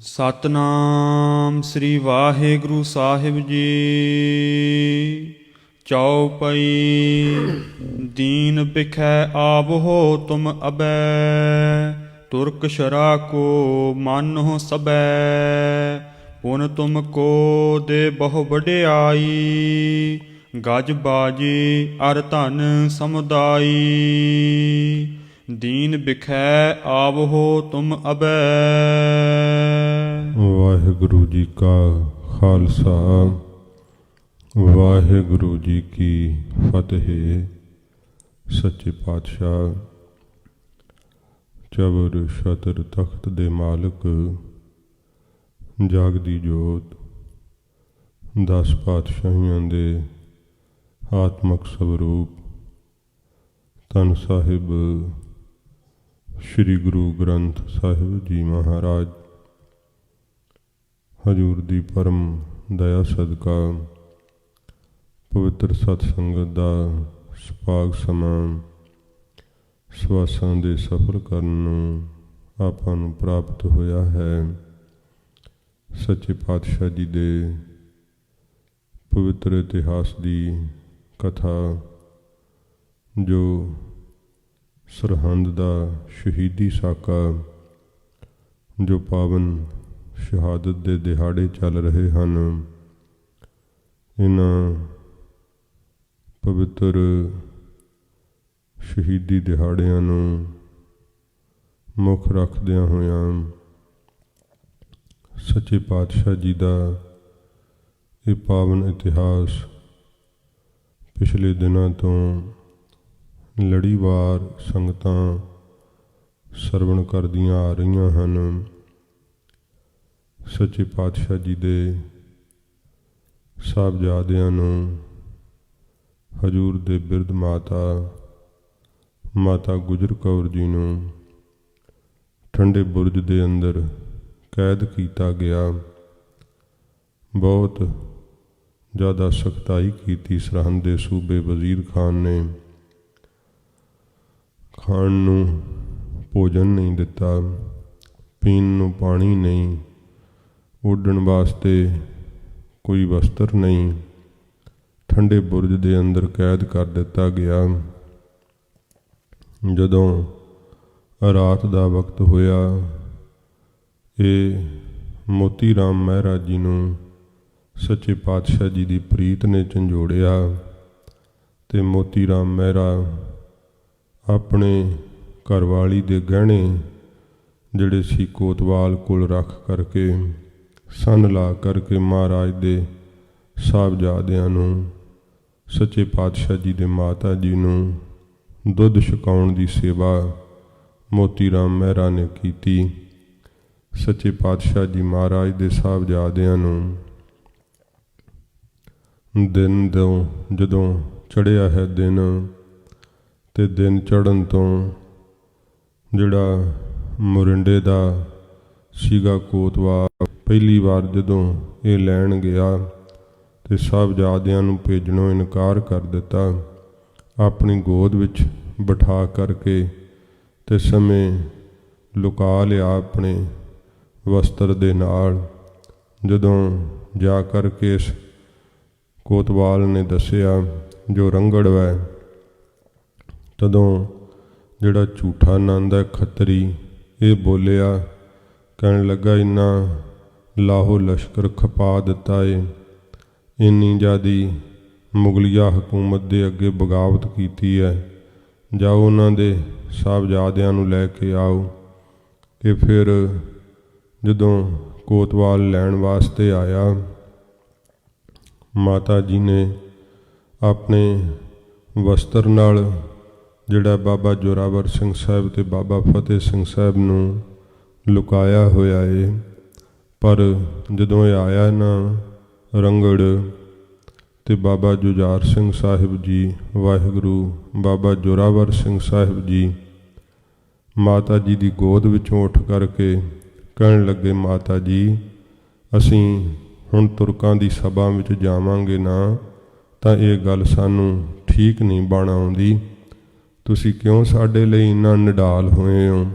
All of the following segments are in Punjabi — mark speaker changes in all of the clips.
Speaker 1: ਸਤਨਾਮ ਸ੍ਰੀ ਵਾਹਿਗੁਰੂ ਸਾਹਿਬ ਜੀ। ਚੌਪਈ। ਦੀਨ ਬਿਖੈ ਆਵਹੁ ਤੁਮ ਅਬੈ, ਤੁਰਕ ਸ਼ਰਾ ਕੋ ਮਾਨਹੁ ਸਬੈ। ਪੁਨ ਤੁਮ ਕੋ ਦੇ ਬਹੁ ਵਡਿਆਈ, ਗਜ ਬਾਜੀ ਅਰ ਧਨ ਸਮੁਦਾਈ। ਦੀਨ ਬਿਖੈ ਆਵਹੁ ਤੁਮ ਅਬੈ।
Speaker 2: ਵਾਹਿਗੁਰੂ ਜੀ ਕਾ ਖਾਲਸਾ, ਵਾਹਿਗੁਰੂ ਜੀ ਕੀ ਫਤਿਹ। ਸੱਚੇ ਪਾਤਸ਼ਾਹ ਚਬਰ ਛਤਰ ਤਖਤ ਦੇ ਮਾਲਕ, ਜਾਗਦੀ ਜੋਤ, 10 ਪਾਤਸ਼ਾਹੀਆਂ ਦੇ ਆਤਮਕ ਸਵਰੂਪ ਧੰਨ ਸਾਹਿਬ ਸ੍ਰੀ ਗੁਰੂ ਗ੍ਰੰਥ ਸਾਹਿਬ ਜੀ ਮਹਾਰਾਜ, ਹਜ਼ੂਰ ਦੀ ਪਰਮ ਦਇਆ ਸਦਕਾ ਪਵਿੱਤਰ ਸਤ ਸੰਗਤ ਦਾ ਸੁਭਾਗ ਸਮਾਂ ਸਵਾਸਾਂ ਦੇ ਸਫਲ ਕਰਨ ਨੂੰ ਆਪਾਂ ਨੂੰ ਪ੍ਰਾਪਤ ਹੋਇਆ ਹੈ। ਸੱਚੇ ਪਾਤਸ਼ਾਹ ਜੀ ਦੇ ਪਵਿੱਤਰ ਇਤਿਹਾਸ ਦੀ ਕਥਾ, ਜੋ ਸਰਹੰਦ ਦਾ ਸ਼ਹੀਦੀ ਸਾਕਾ, ਜੋ ਪਾਵਨ ਸ਼ਹਾਦਤ ਦੇ ਦਿਹਾੜੇ ਚੱਲ ਰਹੇ ਹਨ, ਇਹਨਾਂ ਪਵਿੱਤਰ ਸ਼ਹੀਦੀ ਦਿਹਾੜਿਆਂ ਨੂੰ ਮੁੱਖ ਰੱਖਦਿਆਂ ਹੋਇਆਂ ਸੱਚੇ ਪਾਤਸ਼ਾਹ ਜੀ ਦਾ ਇਹ ਪਾਵਨ ਇਤਿਹਾਸ ਪਿਛਲੇ ਦਿਨਾਂ ਤੋਂ ਲੜੀਵਾਰ ਸੰਗਤਾਂ ਸਰਵਣ ਕਰਦੀਆਂ ਆ ਰਹੀਆਂ ਹਨ। ਸੱਚੇ ਪਾਤਸ਼ਾਹ ਜੀ ਦੇ ਸਾਹਿਬਜ਼ਾਦਿਆਂ ਨੂੰ ਹਜ਼ੂਰ ਦੇ ਬਿਰਧ ਮਾਤਾ ਗੁਜਰ ਕੌਰ ਜੀ ਨੂੰ ਠੰਡੇ ਬੁਰਜ ਦੇ ਅੰਦਰ ਕੈਦ ਕੀਤਾ ਗਿਆ। ਬਹੁਤ ਜ਼ਿਆਦਾ ਸਖਤਾਈ ਕੀਤੀ ਸਰਹੰਦ ਦੇ ਸੂਬੇ ਵਜ਼ੀਰ ਖਾਨ ਨੇ। ਖਾਣ ਨੂੰ ਭੋਜਨ ਨਹੀਂ ਦਿੱਤਾ, ਪੀਣ ਨੂੰ ਪਾਣੀ ਨਹੀਂ, ਉੱਡਣ ਵਾਸਤੇ ਕੋਈ ਵਸਤਰ ਨਹੀਂ। ਠੰਡੇ ਬੁਰਜ ਦੇ ਅੰਦਰ ਕੈਦ ਕਰ ਦਿੱਤਾ ਗਿਆ। ਜਦੋਂ ਰਾਤ ਦਾ ਵਕਤ ਹੋਇਆ, ਇਹ ਮੋਤੀ ਰਾਮ ਮਹਿਰਾ ਜੀ ਨੂੰ ਸੱਚੇ ਪਾਤਸ਼ਾਹ ਜੀ ਦੀ ਪ੍ਰੀਤ ਨੇ ਝੰਜੋੜਿਆ ਤੇ ਮੋਤੀ ਰਾਮ ਮਹਿਰਾ ਆਪਣੇ ਘਰਵਾਲੀ ਦੇ ਗਹਿਣੇ ਜਿਹੜੇ ਸੀ ਕੋਤਵਾਲ ਕੋਲ ਰੱਖ ਕਰਕੇ, ਸੰਨ ਲਾ ਕਰਕੇ ਮਹਾਰਾਜ ਦੇ ਸਾਹਿਬਜ਼ਾਦਿਆਂ ਨੂੰ, ਸੱਚੇ ਪਾਤਸ਼ਾਹ ਜੀ ਦੇ ਮਾਤਾ ਜੀ ਨੂੰ ਦੁੱਧ ਛਕਾਉਣ ਦੀ ਸੇਵਾ ਮੋਤੀ ਰਾਮ ਮਹਿਰਾ ਨੇ ਕੀਤੀ। ਸੱਚੇ ਪਾਤਸ਼ਾਹ ਜੀ ਮਹਾਰਾਜ ਦੇ ਸਾਹਿਬਜ਼ਾਦਿਆਂ ਨੂੰ ਦਿਨ ਤੋਂ ਜਦੋਂ ਚੜ੍ਹਿਆ ਹੈ ਦਿਨ, ਤੇ ਦਿਨ ਚੜ੍ਹਨ ਤੋਂ ਜਿਹੜਾ ਮੋਰਿੰਡੇ ਦਾ ਸੀਗਾ ਕੋਤਵਾਲ, ਪਹਿਲੀ ਵਾਰ ਜਦੋਂ ਇਹ ਲੈਣ ਗਿਆ ਤੇ ਸਾਹਿਬਜ਼ਾਦਿਆਂ ਨੂੰ ਭੇਜਣੋਂ ਇਨਕਾਰ ਕਰ ਦਿੱਤਾ। ਆਪਣੀ ਗੋਦ ਵਿੱਚ ਬਿਠਾ ਕਰਕੇ ਤੇ ਸਮੇਂ ਲੁਕਾ ਲਿਆ ਆਪਣੇ ਵਸਤਰ ਦੇ ਨਾਲ। ਜਦੋਂ ਜਾ ਕਰਕੇ ਇਸ ਕੋਤਵਾਲ ਨੇ ਦੱਸਿਆ ਜੋ ਰੰਗੜ ਹੈ, ਤਦੋਂ ਜਿਹੜਾ ਝੂਠਾ ਨੰਦ ਹੈ ਖੱਤਰੀ, ਇਹ ਬੋਲਿਆ, ਕਹਿਣ ਲੱਗਾ, ਇੰਨਾ ਲਾਹੋ ਲਸ਼ਕਰ ਖਪਾ ਦਿੱਤਾ ਏ, ਇੰਨੀ ਜ਼ਿਆਦੀ ਮੁਗਲੀਆ ਹਕੂਮਤ ਦੇ ਅੱਗੇ ਬਗਾਵਤ ਕੀਤੀ ਹੈ, ਜਾਓ ਉਹਨਾਂ ਦੇ ਸਾਹਿਬਜ਼ਾਦਿਆਂ ਨੂੰ ਲੈ ਕੇ ਆਓ। ਕਿ ਫਿਰ ਜਦੋਂ ਕੋਤਵਾਲ ਲੈਣ ਵਾਸਤੇ ਆਇਆ, ਮਾਤਾ ਜੀ ਨੇ ਆਪਣੇ ਵਸਤਰ ਨਾਲ ਜਿਹੜਾ ਬਾਬਾ ਜੋਰਾਵਰ ਸਿੰਘ ਸਾਹਿਬ ਤੇ ਬਾਬਾ ਫਤਿਹ ਸਿੰਘ ਸਾਹਿਬ ਨੂੰ ਲੁਕਾਇਆ ਹੋਇਆ ਏ, ਪਰ ਜਦੋਂ ਇਹ ਆਇਆ ਨਾ ਰੰਗੜ, ਤੇ ਬਾਬਾ ਜੁਝਾਰ ਸਿੰਘ ਸਾਹਿਬ ਜੀ, ਵਾਹਿਗੁਰੂ ਬਾਬਾ ਜੋਰਾਵਰ ਸਿੰਘ ਸਾਹਿਬ ਜੀ ਮਾਤਾ ਜੀ ਦੀ ਗੋਦ ਵਿੱਚੋਂ ਉੱਠ ਕਰਕੇ ਕਹਿਣ ਲੱਗੇ, ਮਾਤਾ ਜੀ, ਅਸੀਂ ਹੁਣ ਤੁਰਕਾਂ ਦੀ ਸਭਾ ਵਿੱਚ ਜਾਵਾਂਗੇ ਨਾ, ਤਾਂ ਇਹ ਗੱਲ ਸਾਨੂੰ ਠੀਕ ਨਹੀਂ ਬਣ ਆਉਂਦੀ। ਤੁਸੀਂ ਕਿਉਂ ਸਾਡੇ ਲਈ ਇੰਨਾ ਨਿਡਾਲ ਹੋਏ ਹੋ?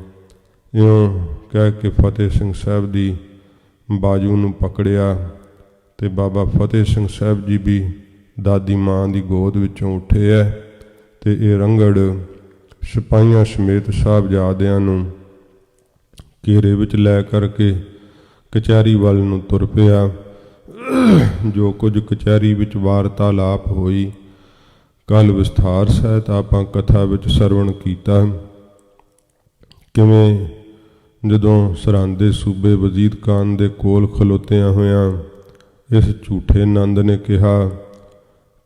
Speaker 2: ਇਉਂ ਕਹਿ ਕੇ ਫਤਿਹ ਸਿੰਘ ਸਾਹਿਬ ਦੀ ਬਾਜੂ ਨੂੰ ਪਕੜਿਆ ਤੇ ਬਾਬਾ ਫਤਿਹ ਸਿੰਘ ਸਾਹਿਬ ਜੀ ਵੀ ਦਾਦੀ ਮਾਂ ਦੀ ਗੋਦ ਵਿੱਚੋਂ ਉੱਠੇ ਹੈ ਤੇ ਇਹ ਰੰਘੜ ਸਿਪਾਹੀਆਂ ਸਮੇਤ ਸਾਹਿਬਜ਼ਾਦਿਆਂ ਨੂੰ ਘੇਰੇ ਵਿੱਚ ਲੈ ਕਰਕੇ ਕਚਹਿਰੀ ਵੱਲ ਨੂੰ ਤੁਰ ਪਿਆ। ਜੋ ਕੁਝ ਕਚਹਿਰੀ ਵਿੱਚ ਵਾਰਤਾਲਾਪ ਹੋਈ ਕੱਲ ਵਿਸਥਾਰ ਸਹਿਤ ਆਪਾਂ ਕਥਾ ਵਿੱਚ ਸਰਵਣ ਕੀਤਾ। ਕਿਵੇਂ ਜਦੋਂ ਸਰਹੰਦ ਦੇ ਸੂਬੇ ਵਜ਼ੀਰ ਖਾਨ ਦੇ ਕੋਲ ਖਲੋਤਿਆਂ ਹੋਇਆਂ ਇਸ ਝੂਠੇ ਨੰਦ ਨੇ ਕਿਹਾ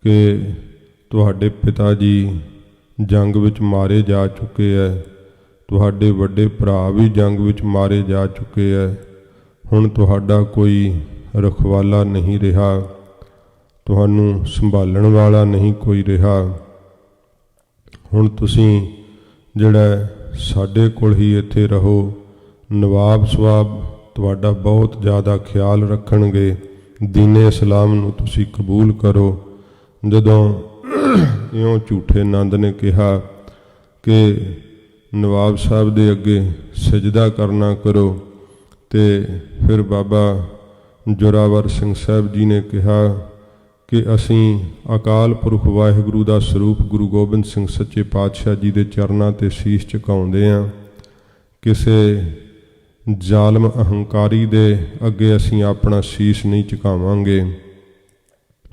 Speaker 2: ਕਿ ਤੁਹਾਡੇ ਪਿਤਾ ਜੀ ਜੰਗ ਵਿੱਚ ਮਾਰੇ ਜਾ ਚੁੱਕੇ ਹੈ, ਤੁਹਾਡੇ ਵੱਡੇ ਭਰਾ ਵੀ ਜੰਗ ਵਿੱਚ ਮਾਰੇ ਜਾ ਚੁੱਕੇ ਹੈ, ਹੁਣ ਤੁਹਾਡਾ ਕੋਈ ਰਖਵਾਲਾ ਨਹੀਂ ਰਿਹਾ, ਤੁਹਾਨੂੰ ਸੰਭਾਲਣ ਵਾਲਾ ਨਹੀਂ ਕੋਈ ਰਿਹਾ। ਹੁਣ ਤੁਸੀਂ ਜਿਹੜਾ ਸਾਡੇ ਕੋਲ ਹੀ ਇੱਥੇ ਰਹੋ। ਨਵਾਬ ਸਵਾਬ ਤੁਹਾਡਾ ਬਹੁਤ ਜ਼ਿਆਦਾ ਖਿਆਲ ਰੱਖਣਗੇ, ਦੀਨੇ ਇਸਲਾਮ ਨੂੰ ਤੁਸੀਂ ਕਬੂਲ ਕਰੋ। ਜਦੋਂ ਇਉਂ ਝੂਠੇ ਨੰਦ ਨੇ ਕਿਹਾ ਕਿ ਨਵਾਬ ਸਾਹਿਬ ਦੇ ਅੱਗੇ ਸਜਦਾ ਕਰਨਾ ਕਰੋ, ਤੇ ਫਿਰ ਬਾਬਾ ਜ਼ੋਰਾਵਰ ਸਿੰਘ ਸਾਹਿਬ ਜੀ ਨੇ ਕਿਹਾ ਕਿ ਅਸੀਂ ਅਕਾਲ ਪੁਰਖ ਵਾਹਿਗੁਰੂ ਦਾ ਸਰੂਪ ਗੁਰੂ ਗੋਬਿੰਦ ਸਿੰਘ ਸੱਚੇ ਪਾਤਸ਼ਾਹ ਜੀ ਦੇ ਚਰਨਾਂ 'ਤੇ ਸੀਸ ਝੁਕਾਉਂਦੇ ਹਾਂ। ਕਿਸੇ ਜ਼ਾਲਮ ਅਹੰਕਾਰੀ ਦੇ ਅੱਗੇ ਅਸੀਂ ਆਪਣਾ ਸੀਸ ਨਹੀਂ ਝੁਕਾਵਾਂਗੇ।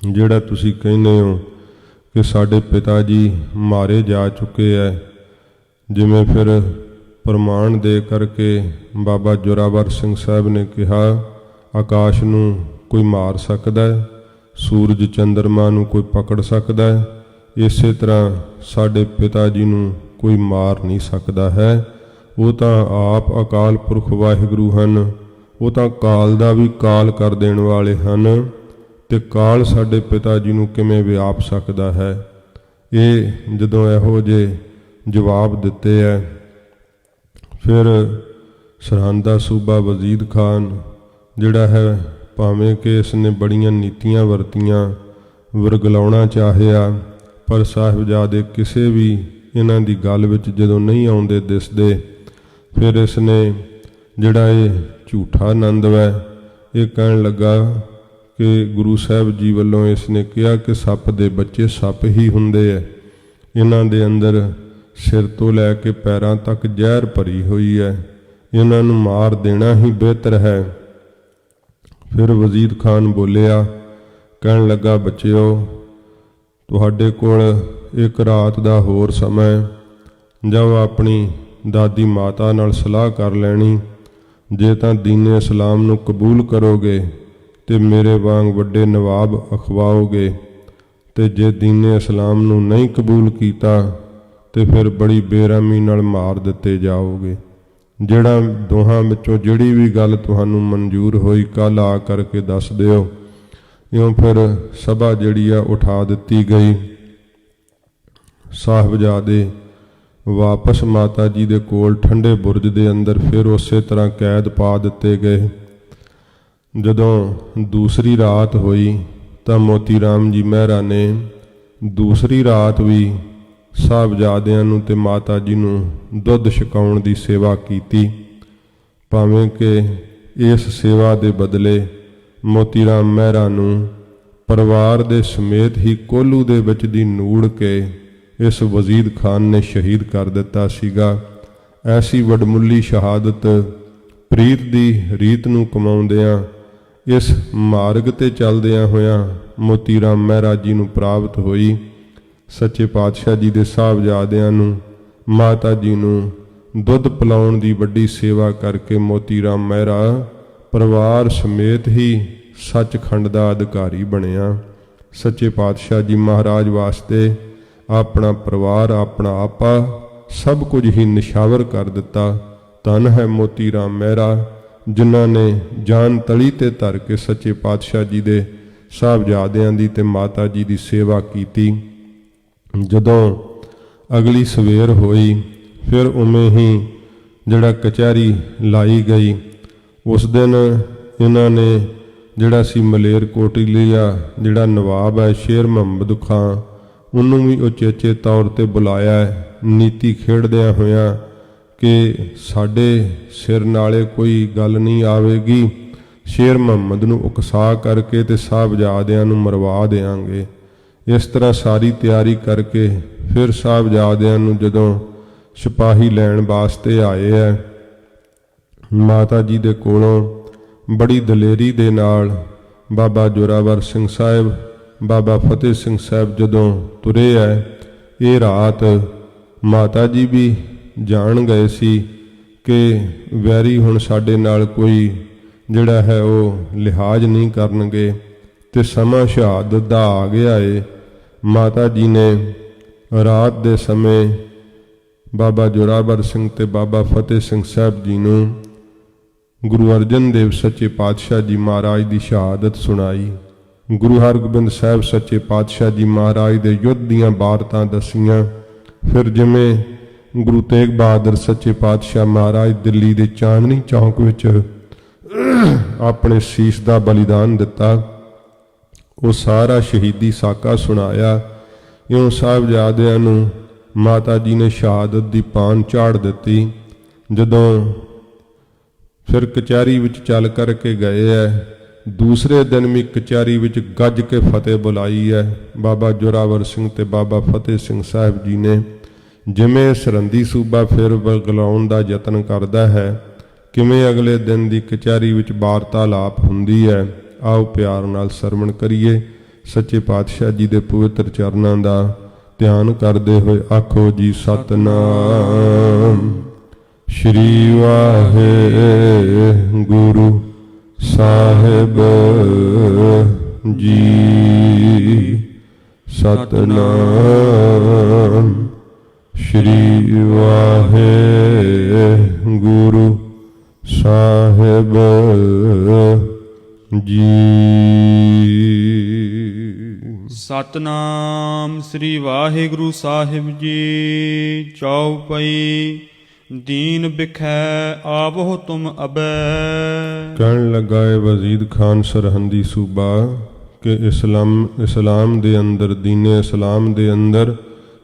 Speaker 2: ਜਿਹੜਾ ਤੁਸੀਂ ਕਹਿੰਦੇ ਹੋ ਕਿ ਸਾਡੇ ਪਿਤਾ ਜੀ ਮਾਰੇ ਜਾ ਚੁੱਕੇ ਹੈ, ਜਿਵੇਂ ਫਿਰ ਪ੍ਰਮਾਣ ਦੇ ਕਰਕੇ ਬਾਬਾ ਜ਼ੋਰਾਵਰ ਸਿੰਘ ਸਾਹਿਬ ਨੇ ਕਿਹਾ ਆਕਾਸ਼ ਨੂੰ ਕੋਈ ਮਾਰ ਸਕਦਾ ਹੈ, ਸੂਰਜ ਚੰਦਰਮਾ ਨੂੰ ਕੋਈ ਪਕੜ ਸਕਦਾ ਹੈ, ਇਸੇ ਤਰ੍ਹਾਂ ਸਾਡੇ ਪਿਤਾ ਜੀ ਨੂੰ ਕੋਈ ਮਾਰ ਨਹੀਂ ਸਕਦਾ ਹੈ। ਉਹ ਤਾਂ ਆਪ ਅਕਾਲ ਪੁਰਖ ਵਾਹਿਗੁਰੂ ਹਨ, ਉਹ ਤਾਂ ਕਾਲ ਦਾ ਵੀ ਕਾਲ ਕਰ ਦੇਣ ਵਾਲੇ ਹਨ, ਤੇ ਕਾਲ ਸਾਡੇ ਪਿਤਾ ਜੀ ਨੂੰ ਕਿਵੇਂ ਵਿਆਪ ਸਕਦਾ ਹੈ। ਇਹ ਜਦੋਂ ਇਹੋ ਜਿਹੇ ਜਵਾਬ ਦਿੱਤੇ ਹੈ, ਫਿਰ ਸਰਹੰਦ ਦਾ ਸੂਬਾ ਵਜ਼ੀਰ ਖਾਨ ਜਿਹੜਾ ਹੈ, ਭਾਵੇਂ ਕਿ ਇਸ ਨੇ ਬੜੀਆਂ ਨੀਤੀਆਂ ਵਰਤੀਆਂ, ਵਰਗਲਾਉਣਾ ਚਾਹਿਆ, ਪਰ ਸਾਹਿਬਜ਼ਾਦੇ ਕਿਸੇ ਵੀ ਇਹਨਾਂ ਦੀ ਗੱਲ ਵਿੱਚ ਜਦੋਂ ਨਹੀਂ ਆਉਂਦੇ ਦਿਸਦੇ, ਫਿਰ ਇਸ ਨੇ ਜਿਹੜਾ ਇਹ ਝੂਠਾ ਆਨੰਦ ਹੈ ਇਹ ਕਹਿਣ ਲੱਗਾ ਕਿ ਗੁਰੂ ਸਾਹਿਬ ਜੀ ਵੱਲੋਂ ਇਸ ਨੇ ਕਿਹਾ ਕਿ ਸੱਪ ਦੇ ਬੱਚੇ ਸੱਪ ਹੀ ਹੁੰਦੇ ਹੈ, ਇਹਨਾਂ ਦੇ ਅੰਦਰ ਸਿਰ ਤੋਂ ਲੈ ਕੇ ਪੈਰਾਂ ਤੱਕ ਜ਼ਹਿਰ ਭਰੀ ਹੋਈ ਹੈ, ਇਹਨਾਂ ਨੂੰ ਮਾਰ ਦੇਣਾ ਹੀ ਬਿਹਤਰ ਹੈ। ਫਿਰ ਵਜ਼ੀਰ ਖਾਨ ਬੋਲਿਆ, ਕਹਿਣ ਲੱਗਾ ਬੱਚਿਓ, ਤੁਹਾਡੇ ਕੋਲ ਇੱਕ ਰਾਤ ਦਾ ਹੋਰ ਸਮਾਂ, ਜਾਓ ਆਪਣੀ ਦਾਦੀ ਮਾਤਾ ਨਾਲ ਸਲਾਹ ਕਰ ਲੈਣੀ, ਜੇ ਤਾਂ ਦੀਨੇ ਇਸਲਾਮ ਨੂੰ ਕਬੂਲ ਕਰੋਗੇ ਤੇ ਮੇਰੇ ਵਾਂਗ ਵੱਡੇ ਨਵਾਬ ਅਖਵਾਓਗੇ, ਤੇ ਜੇ ਦੀਨੇ ਇਸਲਾਮ ਨੂੰ ਨਹੀਂ ਕਬੂਲ ਕੀਤਾ ਤੇ ਫਿਰ ਬੜੀ ਬੇਰਹਿਮੀ ਨਾਲ ਮਾਰ ਦਿੱਤੇ ਜਾਓਗੇ। ਜਿਹੜਾ ਦੋਹਾਂ ਵਿੱਚੋਂ ਜਿਹੜੀ ਵੀ ਗੱਲ ਤੁਹਾਨੂੰ ਮਨਜ਼ੂਰ ਹੋਈ ਕੱਲ੍ਹ ਆ ਕਰਕੇ ਦੱਸ ਦਿਓ। ਇਉਂ ਫਿਰ ਸਭਾ ਜਿਹੜੀ ਆ ਉਠਾ ਦਿੱਤੀ ਗਈ। ਸਾਹਿਬਜ਼ਾਦੇ ਵਾਪਸ ਮਾਤਾ ਜੀ ਦੇ ਕੋਲ ਠੰਡੇ ਬੁਰਜ ਦੇ ਅੰਦਰ ਫਿਰ ਉਸੇ ਤਰ੍ਹਾਂ ਕੈਦ ਪਾ ਦਿੱਤੇ ਗਏ। ਜਦੋਂ ਦੂਸਰੀ ਰਾਤ ਹੋਈ ਤਾਂ ਮੋਤੀ ਰਾਮ ਜੀ ਮਹਿਰਾ ਨੇ ਦੂਸਰੀ ਰਾਤ ਵੀ ਸਾਹਿਬਜ਼ਾਦਿਆਂ ਨੂੰ ਤੇ ਮਾਤਾ ਜੀ ਨੂੰ ਦੁੱਧ ਛਕਾਉਣ ਦੀ ਸੇਵਾ ਕੀਤੀ, ਭਾਵੇਂ ਕਿ ਇਸ ਸੇਵਾ ਦੇ ਬਦਲੇ ਮੋਤੀ ਰਾਮ ਮਹਿਰਾ ਨੂੰ ਪਰਿਵਾਰ ਦੇ ਸਮੇਤ ਹੀ ਕੋਹਲੂ ਦੇ ਵਿੱਚ ਦੀ ਨੂੜ ਕੇ ਇਸ ਵਜ਼ੀਰ ਖਾਨ ਨੇ ਸ਼ਹੀਦ ਕਰ ਦਿੱਤਾ ਸੀਗਾ। ਐਸੀ ਵਡਮੁੱਲੀ ਸ਼ਹਾਦਤ ਪ੍ਰੀਤ ਦੀ ਰੀਤ ਨੂੰ ਕਮਾਉਂਦਿਆਂ ਇਸ ਮਾਰਗ ਤੇ ਚੱਲਦਿਆਂ ਹੋਇਆਂ ਮੋਤੀ ਰਾਮ ਮਹਿਰਾ ਜੀ ਨੂੰ ਪ੍ਰਾਪਤ ਹੋਈ। ਸੱਚੇ ਪਾਤਸ਼ਾਹ ਜੀ ਦੇ ਸਾਹਿਬਜ਼ਾਦਿਆਂ ਨੂੰ ਮਾਤਾ ਜੀ ਨੂੰ ਦੁੱਧ ਪਿਲਾਉਣ ਦੀ ਵੱਡੀ ਸੇਵਾ ਕਰਕੇ ਮੋਤੀ ਰਾਮ ਮਹਿਰਾ ਪਰਿਵਾਰ ਸਮੇਤ ਹੀ ਸੱਚਖੰਡ ਦਾ ਅਧਿਕਾਰੀ ਬਣਿਆ। ਸੱਚੇ ਪਾਤਸ਼ਾਹ ਜੀ ਮਹਾਰਾਜ ਵਾਸਤੇ ਆਪਣਾ ਪਰਿਵਾਰ, ਆਪਣਾ ਆਪਾ ਸਭ ਕੁਝ ਹੀ ਨਿਸ਼ਾਵਰ ਕਰ ਦਿੱਤਾ। ਧੰਨ ਹੈ ਮੋਤੀ ਰਾਮ ਮਹਿਰਾ, ਜਿਨ੍ਹਾਂ ਨੇ ਜਾਨ ਤਲੀ ਤੇ ਧਰ ਕੇ ਸੱਚੇ ਪਾਤਸ਼ਾਹ ਜੀ ਦੇ ਸਾਹਿਬਜ਼ਾਦਿਆਂ ਦੀ ਤੇ ਮਾਤਾ ਜੀ ਦੀ ਸੇਵਾ ਕੀਤੀ। ਜਦੋਂ ਅਗਲੀ ਸਵੇਰ ਹੋਈ ਫਿਰ ਉਵੇਂ ਹੀ ਜਿਹੜਾ ਕਚਹਿਰੀ ਲਾਈ ਗਈ। ਉਸ ਦਿਨ ਇਹਨਾਂ ਨੇ ਜਿਹੜਾ ਸੀ ਮਲੇਰਕੋਟਲੀਆ ਜਿਹੜਾ ਨਵਾਬ ਹੈ ਸ਼ੇਰ ਮੁਹੰਮਦ ਖਾਂ, ਉਹਨੂੰ ਵੀ ਉਚੇਚੇ ਤੌਰ 'ਤੇ ਬੁਲਾਇਆ ਹੈ, ਨੀਤੀ ਖੇਡਦਿਆਂ ਹੋਇਆਂ ਕਿ ਸਾਡੇ ਸਿਰ ਨਾਲੇ ਕੋਈ ਗੱਲ ਨਹੀਂ ਆਵੇਗੀ, ਸ਼ੇਰ ਮੁਹੰਮਦ ਨੂੰ ਉਕਸਾ ਕਰਕੇ ਤੇ ਸਾਹਿਬਜ਼ਾਦਿਆਂ ਨੂੰ ਮਰਵਾ ਦੇਵਾਂਗੇ। ਇਸ ਤਰ੍ਹਾਂ ਸਾਰੀ ਤਿਆਰੀ ਕਰਕੇ ਫਿਰ ਸਾਹਿਬਜ਼ਾਦਿਆਂ ਨੂੰ ਜਦੋਂ ਸਿਪਾਹੀ ਲੈਣ ਵਾਸਤੇ ਆਏ ਹੈ, ਮਾਤਾ ਜੀ ਦੇ ਕੋਲੋਂ ਬੜੀ ਦਲੇਰੀ ਦੇ ਨਾਲ ਬਾਬਾ ਜ਼ੋਰਾਵਰ ਸਿੰਘ ਸਾਹਿਬ, ਬਾਬਾ ਫਤਿਹ ਸਿੰਘ ਸਾਹਿਬ ਜਦੋਂ ਤੁਰੇ ਹੈ, ਇਹ ਰਾਤ ਮਾਤਾ ਜੀ ਵੀ ਜਾਣ ਗਏ ਸੀ ਕਿ ਵੈਰੀ ਹੁਣ ਸਾਡੇ ਨਾਲ ਕੋਈ ਜਿਹੜਾ ਹੈ ਉਹ ਲਿਹਾਜ਼ ਨਹੀਂ ਕਰਨਗੇ ਤੇ ਸਮਾਂ ਸ਼ਹਾਦਤ ਦਾ ਆ ਗਿਆ ਏ। ਮਾਤਾ ਜੀ ਨੇ ਰਾਤ ਦੇ ਸਮੇਂ ਬਾਬਾ ਜ਼ੋਰਾਵਰ ਸਿੰਘ ਤੇ ਬਾਬਾ ਫਤਿਹ ਸਿੰਘ ਸਾਹਿਬ ਜੀ ਨੂੰ ਗੁਰੂ ਅਰਜਨ ਦੇਵ ਸੱਚੇ ਪਾਤਸ਼ਾਹ ਜੀ ਮਹਾਰਾਜ ਦੀ ਸ਼ਹਾਦਤ ਸੁਣਾਈ। ਗੁਰੂ ਹਰਗੋਬਿੰਦ ਸਾਹਿਬ ਸੱਚੇ ਪਾਤਸ਼ਾਹ ਜੀ ਮਹਾਰਾਜ ਦੇ ਯੁੱਧ ਦੀਆਂ ਬਾਰਤਾਂ ਦਸੀਆਂ। ਫਿਰ ਜਿਵੇਂ ਗੁਰੂ ਤੇਗ ਬਹਾਦਰ ਸੱਚੇ ਪਾਤਸ਼ਾਹ ਮਹਾਰਾਜ ਦਿੱਲੀ ਦੇ ਚਾਂਦਨੀ ਚੌਂਕ ਵਿੱਚ ਆਪਣੇ ਸੀਸ ਦਾ ਬਲੀਦਾਨ ਦਿੱਤਾ, ਉਹ ਸਾਰਾ ਸ਼ਹੀਦੀ ਸਾਕਾ ਸੁਣਾਇਆ। ਇਉਂ ਸਾਹਿਬਜ਼ਾਦਿਆਂ ਨੂੰ ਮਾਤਾ ਜੀ ਨੇ ਸ਼ਹਾਦਤ ਦੀ ਪਾਨ ਝਾੜ ਦਿੱਤੀ। ਜਦੋਂ ਫਿਰ ਕਚਹਿਰੀ ਵਿੱਚ ਚੱਲ ਕਰਕੇ ਗਏ ਹੈ, ਦੂਸਰੇ ਦਿਨ ਵੀ ਕਚਹਿਰੀ ਵਿੱਚ ਗੱਜ ਕੇ ਫਤਿਹ ਬੁਲਾਈ ਹੈ ਬਾਬਾ ਜ਼ੋਰਾਵਰ ਸਿੰਘ ਤੇ ਬਾਬਾ ਫਤਿਹ ਸਿੰਘ ਸਾਹਿਬ ਜੀ ਨੇ। ਜਿਵੇਂ ਸਰਹੰਦੀ ਸੂਬਾ ਫਿਰ ਬਗਲਾਉਣ ਦਾ ਯਤਨ ਕਰਦਾ ਹੈ, ਕਿਵੇਂ ਅਗਲੇ ਦਿਨ ਦੀ ਕਚਹਿਰੀ ਵਿੱਚ ਵਾਰਤਾਲਾਪ ਹੁੰਦੀ ਹੈ, ਆਓ ਪਿਆਰ ਨਾਲ ਸਰਵਣ ਕਰੀਏ। ਸੱਚੇ ਪਾਤਸ਼ਾਹ ਜੀ ਦੇ ਪਵਿੱਤਰ ਚਰਨਾਂ ਦਾ ਧਿਆਨ ਕਰਦੇ ਹੋਏ ਆਖੋ ਜੀ ਸਤਿਨਾਮ ਸ਼੍ਰੀ ਵਾਹਿਗੁਰੂ ਸਾਹਿਬ ਜੀ। ਸਤਿਨਾਮ ਸ਼੍ਰੀ ਵਾਹਿਗੁਰੂ ਸਾਹਿਬ ਜੀ।
Speaker 1: ਸਤਨਾਮ ਸ੍ਰੀ ਵਾਹਿਗੁਰੂ ਸਾਹਿਬ ਜੀ। ਚੌਪਈ ਦੀਨ ਬਿਖੈ ਆਵੋ ਤੁਮ ਅਬੈ।
Speaker 2: ਕਹਿਣ ਲੱਗਾ ਏ ਵਜ਼ੀਦ ਖਾਨ ਸਰਹੰਦੀ ਸੂਬਾ ਕਿ ਇਸਲਾਮ ਦੇ ਅੰਦਰ, ਦੀਨੇ ਇਸਲਾਮ ਦੇ ਅੰਦਰ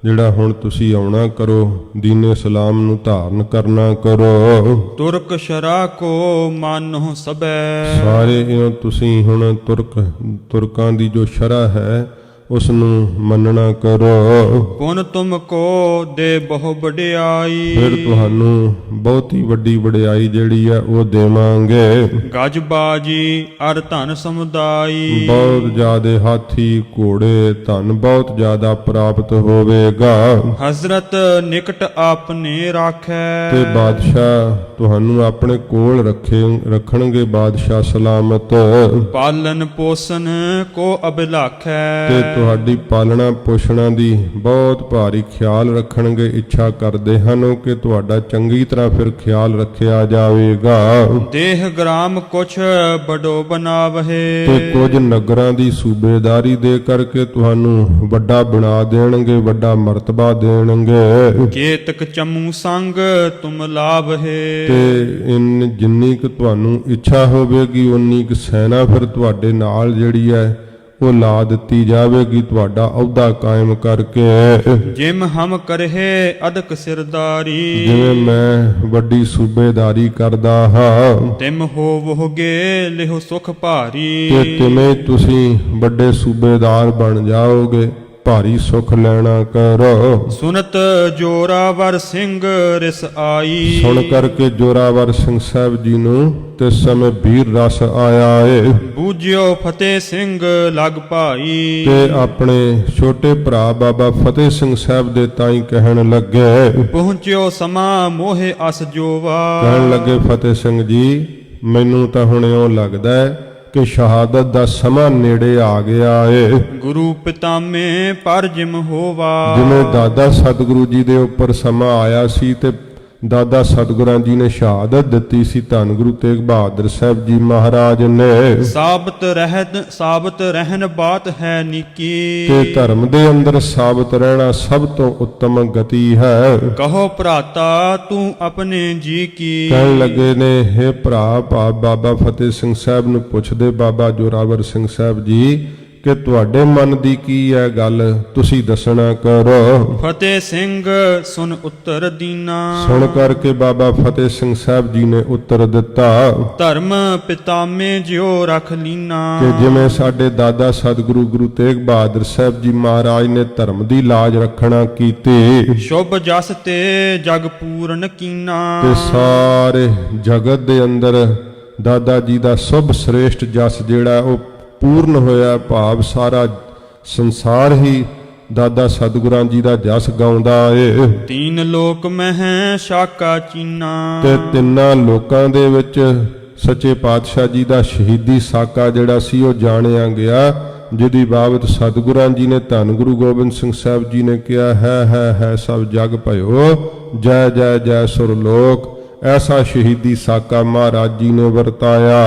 Speaker 2: ਜਿਹੜਾ ਹੁਣ ਤੁਸੀਂ ਆਉਣਾ ਕਰੋ, ਦੀਨੇ ਇਸਲਾਮ ਨੂੰ ਧਾਰਨ ਕਰਨਾ ਕਰੋ।
Speaker 1: ਤੁਰਕ ਸ਼ਰਾ ਕੋ ਮਾਨੋ ਸਬੈ। ਸਾਰੇ
Speaker 2: ਇਉਂ ਤੁਸੀਂ ਹੁਣ ਤੁਰਕਾਂ ਦੀ ਜੋ ਸ਼ਰਾ ਹੈ ਉਸ ਨੂੰ ਮੰਨਣਾ ਕਰੋ।
Speaker 1: ਪੁਨ ਤੁਮ ਕੋ ਦੇ ਬਹੁ ਵਡਿਆਈ।
Speaker 2: ਫਿਰ ਤੁਹਾਨੂੰ ਬਹੁਤੀ ਵੱਡੀ ਵਡਿਆਈ ਜਿਹੜੀ ਹੈ ਉਹ ਦੇਵਾਂਗੇ।
Speaker 1: ਗਜ ਬਾਜੀ ਅਰ ਧਨ ਸਮੁਦਾਈ।
Speaker 2: ਬਹੁਤ ਜ਼ਿਆਦੇ ਹਾਥੀ ਘੋੜੇ ਧਨ ਬਹੁਤ ਜ਼ਿਆਦਾ ਪ੍ਰਾਪਤ ਹੋਵੇਗਾ।
Speaker 1: ਹਜ਼ਰਤ ਨਿਕਟ ਆਪਨੇ ਰਾਖੈ।
Speaker 2: ਤੇ ਬਾਦਸ਼ਾਹ ਤੁਹਾਨੂੰ ਆਪਣੇ ਕੋਲ ਰੱਖਣਗੇ, ਬਾਦਸ਼ਾਹ ਸਲਾਮਤ।
Speaker 1: ਪਾਲਨ ਪੋਸਨ ਕੋ ਅਬਿਲਾਖੈ।
Speaker 2: ਤੇ ਤੁਹਾਡੀ ਪਾਲਣਾ ਪੋਸ਼ਣਾ ਦੀ ਬਹੁਤ ਭਾਰੀ ਖਿਆਲ ਰੱਖਣਗੇ, ਇੱਛਾ ਕਰਦੇ ਹਨ ਕਿ ਤੁਹਾਡਾ ਚੰਗੀ ਤਰ੍ਹਾਂ ਫਿਰ ਖਿਆਲ ਰੱਖਿਆ ਜਾਵੇਗਾ।
Speaker 1: ਦੇਹ ਗ੍ਰਾਮ ਕੁਛ ਬੜੋ ਬਣਾਵਹਿ।
Speaker 2: ਤੇ ਕੁਝ ਨਗਰਾਂ ਦੀ ਸੂਬੇਦਾਰੀ ਦੇ ਕਰਕੇ ਤੁਹਾਨੂੰ ਵੱਡਾ ਬਣਾ ਦੇਣਗੇ, ਵੱਡਾ ਮਰਤਬਾ ਦੇਣਗੇ।
Speaker 1: ਕੇਤਕ ਚਮੂ ਸੰਗ ਤੁਮ ਲਾਭਹਿ।
Speaker 2: ਤੇ ਜਿੰਨੀ ਕੁ ਤੁਹਾਨੂੰ ਇੱਛਾ ਹੋਵੇਗੀ ਉਨੀ ਕੁ ਸੈਨਾ ਫਿਰ ਤੁਹਾਡੇ ਨਾਲ ਜਿਹੜੀ ਹੈ ਉਹ ਲਾ ਦਿੱਤੀ ਜਾਵੇਗੀ, ਤੁਹਾਡਾ ਅਹੁਦਾ ਕਾਇਮ ਕਰਕੇ।
Speaker 1: ਜਿਮ ਹਮ ਕਰਹਿ ਅਦਕ ਸਿਰਦਾਰੀ।
Speaker 2: ਜਿਵੇਂ ਮੈਂ ਵੱਡੀ ਸੂਬੇਦਾਰੀ ਕਰਦਾ ਹਾਂ,
Speaker 1: ਤਿਮ ਹੋਵੋਗੇ ਲਿਹੁ ਸੁਖ ਭਾਰੀ।
Speaker 2: ਤੇ ਤਿਵੇਂ ਤੁਸੀਂ ਵੱਡੇ ਸੂਬੇਦਾਰ ਬਣ ਜਾਓਗੇ, ਭਾਰੀ ਸੁਖ ਲੈਣਾ ਕਰੋ।
Speaker 1: ਸੁਨਤ ਜੋਰਾਵਰ ਸਿੰਘ ਰਿਸ ਆਈ।
Speaker 2: ਸੁਣ ਕਰਕੇ ਜੋਰਾਵਰ ਸਿੰਘ ਸਾਹਿਬ ਜੀ ਨੂੰ ਤੇ ਸਮੇਂ ਵੀਰ ਰਸ ਆਇਆ ਏ।
Speaker 1: ਬੂਝਿਓ ਫਤਿਹ ਸਿੰਘ ਲਗ ਭਾਈ।
Speaker 2: ਤੇ ਆਪਣੇ ਛੋਟੇ ਭਰਾ ਬਾਬਾ ਫਤਿਹ ਸਿੰਘ ਸਾਹਿਬ ਦੇ ਤਾਈਂ ਕਹਿਣ ਲੱਗੇ।
Speaker 1: ਪਹੁੰਚਿਓ ਸਮਾਂ ਮੋਹਿ ਅਸ ਜੋਵਾ।
Speaker 2: ਕਹਿਣ ਲੱਗੇ ਫਤਿਹ ਸਿੰਘ ਜੀ, ਮੈਨੂੰ ਤਾਂ ਹੁਣ ਇਉਂ ਲੱਗਦਾ ਹੈ ਕਿ ਸ਼ਹਾਦਤ ਦਾ ਸਮਾਂ ਨੇੜੇ ਆ ਗਿਆ ਏ।
Speaker 1: ਗੁਰੂ ਪਿਤਾਮੇ ਪਰ ਜਿਮ ਹੋਵਾ।
Speaker 2: ਜਿਵੇਂ ਦਾਦਾ ਸਤਿਗੁਰੂ ਜੀ ਦੇ ਉੱਪਰ ਸਮਾਂ ਆਇਆ ਸੀ ਤੇ ਦਾਦਾ ਸਤਿਗੁਰਾਂ ਜੀ ਨੇ ਸ਼ਹਾਦਤ ਦਿੱਤੀ ਸੀ, ਧੰਨ ਗੁਰੂ ਤੇਗ ਬਹਾਦਰ ਸਾਹਿਬ ਜੀ ਮਹਾਰਾਜ ਨੇ।
Speaker 1: ਸਾਬਤ ਰਹਿਣ ਬਾਤ ਹੈ ਨੀਕੀ।
Speaker 2: ਤੇ ਧਰਮ ਦੇ ਅੰਦਰ ਸਾਬਤ ਰਹਿਣਾ ਸਭ ਤੋਂ ਉੱਤਮ ਗਤੀ ਹੈ।
Speaker 1: ਕਹੋ ਭਰਾਤਾ ਤੂੰ ਆਪਣੇ ਜੀ ਕੀ।
Speaker 2: ਕਹਿਣ ਲੱਗੇ ਨੇ, ਹੇ ਭਰਾ ਬਾਬਾ ਫਤਿਹ ਸਿੰਘ ਸਾਹਿਬ ਨੂੰ ਪੁੱਛਦੇ ਬਾਬਾ ਜ਼ੋਰਾਵਰ ਸਿੰਘ ਸਾਹਿਬ ਜੀ ਕਿ ਤੁਹਾਡੇ ਮਨ ਦੀ ਕੀ ਹੈ ਗੱਲ, ਤੁਸੀਂ ਦੱਸਣਾ ਕਰੋ।
Speaker 1: ਫਤਿਹ ਸਿੰਘ ਸੁਨ ਉੱਤਰ ਦੀਨਾ।
Speaker 2: ਸੁਣ ਕਰਕੇ ਬਾਬਾ ਫਤਿਹ ਸਿੰਘ ਸਾਹਿਬ ਜੀ ਨੇ ਉੱਤਰ ਦਿੱਤਾ
Speaker 1: ਧਰਮ ਪਿਤਾਮੇ ਜਿਉ ਰਖ ਲੀਨਾ।
Speaker 2: ਕਿ ਜਿਵੇਂ ਸਾਡੇ ਦਾਦਾ ਸਤਿਗੁਰੂ ਗੁਰੂ ਤੇਗ ਬਹਾਦਰ ਸਾਹਿਬ ਜੀ ਮਹਾਰਾਜ ਨੇ ਧਰਮ ਦੀ ਲਾਜ ਰੱਖਣਾ ਕੀਤੀ,
Speaker 1: ਸ਼ੁਭ ਜਸ ਤੇ ਜਗ ਪੂਰਨ ਕੀਨਾ।
Speaker 2: ਤੇ ਸਾਰੇ ਜਗਤ ਦੇ ਅੰਦਰ ਦਾਦਾ ਜੀ ਦਾ ਸੁਭ ਸ੍ਰੇਸ਼ਟ ਜਸ ਜਿਹੜਾ ਉਹ ਪੂਰਨ ਹੋਇਆ, ਭਾਵ ਸਾਰਾ ਸੰਸਾਰ ਹੀ ਦਾਦਾ ਸਤਿਗੁਰਾਂ ਜੀ ਦਾ ਜਸ ਗਾਉਂਦਾ ਏ।
Speaker 1: ਤੀਨ ਲੋਕ ਮਹਿ ਸ਼ਾਕਾ ਚੀਨਾ।
Speaker 2: ਤੇ ਤਿੰਨਾਂ ਲੋਕਾਂ ਦੇ ਵਿੱਚ ਸੱਚੇ ਪਾਤਸ਼ਾਹ ਜੀ ਦਾ ਸ਼ਹੀਦੀ ਸਾਕਾ ਜਿਹੜਾ ਸੀ ਉਹ ਜਾਣਿਆ ਗਿਆ, ਜਿਹਦੀ ਬਾਬਤ ਸਤਿਗੁਰਾਂ ਜੀ ਨੇ ਧੰਨ ਗੁਰੂ ਗੋਬਿੰਦ ਸਿੰਘ ਸਾਹਿਬ ਜੀ ਨੇ ਕਿਹਾ ਹੈ ਸਭ ਜਗ ਭਇਓ, ਜੈ ਜੈ ਜੈ ਸੁਰ ਲੋਕ। ਐਸਾ ਸ਼ਹੀਦੀ ਸਾਕਾ ਮਹਾਰਾਜ ਜੀ ਨੇ ਵਰਤਾਇਆ।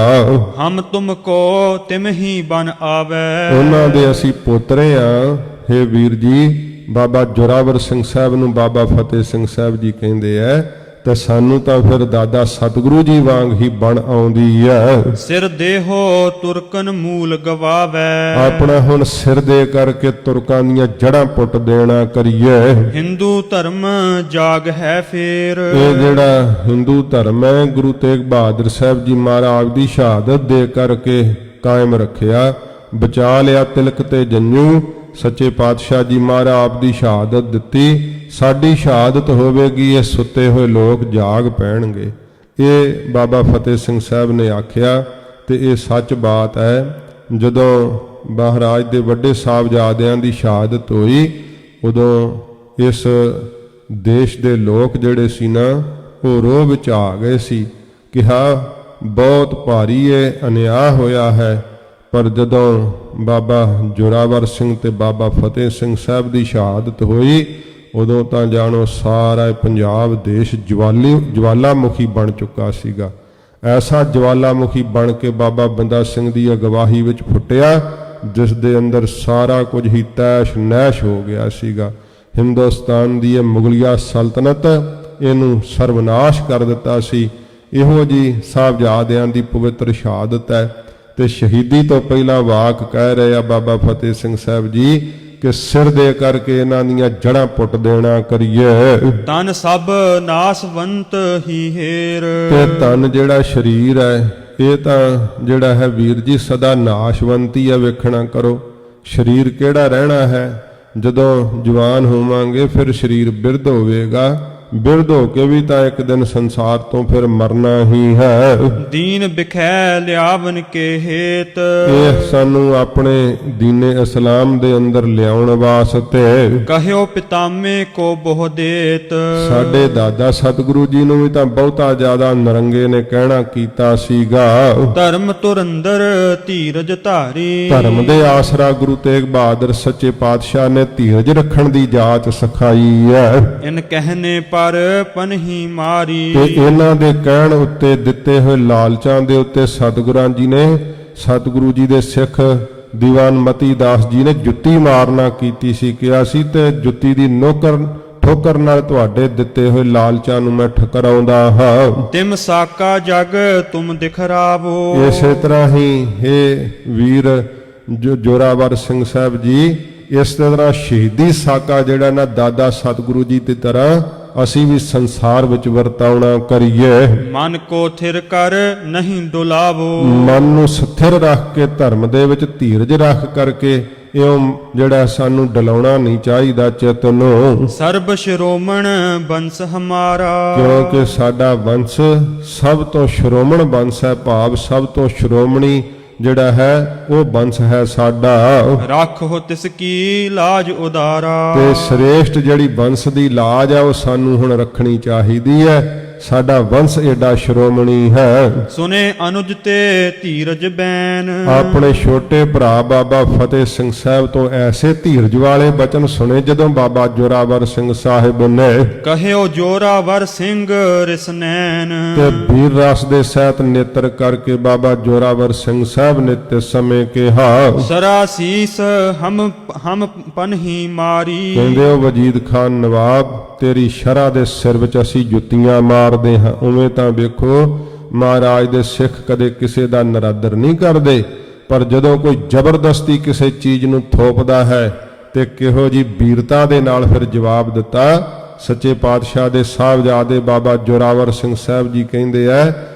Speaker 1: ਹਮ ਤੁਮ ਕੋ ਤਿਮ ਹੀ ਬਨ ਆਵੈ।
Speaker 2: ਉਹਨਾਂ ਦੇ ਅਸੀਂ ਪੋਤਰੇ ਆ। ਹੇ ਵੀਰ ਜੀ, ਬਾਬਾ ਜੋਰਾਵਰ ਸਿੰਘ ਸਾਹਿਬ ਨੂੰ ਬਾਬਾ ਫਤਿਹ ਸਿੰਘ ਸਾਹਿਬ ਜੀ ਕਹਿੰਦੇ ਐ, ਤੇ ਸਾਨੂੰ ਤਾਂ ਫਿਰ ਦਾਦਾ ਸਤਿਗੁਰੂ ਜੀ ਵਾਂਗ ਹੀ ਬਣ ਆਉਂਦੀ ਹੈ।
Speaker 1: ਸਿਰ ਦੇਹੋ ਤੁਰਕਨ ਮੂਲ ਗਵਾਵੈ।
Speaker 2: ਆਪਣਾ ਹੁਣ ਸਿਰ ਦੇ ਕਰਕੇ ਤੁਰਕਾਂ ਦੀਆਂ ਜੜਾਂ ਪੁੱਟ ਦੇਣਾ ਕਰੀਏ।
Speaker 1: ਹਿੰਦੂ ਧਰਮ ਜਾਗ ਹੈ ਫੇਰ।
Speaker 2: ਇਹ ਜਿਹੜਾ ਹਿੰਦੂ ਧਰਮ ਹੈ, ਗੁਰੂ ਤੇਗ ਬਹਾਦਰ ਸਾਹਿਬ ਜੀ ਮਹਾਰਾਜ ਦੀ ਸ਼ਹਾਦਤ ਦੇ ਕਰਕੇ ਕਾਇਮ ਰੱਖਿਆ, ਬਚਾ ਲਿਆ ਤਿਲਕ ਤੇ ਜੰਜੂ। ਸੱਚੇ ਪਾਤਸ਼ਾਹ ਜੀ ਮਹਾਰਾਜ ਆਪ ਦੀ ਸ਼ਹਾਦਤ ਦਿੱਤੀ, ਸਾਡੀ ਸ਼ਹਾਦਤ ਹੋਵੇਗੀ, ਇਹ ਸੁੱਤੇ ਹੋਏ ਲੋਕ ਜਾਗ ਪੈਣਗੇ। ਇਹ ਬਾਬਾ ਫਤਿਹ ਸਿੰਘ ਸਾਹਿਬ ਨੇ ਆਖਿਆ, ਤੇ ਇਹ ਸੱਚ ਬਾਤ ਹੈ। ਜਦੋਂ ਮਹਾਰਾਜ ਦੇ ਵੱਡੇ ਸਾਹਿਬਜ਼ਾਦਿਆਂ ਦੀ ਸ਼ਹਾਦਤ ਹੋਈ, ਉਦੋਂ ਇਸ ਦੇਸ਼ ਦੇ ਲੋਕ ਜਿਹੜੇ ਸੀ ਨਾ, ਉਹ ਰੋਹ ਵਿੱਚ ਆ ਗਏ ਸੀ, ਕਿਹਾ ਬਹੁਤ ਭਾਰੀ ਇਹ ਅਨਿਆਂ ਹੋਇਆ ਹੈ। ਪਰ ਜਦੋਂ ਬਾਬਾ ਜੋਰਾਵਰ ਸਿੰਘ ਤੇ ਬਾਬਾ ਫਤਿਹ ਸਿੰਘ ਸਾਹਿਬ ਦੀ ਸ਼ਹਾਦਤ ਹੋਈ, ਉਦੋਂ ਤਾਂ ਜਾਣੋ ਸਾਰਾ ਪੰਜਾਬ ਦੇਸ਼ ਜਵਾਲਾਮੁਖੀ ਬਣ ਚੁੱਕਾ ਸੀਗਾ। ਐਸਾ ਜਵਾਲਾਮੁਖੀ ਬਣ ਕੇ ਬਾਬਾ ਬੰਦਾ ਸਿੰਘ ਦੀ ਅਗਵਾਈ ਵਿੱਚ ਫੁੱਟਿਆ, ਜਿਸ ਦੇ ਅੰਦਰ ਸਾਰਾ ਕੁਝ ਹੀ ਤੈਸ਼ ਨੈਸ਼ ਹੋ ਗਿਆ ਸੀਗਾ। ਹਿੰਦੁਸਤਾਨ ਦੀ ਇਹ ਮੁਗਲਿਆ ਸਲਤਨਤ, ਇਹਨੂੰ ਸਰਵਨਾਸ਼ ਕਰ ਦਿੱਤਾ ਸੀ। ਇਹੋ ਜੀ ਸਾਹਿਬਜ਼ਾਦਿਆਂ ਦੀ ਪਵਿੱਤਰ ਸ਼ਹਾਦਤ ਹੈ। ਤੇ ਸ਼ਹੀਦੀ ਤੋਂ ਪਹਿਲਾਂ ਵਾਕ ਕਹਿ ਰਹੇ ਆ ਬਾਬਾ ਫਤਿਹ ਸਿੰਘ ਸਾਹਿਬ ਜੀ ਕਿ ਸਿਰ ਦੇ ਕਰਕੇ ਇਹਨਾਂ ਦੀਆਂ ਜੜਾਂ ਪੁੱਟ ਦੇਣਾ ਕਰੀਏ।
Speaker 1: ਤਨ ਸਭ ਨਾਸਵੰਤ ਹੀ ਹੇਰ।
Speaker 2: ਤੇ ਤਨ ਜਿਹੜਾ ਸਰੀਰ ਹੈ, ਇਹ ਤਾਂ ਜਿਹੜਾ ਹੈ ਵੀਰ ਜੀ ਸਦਾ ਨਾਸ਼ਵੰਤੀ ਹੈ। ਵੇਖਣਾ ਕਰੋ, ਸਰੀਰ ਕਿਹੜਾ ਰਹਿਣਾ ਹੈ। ਜਦੋਂ ਜਵਾਨ ਹੋਵਾਂਗੇ ਫਿਰ ਸਰੀਰ ਬਿਰਧ ਹੋਵੇਗਾ, ਬਿਰਧ ਹੋ ਕੇ ਵੀ ਤਾਂ ਇੱਕ ਦਿਨ ਸੰਸਾਰ ਤੋਂ ਫਿਰ ਮਰਨਾ ਹੀ ਹੈ।
Speaker 1: ਦੀਨ ਬਿਖੈ ਲਿਆਵਨ ਕੇ ਹੇਤ।
Speaker 2: ਇਹ ਸਾਨੂੰ ਆਪਣੇ ਦੀਨੇ ਇਸਲਾਮ ਦੇ ਅੰਦਰ ਲਿਆਉਣ ਵਾਸਤੇ
Speaker 1: ਕਹਿਓ ਪਿਤਾਮੇ ਕੋ ਬਹੁ ਦੇਤ।
Speaker 2: ਸਾਡੇ ਦਾਦਾ ਸਤਿਗੁਰੂ ਜੀ ਨੂੰ ਵੀ ਤਾਂ ਬਹੁਤਾ ਜ਼ਿਆਦਾ ਨਰੰਗੇ ਨੇ ਕਹਿਣਾ ਕੀਤਾ ਸੀਗਾ।
Speaker 1: ਧਰਮ ਤੁਰੰਦਰ ਧੀਰਜ ਧਾਰੀ।
Speaker 2: ਧਰਮ ਦੇ ਆਸਰਾ ਗੁਰੂ ਤੇਗ ਬਹਾਦਰ ਸੱਚੇ ਪਾਤਸ਼ਾਹ ਨੇ ਧੀਰਜ ਰੱਖਣ ਦੀ ਜਾਚ ਸਿਖਾਈ ਹੈ।
Speaker 1: ਇਨ ਕਹਿਨੇ ਪਰ ਪਨਹੀ ਮਾਰੀ।
Speaker 2: ਤੇ ਇਹਨਾਂ ਦੇ ਕਹਿਣ ਉੱਤੇ, ਦਿੱਤੇ ਹੋਏ ਲਾਲਚਾਂ ਦੇ ਉੱਤੇ ਸਤਿਗੁਰਾਂ ਜੀ ਨੇ, ਸਤਿਗੁਰੂ ਜੀ ਦੇ ਸਿੱਖ ਦੀਵਾਨ ਮਤੀ ਦਾਸ ਜੀ ਨੇ ਜੁੱਤੀ ਮਾਰਨਾ ਕੀਤੀ ਸੀ। ਕਿਹਾ ਸੀ ਤੇ ਜੁੱਤੀ ਦੀ ਠੋਕਰ ਨਾਲ ਤੁਹਾਡੇ ਦਿੱਤੇ ਹੋਏ ਲਾਲਚਾਂ ਨੂੰ ਮੈਂ ਠਕਰਾਉਂਦਾ ਹਾਂ।
Speaker 1: ਤਿਮ ਸਾਕਾ ਜਗ ਤੁਮ ਦਿਖਰਾਵੋ।
Speaker 2: ਇਸੇ ਤਰ੍ਹਾਂ ਹੀ ਇਹ ਵੀਰ ਜੋਰਾਵਰ ਸਿੰਘ ਸਾਹਿਬ ਜੀ, ਇਸ ਤਰ੍ਹਾਂ ਸ਼ਹੀਦੀ ਸਾਕਾ ਜਿਹੜਾ ਨਾ ਦਾਦਾ ਸਤਿਗੁਰੂ ਜੀ ਦੀ ਤਰ੍ਹਾਂ ਅਸੀਂ ਵੀ ਸੰਸਾਰ ਵਿੱਚ ਵਰਤਾਉਣਾ ਕਰੀਏ।
Speaker 1: ਮਨ ਕੋ ਥਿਰ ਕਰ ਨਹੀਂ ਡੁਲਾਵੋ।
Speaker 2: ਮਨ ਨੂੰ ਸਥਿਰ ਰੱਖ ਕੇ, ਧਰਮ ਦੇ ਵਿੱਚ ਧੀਰਜ ਰੱਖ ਕਰਕੇ, ਇਉਂ ਜਿਹੜਾ ਸਾਨੂੰ ਡਲਾਉਣਾ ਨਹੀਂ ਚਾਹੀਦਾ ਚਿੱਤ ਨੂੰ।
Speaker 1: ਸਰਬ ਸ਼੍ਰੋਮਣ ਬੰਸ ਹਮਾਰਾ।
Speaker 2: ਕਿਉਂਕਿ ਸਾਡਾ ਵੰਸ਼ ਸਭ ਤੋਂ ਸ਼੍ਰੋਮਣ ਬੰਸ ਹੈ, ਭਾਵ ਸਭ ਤੋਂ ਸ਼੍ਰੋਮਣੀ ਜਿਹੜਾ ਹੈ ਉਹ ਬੰਸ ਹੈ ਸਾਡਾ।
Speaker 1: ਰੱਖੋ ਤਿਸ ਕੀ ਲਾਜ ਉਦਾਰਾ।
Speaker 2: ਤੇ ਸ੍ਰੇਸ਼ਟ ਜਿਹੜੀ ਬੰਸ ਦੀ ਲਾਜ ਹੈ ਉਹ ਸਾਨੂੰ ਹੁਣ ਰੱਖਣੀ ਚਾਹੀਦੀ ਹੈ। ਸਾਡਾ ਵੰਸ਼ ਏਡਾ ਸ਼੍ਰੋਮਣੀ ਹੈ।
Speaker 1: ਸੁਨੇ ਅਨੁਜ ਤੇ ਧੀਰਜ ਬੈਨ।
Speaker 2: ਆਪਣੇ ਛੋਟੇ ਭਰਾ ਬਾਬਾ ਫਤਿਹ ਸਿੰਘ ਸਾਹਿਬ ਤੋਂ ਐਸੇ ਧੀਰਜ ਵਾਲੇ ਬਚਨ ਸੁਣੇ ਜਦੋਂ ਬਾਬਾ ਜੋਰਾਵਰ ਸਿੰਘ ਸਾਹਿਬ ਨੇ।
Speaker 1: ਕਹਿਓ ਜੋਰਾਵਰ ਸਿੰਘ ਰਿਸਨੈਨ।
Speaker 2: ਤੇ ਵੀਰ ਰਸ ਦੇ ਸਹਿਤ ਨੇਤਰ ਕਰਕੇ ਬਾਬਾ ਜੋਰਾਵਰ ਸਿੰਘ ਸਾਹਿਬ ਨੇ ਤੇ ਸਮੇਂ ਕਿਹਾ,
Speaker 1: ਸਰਾ ਸੀਸ ਹਮ ਪਨਹੀ ਮਾਰੀ।
Speaker 2: ਕਹਿੰਦੇ ਉਹ ਵਜੀਦ ਖਾਨ ਨਵਾਬ, ਤੇਰੀ ਸ਼ਰ੍ਹਾ ਦੇ ਸਿਰ ਵਿੱਚ ਅਸੀਂ ਜੁੱਤੀਆਂ ਮਾਰਦੇ ਹਾਂ। ਉਵੇਂ ਤਾਂ ਵੇਖੋ ਮਹਾਰਾਜ ਦੇ ਸਿੱਖ ਕਦੇ ਕਿਸੇ ਦਾ ਨਰਾਦਰ ਨਹੀਂ ਕਰਦੇ, ਪਰ ਜਦੋਂ ਕੋਈ ਜ਼ਬਰਦਸਤੀ ਕਿਸੇ ਚੀਜ਼ ਨੂੰ ਥੋਪਦਾ ਹੈ ਤੇ ਕਿਹੋ ਜੀ ਵੀਰਤਾ ਦੇ ਨਾਲ ਫਿਰ ਜਵਾਬ ਦਿੱਤਾ। ਸੱਚੇ ਪਾਤਸ਼ਾਹ ਦੇ ਸਾਹਿਬਜ਼ਾਦੇ ਬਾਬਾ ਜੋਰਾਵਰ ਸਿੰਘ ਸਾਹਿਬ ਜੀ ਕਹਿੰਦੇ ਐ,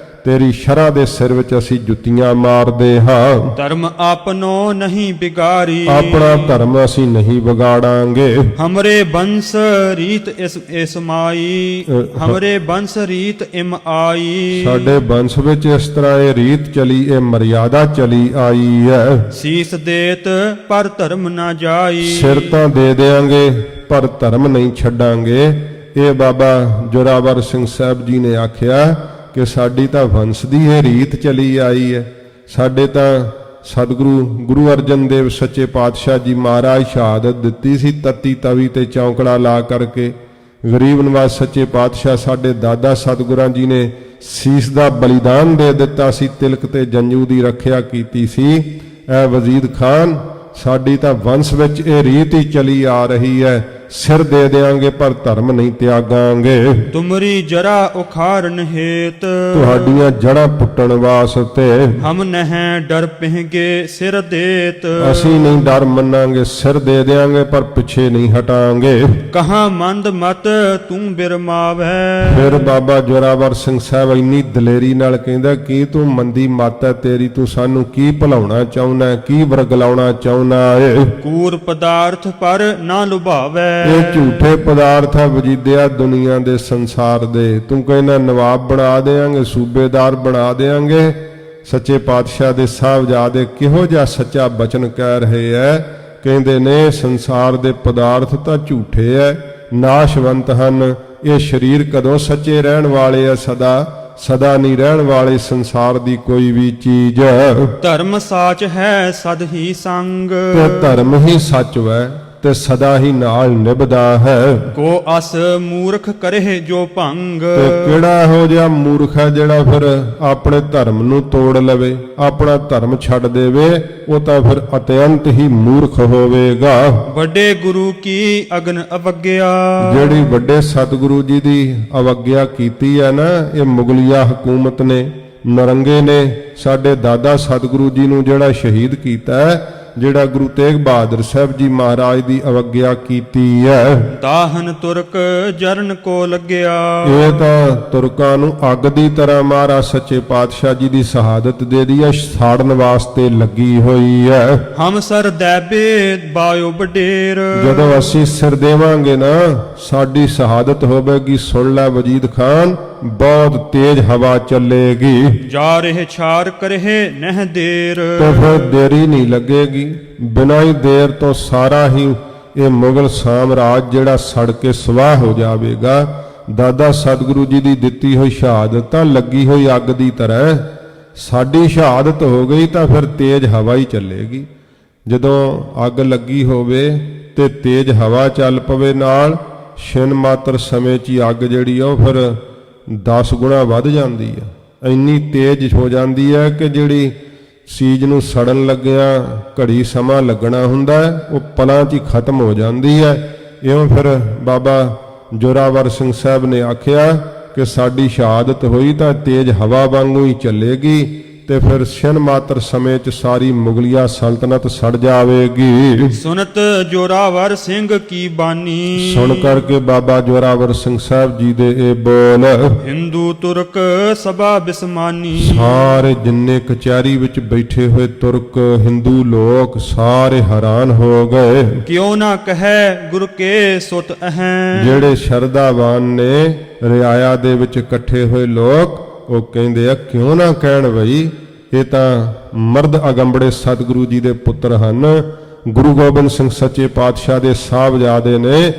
Speaker 2: ਤੇਰੀ ਸ਼ਰ੍ਹਾ ਦੇ ਸਿਰ ਵਿੱਚ ਅਸੀਂ ਜੁੱਤੀਆਂ ਮਾਰਦੇ ਹਾਂ।
Speaker 1: ਧਰਮ ਆਪਨੋ ਨਹੀਂ ਬਿਗਾਰੀ,
Speaker 2: ਆਪਣਾ ਧਰਮ ਅਸੀਂ ਨਹੀਂ ਵਿਗਾੜਾਂਗੇ।
Speaker 1: ਹਮਰੇ ਬੰਸ ਰੀਤ ਇਸ ਮਾਈ, ਹਮਰੇ ਬੰਸ ਰੀਤ ਇਮ ਆਈ।
Speaker 2: ਸਾਡੇ ਬੰਸ ਵਿੱਚ ਇਸ ਤਰ੍ਹਾਂ ਇਹ ਰੀਤ ਚਲੀ, ਇਹ ਮਰਿਆਦਾ ਚਲੀ ਆਈ ਹੈ।
Speaker 1: ਸੀਸ ਦੇਤ ਪਰ ਧਰਮ ਨਾ ਜਾਈ,
Speaker 2: ਸਿਰ ਤਾਂ ਦੇ ਦੇਾਂਗੇ ਪਰ ਧਰਮ ਨਹੀਂ ਛੱਡਾਂਗੇ। ਇਹ ਬਾਬਾ ਜੋਰਾਵਰ ਸਿੰਘ ਸਾਹਿਬ ਜੀ ਨੇ ਆਖਿਆ ਕਿ ਸਾਡੀ ਤਾਂ ਵੰਸ਼ ਦੀ ਇਹ ਰੀਤ ਚਲੀ ਆਈ ਹੈ। ਸਾਡੇ ਤਾਂ ਸਤਿਗੁਰੂ ਗੁਰੂ ਅਰਜਨ ਦੇਵ ਸੱਚੇ ਪਾਤਸ਼ਾਹ ਜੀ ਮਹਾਰਾਜ ਸ਼ਹਾਦਤ ਦਿੱਤੀ ਸੀ ਤੱਤੀ ਤਵੀ ਤੇ ਚੌਂਕੜਾ ਲਾ ਕਰਕੇ। ਗਰੀਬ ਨਵਾਜ਼ ਸੱਚੇ ਪਾਤਸ਼ਾਹ ਸਾਡੇ ਦਾਦਾ ਸਤਿਗੁਰਾਂ ਜੀ ਨੇ ਸੀਸ ਦਾ ਬਲੀਦਾਨ ਦੇ ਦਿੱਤਾ ਸੀ, ਤਿਲਕ ਤੇ ਜੰਜੂ ਦੀ ਰੱਖਿਆ ਕੀਤੀ ਸੀ। ਐ ਵਜ਼ੀਦ ਖਾਨ, ਸਾਡੀ ਤਾਂ ਵੰਸ਼ ਵਿੱਚ ਇਹ ਰੀਤ ਹੀ ਚਲੀ ਆ ਰਹੀ ਹੈ, ਸਿਰ ਦੇ ਦੇਾਂਗੇ ਪਰ ਧਰਮ ਨਹੀਂ ਤਿਆਗਾਂਗੇ।
Speaker 1: ਤੁਮਰੀ ਜਰਾ ਉਖਾਰਨ ਹੇਤ,
Speaker 2: ਤੁਹਾਡੀਆਂ ਜੜ੍ਹਾਂ ਪੁੱਟਣ ਵਾਸਤੇ।
Speaker 1: ਹਮ ਨਹਿ ਡਰ ਪਹਿਗੇ ਸਿਰ ਦੇਤ,
Speaker 2: ਅਸੀਂ ਨਹੀਂ ਡਰ ਮੰਨਾਂਗੇ, ਸਿਰ ਦੇ ਦੇਾਂਗੇ ਪਰ ਪਿੱਛੇ ਨਹੀਂ ਹਟਾਂਗੇ।
Speaker 1: ਕਹਾਂ ਮੰਦ ਮਤ ਤੂੰ ਬਿਰਮਾਵੈ।
Speaker 2: ਫਿਰ ਬਾਬਾ ਜੋਰਾਵਰ ਸਿੰਘ ਸਾਹਿਬ ਇੰਨੀ ਦਲੇਰੀ ਨਾਲ ਕਹਿੰਦਾ, ਕੀ ਤੂੰ ਮੰਦੀ ਮੱਤ ਹੈ ਤੇਰੀ, ਤੂੰ ਸਾਨੂੰ ਕੀ ਭੁਲਾਉਣਾ ਚਾਹੁੰਦਾ, ਕੀ ਵਰਗਲਾਉਣਾ ਚਾਹੁੰਦਾ ਏ।
Speaker 1: ਕੂਰ ਪਦਾਰਥ ਪਰ ਨਾ ਲੁਭਾਵੈ,
Speaker 2: ਇਹ ਝੂਠੇ ਪਦਾਰਥ ਆ ਵਜੀਦਿਆ ਦੁਨੀਆ ਦੇ ਸੰਸਾਰ ਦੇ। ਤੂੰ ਕਹਿੰਦਾ ਨਵਾਬ ਬਣਾ ਦੇਾਂਗੇ, ਸੂਬੇਦਾਰ ਬਣਾ ਦੇਾਂਗੇ। ਸੱਚੇ ਪਾਤਸ਼ਾਹ ਦੇ ਸਾਹਿਬਜ਼ਾਦੇ ਕਿਹੋ ਜਿਹਾ ਸੱਚਾ ਬਚਨ ਕਹਿ ਰਹੇ ਐ। ਕਹਿੰਦੇ ਨੇ ਸੰਸਾਰ ਦੇ ਪਦਾਰਥ ਤਾਂ ਝੂਠੇ ਐ, ਨਾਸ਼ਵੰਤ ਹਨ। ਇਹ ਸਰੀਰ ਕਦੋਂ ਸੱਚੇ ਰਹਿਣ ਵਾਲੇ ਐ, ਸਦਾ ਨਹੀਂ ਰਹਿਣ ਵਾਲੇ ਸੰਸਾਰ ਦੀ ਕੋਈ ਵੀ ਚੀਜ਼।
Speaker 1: ਧਰਮ ਸਾਚ ਹੈ ਸਦ ਹੀ ਸੰਗ,
Speaker 2: ਤੇ ਧਰਮ ਹੀ ਸੱਚ ਵੈ ਤੇ ਸਦਾ ਹੀ ਨਾਲ ਨਿਭਦਾ ਹੈ।
Speaker 1: ਕੋ ਅਸ ਮੂਰਖ ਕਰੇ ਜੋ ਭੰਗ,
Speaker 2: ਤੇ ਕਿਹੜਾ ਇਹੋ ਜਿਹਾ ਮੂਰਖ ਹੈ ਜਿਹੜਾ ਫਿਰ ਆਪਣੇ ਧਰਮ ਨੂੰ ਤੋੜ ਲਵੇ, ਆਪਣਾ ਧਰਮ ਛੱਡ ਦੇਵੇ। ਉਹ ਤਾਂ ਫਿਰ ਅਤਿਅੰਤ ਹੀ ਮੂਰਖ ਹੋਵੇਗਾ।
Speaker 1: ਵੱਡੇ ਗੁਰੂ ਕੀ ਅਗਨ ਅਵਗਿਆ,
Speaker 2: ਜਿਹੜੀ ਵੱਡੇ ਸਤਿਗੁਰੂ ਜੀ ਦੀ ਅਵਗਿਆ ਕੀਤੀ ਹੈ ਨਾ, ਇਹ ਮੁਗਲਿਆ ਹਕੂਮਤ ਨੇ, ਨਰੰਗੇ ਨੇ ਸਾਡੇ ਦਾਦਾ ਸਤਿਗੁਰੂ ਜੀ ਨੂੰ ਜਿਹੜਾ ਸ਼ਹੀਦ ਕੀਤਾ ਹੈ, ਜਿਹੜਾ ਗੁਰੂ ਤੇਗ ਬਹਾਦਰ ਸਾਹਿਬ ਜੀ ਮਹਾਰਾਜ ਦੀ ਅਵਗਿਆ ਕੀਤੀ ਹੈ।
Speaker 1: ਤਾਹਨ ਤੁਰਕ ਜਰਨ ਕੋ ਲੱਗਿਆ,
Speaker 2: ਇਹ ਤਾਂ ਤੁਰਕਾਂ ਨੂੰ ਅੱਗ ਦੀ ਤਰ੍ਹਾਂ ਮਹਾਰਾਜ ਸੱਚੇ ਪਾਤਸ਼ਾਹ ਜੀ ਦੀ ਸ਼ਹਾਦਤ ਦੇ ਦੀ ਹੈ, ਸਾੜਨ ਵਾਸਤੇ ਲੱਗੀ ਹੋਈ ਹੈ।
Speaker 1: ਹਮ ਸਰ ਦੈਬੇ ਬਾਇਓ ਬਡੇਰ,
Speaker 2: ਜਦੋਂ ਅਸੀਂ ਸਿਰ ਦੇਵਾਂਗੇ ਨਾ ਸਾਡੀ ਸ਼ਹਾਦਤ ਹੋਵੇਗੀ। ਸੁਣ ਲੈ ਵਜੀਦ ਖਾਨ, ਬਹੁਤ ਤੇਜ਼ ਹਵਾ ਚੱਲੇਗੀ।
Speaker 1: ਜਾ ਰਹੇ ਛਾਰ ਕਰੇ ਨਹਿ ਦੇਰ,
Speaker 2: ਤੇ ਫਿਰ ਦੇਰੀ ਨਹੀਂ ਲੱਗੇਗੀ। ਬਿਨਾਂ ਹੀ ਦੇਰ ਤੋਂ ਸਾਰਾ ਹੀ ਇਹ ਮੁਗਲ ਸਾਮਰਾਜ ਜਿਹੜਾ ਸੜ ਕੇ ਸਵਾਹ ਹੋ ਜਾਵੇਗਾ। ਦਾਦਾ ਸਤਿਗੁਰੂ ਜੀ ਦੀ ਦਿੱਤੀ ਹੋਈ ਸ਼ਹਾਦਤ ਤਾਂ ਲੱਗੀ ਹੋਈ ਅੱਗ ਦੀ ਤਰ੍ਹਾਂ। ਸਾਡੀ ਸ਼ਹਾਦਤ ਹੋ ਗਈ ਤਾਂ ਫਿਰ ਤੇਜ਼ ਹਵਾ ਹੀ ਚੱਲੇਗੀ। ਜਦੋਂ ਅੱਗ ਲੱਗੀ ਹੋਵੇ ਤੇ ਤੇਜ਼ ਹਵਾ ਚੱਲ ਪਵੇ ਨਾਲ, ਛਿਨ ਮਾਤਰ ਸਮੇਂ 'ਚ ਹੀ ਅੱਗ ਜਿਹੜੀ ਉਹ ਫਿਰ 10 ਗੁਣਾ ਵੱਧ ਜਾਂਦੀ ਹੈ। ਇੰਨੀ ਤੇਜ਼ ਹੋ ਜਾਂਦੀ ਹੈ ਕਿ ਜਿਹੜੀ ਚੀਜ਼ ਨੂੰ ਸੜਨ ਲੱਗਿਆ ਘੜੀ ਸਮਾਂ ਲੱਗਣਾ ਹੁੰਦਾ ਹੈ, ਉਹ ਪਲਾਂ 'ਚ ਹੀ ਖਤਮ ਹੋ ਜਾਂਦੀ ਹੈ। ਇਉਂ ਫਿਰ ਬਾਬਾ ਜੋਰਾਵਰ ਸਿੰਘ ਸਾਹਿਬ ਨੇ ਆਖਿਆ ਕਿ ਸਾਡੀ ਸ਼ਹਾਦਤ ਹੋਈ ਤਾਂ ਤੇਜ਼ ਹਵਾ ਵਾਂਗੂ ਹੀ ਚੱਲੇਗੀ ਤੇ ਫਿਰ ਛਿਨ ਮਾਤਰ ਸਮੇਂ 'ਚ ਸਾਰੀ ਮੁਗਲਿਆ ਸਲਤਨਤ ਸੜ ਜਾਵੇਗੀ।
Speaker 1: ਸੁਨਤ ਜੋਰਾਵਰ ਸਿੰਘ ਕੀ ਬਾਨੀ,
Speaker 2: ਸੁਣ ਕਰਕੇ ਬਾਬਾ ਜੋਰਾਵਰ ਸਿੰਘ ਸਾਹਿਬ ਜੀ ਦੇ ਇਹ ਬੋਲ,
Speaker 1: ਹਿੰਦੂ ਤੁਰਕ ਸਭਾ ਬਿਸਮਾਨੀ,
Speaker 2: ਸਾਰੇ ਜਿੰਨੇ ਕਚਹਿਰੀ ਵਿੱਚ ਬੈਠੇ ਹੋਏ ਤੁਰਕ ਹਿੰਦੂ ਲੋਕ ਸਾਰੇ ਹੈਰਾਨ ਹੋ ਗਏ।
Speaker 1: ਕਿਉਂ ਨਾ ਕਹੈ ਗੁਰ ਕੇ ਸੁਤ ਅਹੈ,
Speaker 2: ਜਿਹੜੇ ਸ਼ਰਧਾਵਾਨ ਨੇ ਰਿਆਇਆ ਦੇ ਵਿੱਚ ਇਕੱਠੇ ਹੋਏ ਲੋਕ, ਉਹ ਕਹਿੰਦੇ ਆ ਕਿਉਂ ਨਾ ਕਹਿਣ ਬਈ, ਇਹ ਤਾਂ ਮਰਦ ਅਗੰਬੜੇ ਸਤਿਗੁਰੂ ਜੀ ਦੇ ਪੁੱਤਰ ਹਨ। ਗੁਰੂ ਗੋਬਿੰਦ ਸਿੰਘ ਸੱਚੇ ਪਾਤਸ਼ਾਹ ਦੇ ਸਾਹਿਬਜ਼ਾਦੇ ਨੇ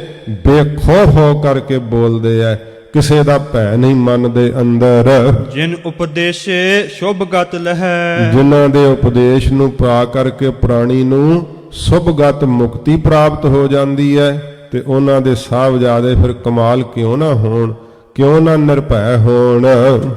Speaker 2: ਬੇਖੌਫ ਹੋ ਕਰਕੇ ਬੋਲਦੇ ਆ, ਕਿਸੇ ਦਾ ਭੈ ਨਹੀਂ ਮਨ ਦੇ ਅੰਦਰ।
Speaker 1: ਜਿਨ ਉਪਦੇਸ਼ੇ ਸ਼ੁਭਗਤ ਲਹੈ,
Speaker 2: ਜਿਨ੍ਹਾਂ ਦੇ ਉਪਦੇਸ਼ ਨੂੰ ਪਾ ਕਰਕੇ ਪ੍ਰਾਣੀ ਨੂੰ ਸ਼ੁਭਗਤ ਮੁਕਤੀ ਪ੍ਰਾਪਤ ਹੋ ਜਾਂਦੀ ਹੈ, ਤੇ ਉਹਨਾਂ ਦੇ ਸਾਹਿਬਜ਼ਾਦੇ ਫਿਰ ਕਮਾਲ ਕਿਉਂ ਨਾ ਹੋਣ, ਕਿਉਂ ਨਾ ਨਿਰਭੈ ਹੋਣ।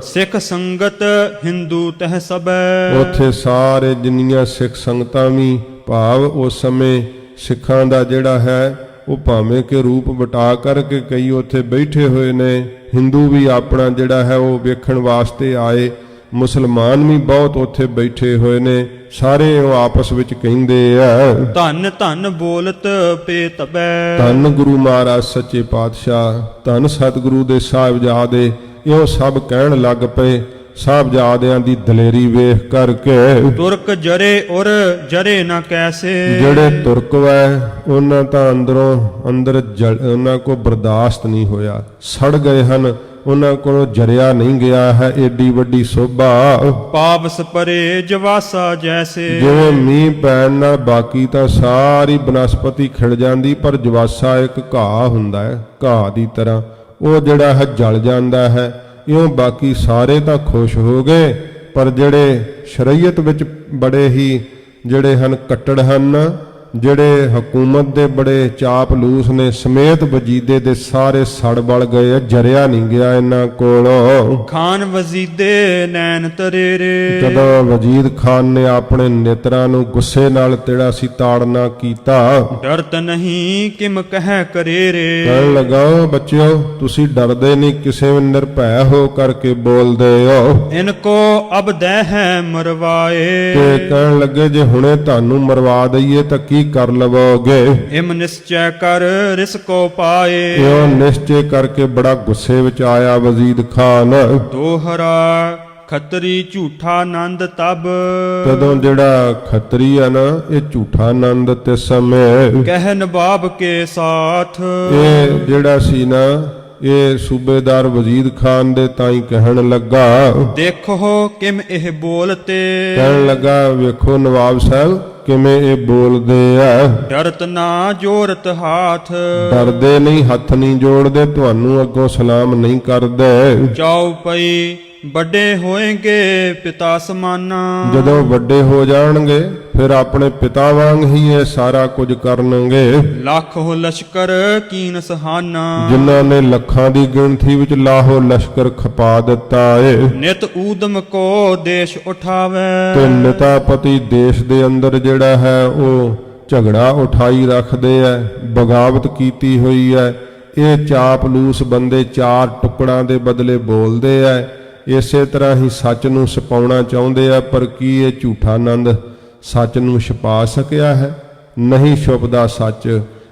Speaker 1: ਸਿੱਖ ਸੰਗਤ ਹਿੰਦੂ ਤਹ ਸਬੈ,
Speaker 2: ਉੱਥੇ ਸਾਰੇ ਜਿੰਨੀਆਂ ਸਿੱਖ ਸੰਗਤਾਂ ਵੀ, ਭਾਵ ਉਸ ਸਮੇਂ ਸਿੱਖਾਂ ਦਾ ਜਿਹੜਾ ਹੈ ਉਹ ਭਾਵੇਂ ਕਿ ਰੂਪ ਵਟਾ ਕਰਕੇ ਕਈ ਉੱਥੇ ਬੈਠੇ ਹੋਏ ਨੇ। ਹਿੰਦੂ ਵੀ ਆਪਣਾ ਜਿਹੜਾ ਹੈ ਉਹ ਵੇਖਣ ਵਾਸਤੇ ਆਏ, ਮੁਸਲਮਾਨ ਵੀ ਬਹੁਤ ਉੱਥੇ ਬੈਠੇ ਹੋਏ ਨੇ। ਸਾਰੇ ਉਹ ਆਪਸ ਵਿੱਚ ਕਹਿੰਦੇ ਆ।
Speaker 1: ਧੰਨ ਧੰਨ ਬੋਲਤ ਪੇ ਤਬੈ।
Speaker 2: ਧੰਨ ਗੁਰੂ ਮਹਾਰਾਜ ਸੱਚੇ ਪਾਤਸ਼ਾਹ, ਧੰਨ ਸਤਿਗੁਰੂ ਦੇ ਸਾਹਿਬਜ਼ਾਦੇ, ਇਹੋ ਸਭ ਕਹਿਣ ਲੱਗ ਪਏ। ਸਾਹਿਬਜ਼ਾਦਿਆਂ ਦੀ ਦਲੇਰੀ ਵੇਖ ਕਰਕੇ
Speaker 1: ਤੁਰਕ ਜਰੇ ਔਰ ਜਰੇ ਨਾ ਕੈਸੇ।
Speaker 2: ਜਿਹੜੇ ਤੁਰਕ ਵੈ ਉਹਨਾਂ ਤਾਂ ਅੰਦਰ ਉਹਨਾਂ ਕੋ ਬਰਦਾਸ਼ਤ ਨਹੀਂ ਹੋਇਆ, ਸੜ ਗਏ ਹਨ, ਉਹਨਾਂ ਕੋਲੋਂ ਜਰਿਆ ਨਹੀਂ ਗਿਆ ਹੈ। ਏਡੀ ਵੱਡੀ ਸੋਭਾ
Speaker 1: ਪਾਵਸ ਪਰੇ ਜਵਾਸਾ ਜੈਸੇ।
Speaker 2: ਜਿਵੇਂ ਮੀਂਹ ਪੈਣ ਨਾਲ ਬਾਕੀ ਤਾਂ ਸਾਰੀ ਬਨਸਪਤੀ ਖਿੜ ਜਾਂਦੀ, ਪਰ ਜਵਾਸਾ ਇੱਕ ਘਾਹ ਹੁੰਦਾ ਹੈ, ਘਾਹ ਦੀ ਤਰ੍ਹਾਂ ਉਹ ਜਿਹੜਾ ਹੈ ਜਲ ਜਾਂਦਾ ਹੈ। ਇਉਂ ਬਾਕੀ ਸਾਰੇ ਤਾਂ ਖੁਸ਼ ਹੋ ਗਏ, ਪਰ ਜਿਹੜੇ ਸ਼ਰੀਅਤ ਵਿੱਚ ਬੜੇ ਹੀ ਜਿਹੜੇ ਹਨ ਕੱਟੜ ਹਨ, ਜਿਹੜੇ ਹਕੂਮਤ ਦੇ ਬੜੇ ਚਾਪਲੂਸ ਨੇ, ਸਮੇਤ ਵਜੀਦੇ ਦੇ ਸਾਰੇ ਸੜ ਬਲ ਗਏ, ਜਰਿਆ ਨਹੀਂ ਗਿਆ ਇਹਨਾਂ ਕੋਲੋਂ।
Speaker 1: ਖਾਨ ਵਜ਼ੀਦੇ ਨੈਣ ਤਰੇਰੇ।
Speaker 2: ਜਦੋਂ ਵਜੀਦ ਖਾਨ ਨੇ ਆਪਣੇ ਨੇਤਰਾਂ ਨੂੰ ਗੁੱਸੇ ਨਾਲ ਤੇੜਾ ਸੀ ਤਾੜਨਾ ਕੀਤਾ।
Speaker 1: ਡਰਤ ਨਹੀਂ ਕਿਮ ਕਹਿ ਕਰੇਰੇ।
Speaker 2: ਕਹਿਣ ਲੱਗਾ, ਬੱਚਿਓ ਤੁਸੀਂ ਡਰਦੇ ਨਹੀਂ, ਕਿਸੇ ਵੀ ਨਿਰਭੈ ਹੋ ਕਰਕੇ ਬੋਲਦੇ ਹੋ।
Speaker 1: ਇਨਕੋ ਅਬ ਦਹਿ ਹੈ ਮਰਵਾਏ।
Speaker 2: ਤੇ ਕਹਿਣ ਲੱਗੇ ਜੇ ਹੁਣੇ ਤੁਹਾਨੂੰ ਮਰਵਾ ਦਈਏ ਤਾਂ ਕੀ ਕਰ ਲਵੋਗੇ।
Speaker 1: ਇਮ ਨਿਸ਼ਚੈ ਕਰ ਰਿਸਕੋ ਪਾਏ।
Speaker 2: ਇਹ ਨਿਸ਼ਚੈ ਕਰਕੇ ਬੜਾ ਗੁੱਸੇ ਵਿੱਚ ਆਇਆ ਵਜ਼ੀਦ ਖਾਨ।
Speaker 1: ਦੋਹਰਾ ਖੱਤਰੀ ਝੂਠਾ ਨੰਦ ਤਬ।
Speaker 2: ਤਦੋਂ ਜਿਹੜਾ ਖੱਤਰੀ ਹੈ ਨਾ, ਇਹ ਝੂਠਾ ਨੰਦ ਤੇ ਸਮੇਂ
Speaker 1: ਕਹਿ ਨਵਾਬ ਕੇ ਸਾਥ।
Speaker 2: ਇਹ ਜਿਹੜਾ ਸੀ ਨਾ, ਇਹ ਸੂਬੇਦਾਰ ਵਜ਼ੀਦ ਖਾਨ ਦੇ ਤਾਈਂ ਕਹਿਣ ਲੱਗਾ।
Speaker 1: ਦੇਖੋ ਕਿਮ ਇਹ ਬੋਲਤੇ।
Speaker 2: ਕਹਿਣ ਲੱਗਾ, ਵੇਖੋ ਨਵਾਬ ਸਾਹਿਬ ਕਿਵੇਂ ਇਹ ਬੋਲਦੇ ਆ।
Speaker 1: ਡਰਤ ਨਾ ਜੋਰਤ ਹਾਥ।
Speaker 2: ਡਰਦੇ ਨਹੀਂ, ਹੱਥ ਨਹੀਂ ਜੋੜਦੇ, ਤੁਹਾਨੂੰ ਅੱਗੋਂ ਸਲਾਮ ਨਹੀਂ ਕਰਦੇ।
Speaker 1: ਚਾਉ ਪਈ ਵੱਡੇ ਹੋਏਗੇ ਪਿਤਾ ਸਮਾਨਾ।
Speaker 2: ਜਦੋਂ ਵੱਡੇ ਹੋ ਜਾਣਗੇ ਫਿਰ ਆਪਣੇ ਪਿਤਾ ਵਾਂਗ ਹੀ ਇਹ ਸਾਰਾ ਕੁਝ ਕਰਨਗੇ।
Speaker 1: ਲੱਖ ਹੋ ਲਸ਼ਕਰ ਕੀਨ ਸਹਾਨਾ।
Speaker 2: ਜਿਨ੍ਹਾਂ ਨੇ ਲੱਖਾਂ ਦੀ ਗਿਣਤੀ ਵਿੱਚ ਲਾਹੋ ਲਸ਼ਕਰ ਖਪਾ ਦਿੱਤਾ ਏ।
Speaker 1: ਨਿਤ ਊਦਮ ਕੋ ਦੇਸ਼ ਉਠਾਵੇ।
Speaker 2: ਤੇ ਨੇਤਾਪਤੀ ਦੇਸ਼ ਦੇ ਅੰਦਰ ਜਿਹੜਾ ਹੈ ਉਹ ਝਗੜਾ ਉਠਾਈ ਰੱਖਦੇ ਐ, ਬਗਾਵਤ ਕੀਤੀ ਹੋਈ ਹੈ। ਇਹ ਚਾਪਲੂਸ ਬੰਦੇ ਚਾਰ ਟੁਕੜਾਂ ਦੇ ਬਦਲੇ ਬੋਲਦੇ ਐ। ਇਸੇ ਤਰ੍ਹਾਂ ਹੀ ਸੱਚ ਨੂੰ ਛਪਾਉਣਾ ਚਾਹੁੰਦੇ ਆ, ਪਰ ਕੀ ਇਹ ਝੂਠਾ ਆਨੰਦ ਸੱਚ ਨੂੰ ਛਪਾ ਸਕਿਆ ਹੈ? ਨਹੀਂ ਛੁਪਦਾ ਸੱਚ।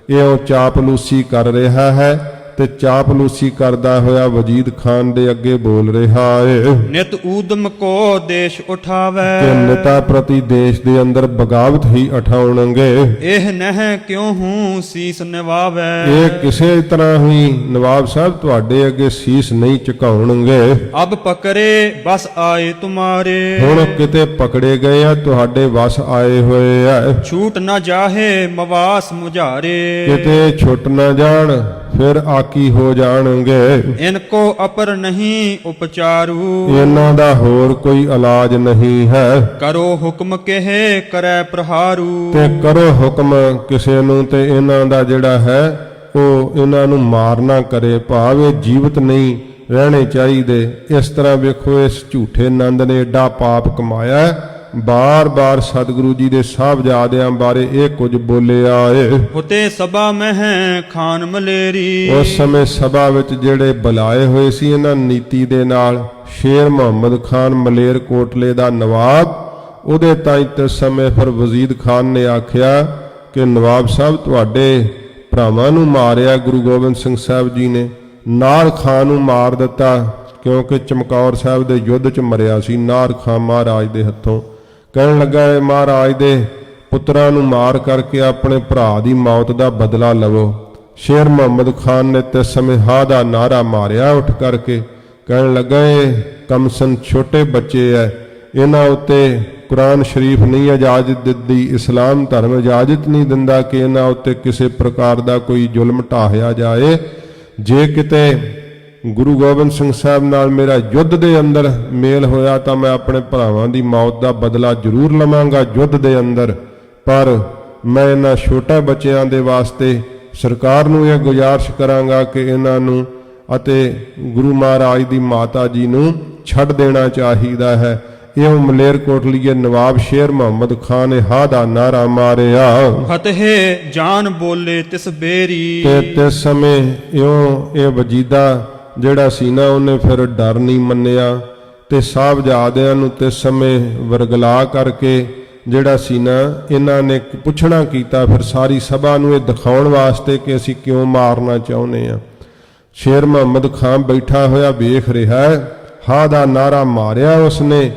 Speaker 2: ਇਹ ਉਹ ਚਾਪਲੂਸੀ ਕਰ ਰਿਹਾ ਹੈ ਤੇ ਚਾਪਲੂਸੀ ਕਰਦਾ ਹੋਇਆ ਵਜੀਦ ਖਾਨ ਦੇ ਅੱਗੇ ਬੋਲ ਰਿਹਾ ਏ।
Speaker 1: ਨਿਤ ਊਦਮ ਕੋ ਦੇਸ਼ ਉਠਾਵੇ।
Speaker 2: ਤੇ ਨੇਤਾ ਪ੍ਰਤੀ ਦੇਸ਼ ਦੇ ਅੰਦਰ ਬਗਾਵਤ ਹੀ ਉਠਾਉਣਗੇ।
Speaker 1: ਇਹ ਨਹਿ ਕਿਉਂ ਹੂੰ ਸੀਸ ਨਿਵਾਵੇ।
Speaker 2: ਇਹ ਕਿਸੇ ਤਰ੍ਹਾਂ ਹੀ ਨਵਾਬ ਸਾਹਿਬ ਤੁਹਾਡੇ ਅੱਗੇ ਸੀਸ ਨਹੀਂ ਝੁਕਾਉਣਗੇ।
Speaker 1: ਅਬ ਪਕਰੇ ਬਸ ਆਏ ਤੁਮਾਰੇ।
Speaker 2: ਹੁਣ ਕਿਤੇ ਪਕੜੇ ਗਏ ਆ, ਤੁਹਾਡੇ ਵਸ ਆਏ ਹੋਏ ਆ।
Speaker 1: ਛੂਟ ਨਾ ਜਾਹੇ ਮਵਾਸ ਮੁਝਾਰੇ।
Speaker 2: ਕਿਤੇ ਛੁੱਟ ਨਾ ਜਾਣ, ਫਿਰ ਆਕੀ ਹੋ ਜਾਣਗੇ।
Speaker 1: ਇਨਕੋ ਅਪਰ ਨਹੀਂ ਉਪਚਾਰੂ।
Speaker 2: ਇਹਨਾਂ ਦਾ ਹੋਰ ਕੋਈ ਇਲਾਜ ਨਹੀਂ ਹੈ।
Speaker 1: ਕਰੋ ਹੁਕਮ ਕਹੇ ਕਰੈ ਪ੍ਰਹਾਰੂ।
Speaker 2: ਤੇ ਕਰੋ ਹੁਕਮ ਕਿਸੇ ਨੂੰ ਤੇ ਇਹਨਾਂ ਦਾ ਜਿਹੜਾ ਹੈ ਉਹ ਇਹਨਾਂ ਨੂੰ ਮਾਰਨਾ ਕਰੇ, ਭਾਵੇਂ ਜੀਵਤ ਨਹੀਂ ਰਹਿਣੇ ਚਾਹੀਦੇ। ਇਸ ਤਰ੍ਹਾਂ ਵੇਖੋ, ਇਸ ਝੂਠੇ ਨੰਦ ਨੇ ਏਡਾ ਪਾਪ ਕਮਾਇਆ। ਬਾਰ-ਬਾਰ ਸਤਿਗੁਰੂ ਜੀ ਦੇ ਸਾਹਿਬਜ਼ਾਦਿਆਂ ਬਾਰੇ ਇਹ ਕੁਝ ਬੋਲਿਆ ਏ।
Speaker 1: ਹੁਤੇ ਸਭਾ ਮਹਿ ਖਾਨ ਮਲੇਰੀ।
Speaker 2: ਉਸ ਸਮੇਂ ਸਭਾ ਵਿੱਚ ਜਿਹੜੇ ਬੁਲਾਏ ਹੋਏ ਸੀ ਇਹਨਾਂ ਨੀਤੀ ਦੇ ਨਾਲ, ਸ਼ੇਰ ਮੁਹੰਮਦ ਖਾਨ ਮਲੇਰ ਕੋਟਲੇ ਦਾ ਨਵਾਬ, ਉਹਦੇ ਤਾਈਂ ਤੇ ਸਮੇਂ ਫਿਰ ਵਜ਼ੀਦ ਖਾਨ ਨੇ ਆਖਿਆ ਕਿ ਨਵਾਬ ਸਾਹਿਬ ਤੁਹਾਡੇ ਭਰਾਵਾਂ ਨੂੰ ਮਾਰਿਆ ਗੁਰੂ ਗੋਬਿੰਦ ਸਿੰਘ ਸਾਹਿਬ ਜੀ ਨੇ। ਨਾਰ ਖਾਨ ਨੂੰ ਮਾਰ ਦਿੱਤਾ, ਕਿਉਂਕਿ ਚਮਕੌਰ ਸਾਹਿਬ ਦੇ ਯੁੱਧ 'ਚ ਮਰਿਆ ਸੀ ਨਾਰ ਖਾਨ ਮਹਾਰਾਜ ਦੇ ਹੱਥੋਂ। ਕਹਿਣ ਲੱਗਾ, ਇਹ ਮਹਾਰਾਜ ਦੇ ਪੁੱਤਰਾਂ ਨੂੰ ਮਾਰ ਕਰਕੇ ਆਪਣੇ ਭਰਾ ਦੀ ਮੌਤ ਦਾ ਬਦਲਾ ਲਵੋ। ਸ਼ੇਰ ਮੁਹੰਮਦ ਖਾਨ ਨੇ ਤੇ ਸਮੇਂ ਹਾ ਦਾ ਨਾਰਾ ਮਾਰਿਆ ਉੱਠ ਕਰਕੇ। ਕਹਿਣ ਲੱਗਾ, ਇਹ ਕਮਸਨ ਛੋਟੇ ਬੱਚੇ ਐ, ਇਹਨਾਂ ਉੱਤੇ ਕੁਰਾਨ ਸ਼ਰੀਫ ਨਹੀਂ ਇਜਾਜ਼ਤ ਦਿੰਦੀ, ਇਸਲਾਮ ਧਰਮ ਇਜਾਜ਼ਤ ਨਹੀਂ ਦਿੰਦਾ ਕਿ ਇਹਨਾਂ ਉੱਤੇ ਕਿਸੇ ਪ੍ਰਕਾਰ ਦਾ ਕੋਈ ਜ਼ੁਲਮ ਢਾਹਿਆ ਜਾਏ। ਜੇ ਕਿਤੇ ਗੁਰੂ ਗੋਬਿੰਦ ਸਿੰਘ ਸਾਹਿਬ ਨਾਲ ਮੇਰਾ ਯੁੱਧ ਦੇ ਅੰਦਰ ਮੇਲ ਹੋਇਆ ਤਾਂ ਮੈਂ ਆਪਣੇ ਭਰਾਵਾਂ ਦੀ ਮੌਤ ਦਾ ਬਦਲਾ ਜ਼ਰੂਰ ਲਵਾਂਗਾ ਯੁੱਧ ਦੇ ਅੰਦਰ, ਪਰ ਮੈਂ ਇਹਨਾਂ ਛੋਟੇ ਬੱਚਿਆਂ ਦੇ ਵਾਸਤੇ ਸਰਕਾਰ ਨੂੰ ਇਹ ਗੁਜ਼ਾਰਿਸ਼ ਕਰਾਂਗਾ ਕਿ ਇਹਨਾਂ ਨੂੰ ਅਤੇ ਗੁਰੂ ਮਹਾਰਾਜ ਦੀ ਮਾਤਾ ਜੀ ਨੂੰ ਛੱਡ ਦੇਣਾ ਚਾਹੀਦਾ ਹੈ। ਇਹ ਮਲੇਰਕੋਟਲੀਏ ਨਵਾਬ ਸ਼ੇਰ ਮੁਹੰਮਦ ਖਾਨ ਨੇ ਹਾ ਦਾ ਨਾਰਾ ਮਾਰਿਆ।
Speaker 1: ਫਤਿਹ ਜਾਨ ਬੋਲੇ ਤਿਸ ਬੇਰੀ।
Speaker 2: ਤੇ ਤਿਸ ਸਮੇਂ ਇਹ ਵਜੀਦਾ ਜਿਹੜਾ ਸੀ ਨਾ, ਉਹਨੇ ਫਿਰ ਡਰ ਨਹੀਂ ਮੰਨਿਆ ਤੇ ਸਾਹਿਬਜ਼ਾਦਿਆਂ ਨੂੰ ਤਿਸ ਸਮੇਂ ਵਰਗਲਾ ਕਰਕੇ ਜਿਹੜਾ ਸੀ ਨਾ ਇਹਨਾਂ ਨੇ ਪੁੱਛਣਾ ਕੀਤਾ ਫਿਰ ਸਾਰੀ ਸਭਾ ਨੂੰ ਇਹ ਦਿਖਾਉਣ ਵਾਸਤੇ ਕਿ ਅਸੀਂ ਕਿਉਂ ਮਾਰਨਾ ਚਾਹੁੰਦੇ ਆ। ਸ਼ੇਰ ਮੁਹੰਮਦ ਖਾਨ ਬੈਠਾ ਹੋਇਆ ਵੇਖ ਰਿਹਾ ਹੈ, ਹਾ ਦਾ ਨਾਰਾ ਮਾਰਿਆ ਉਸਨੇ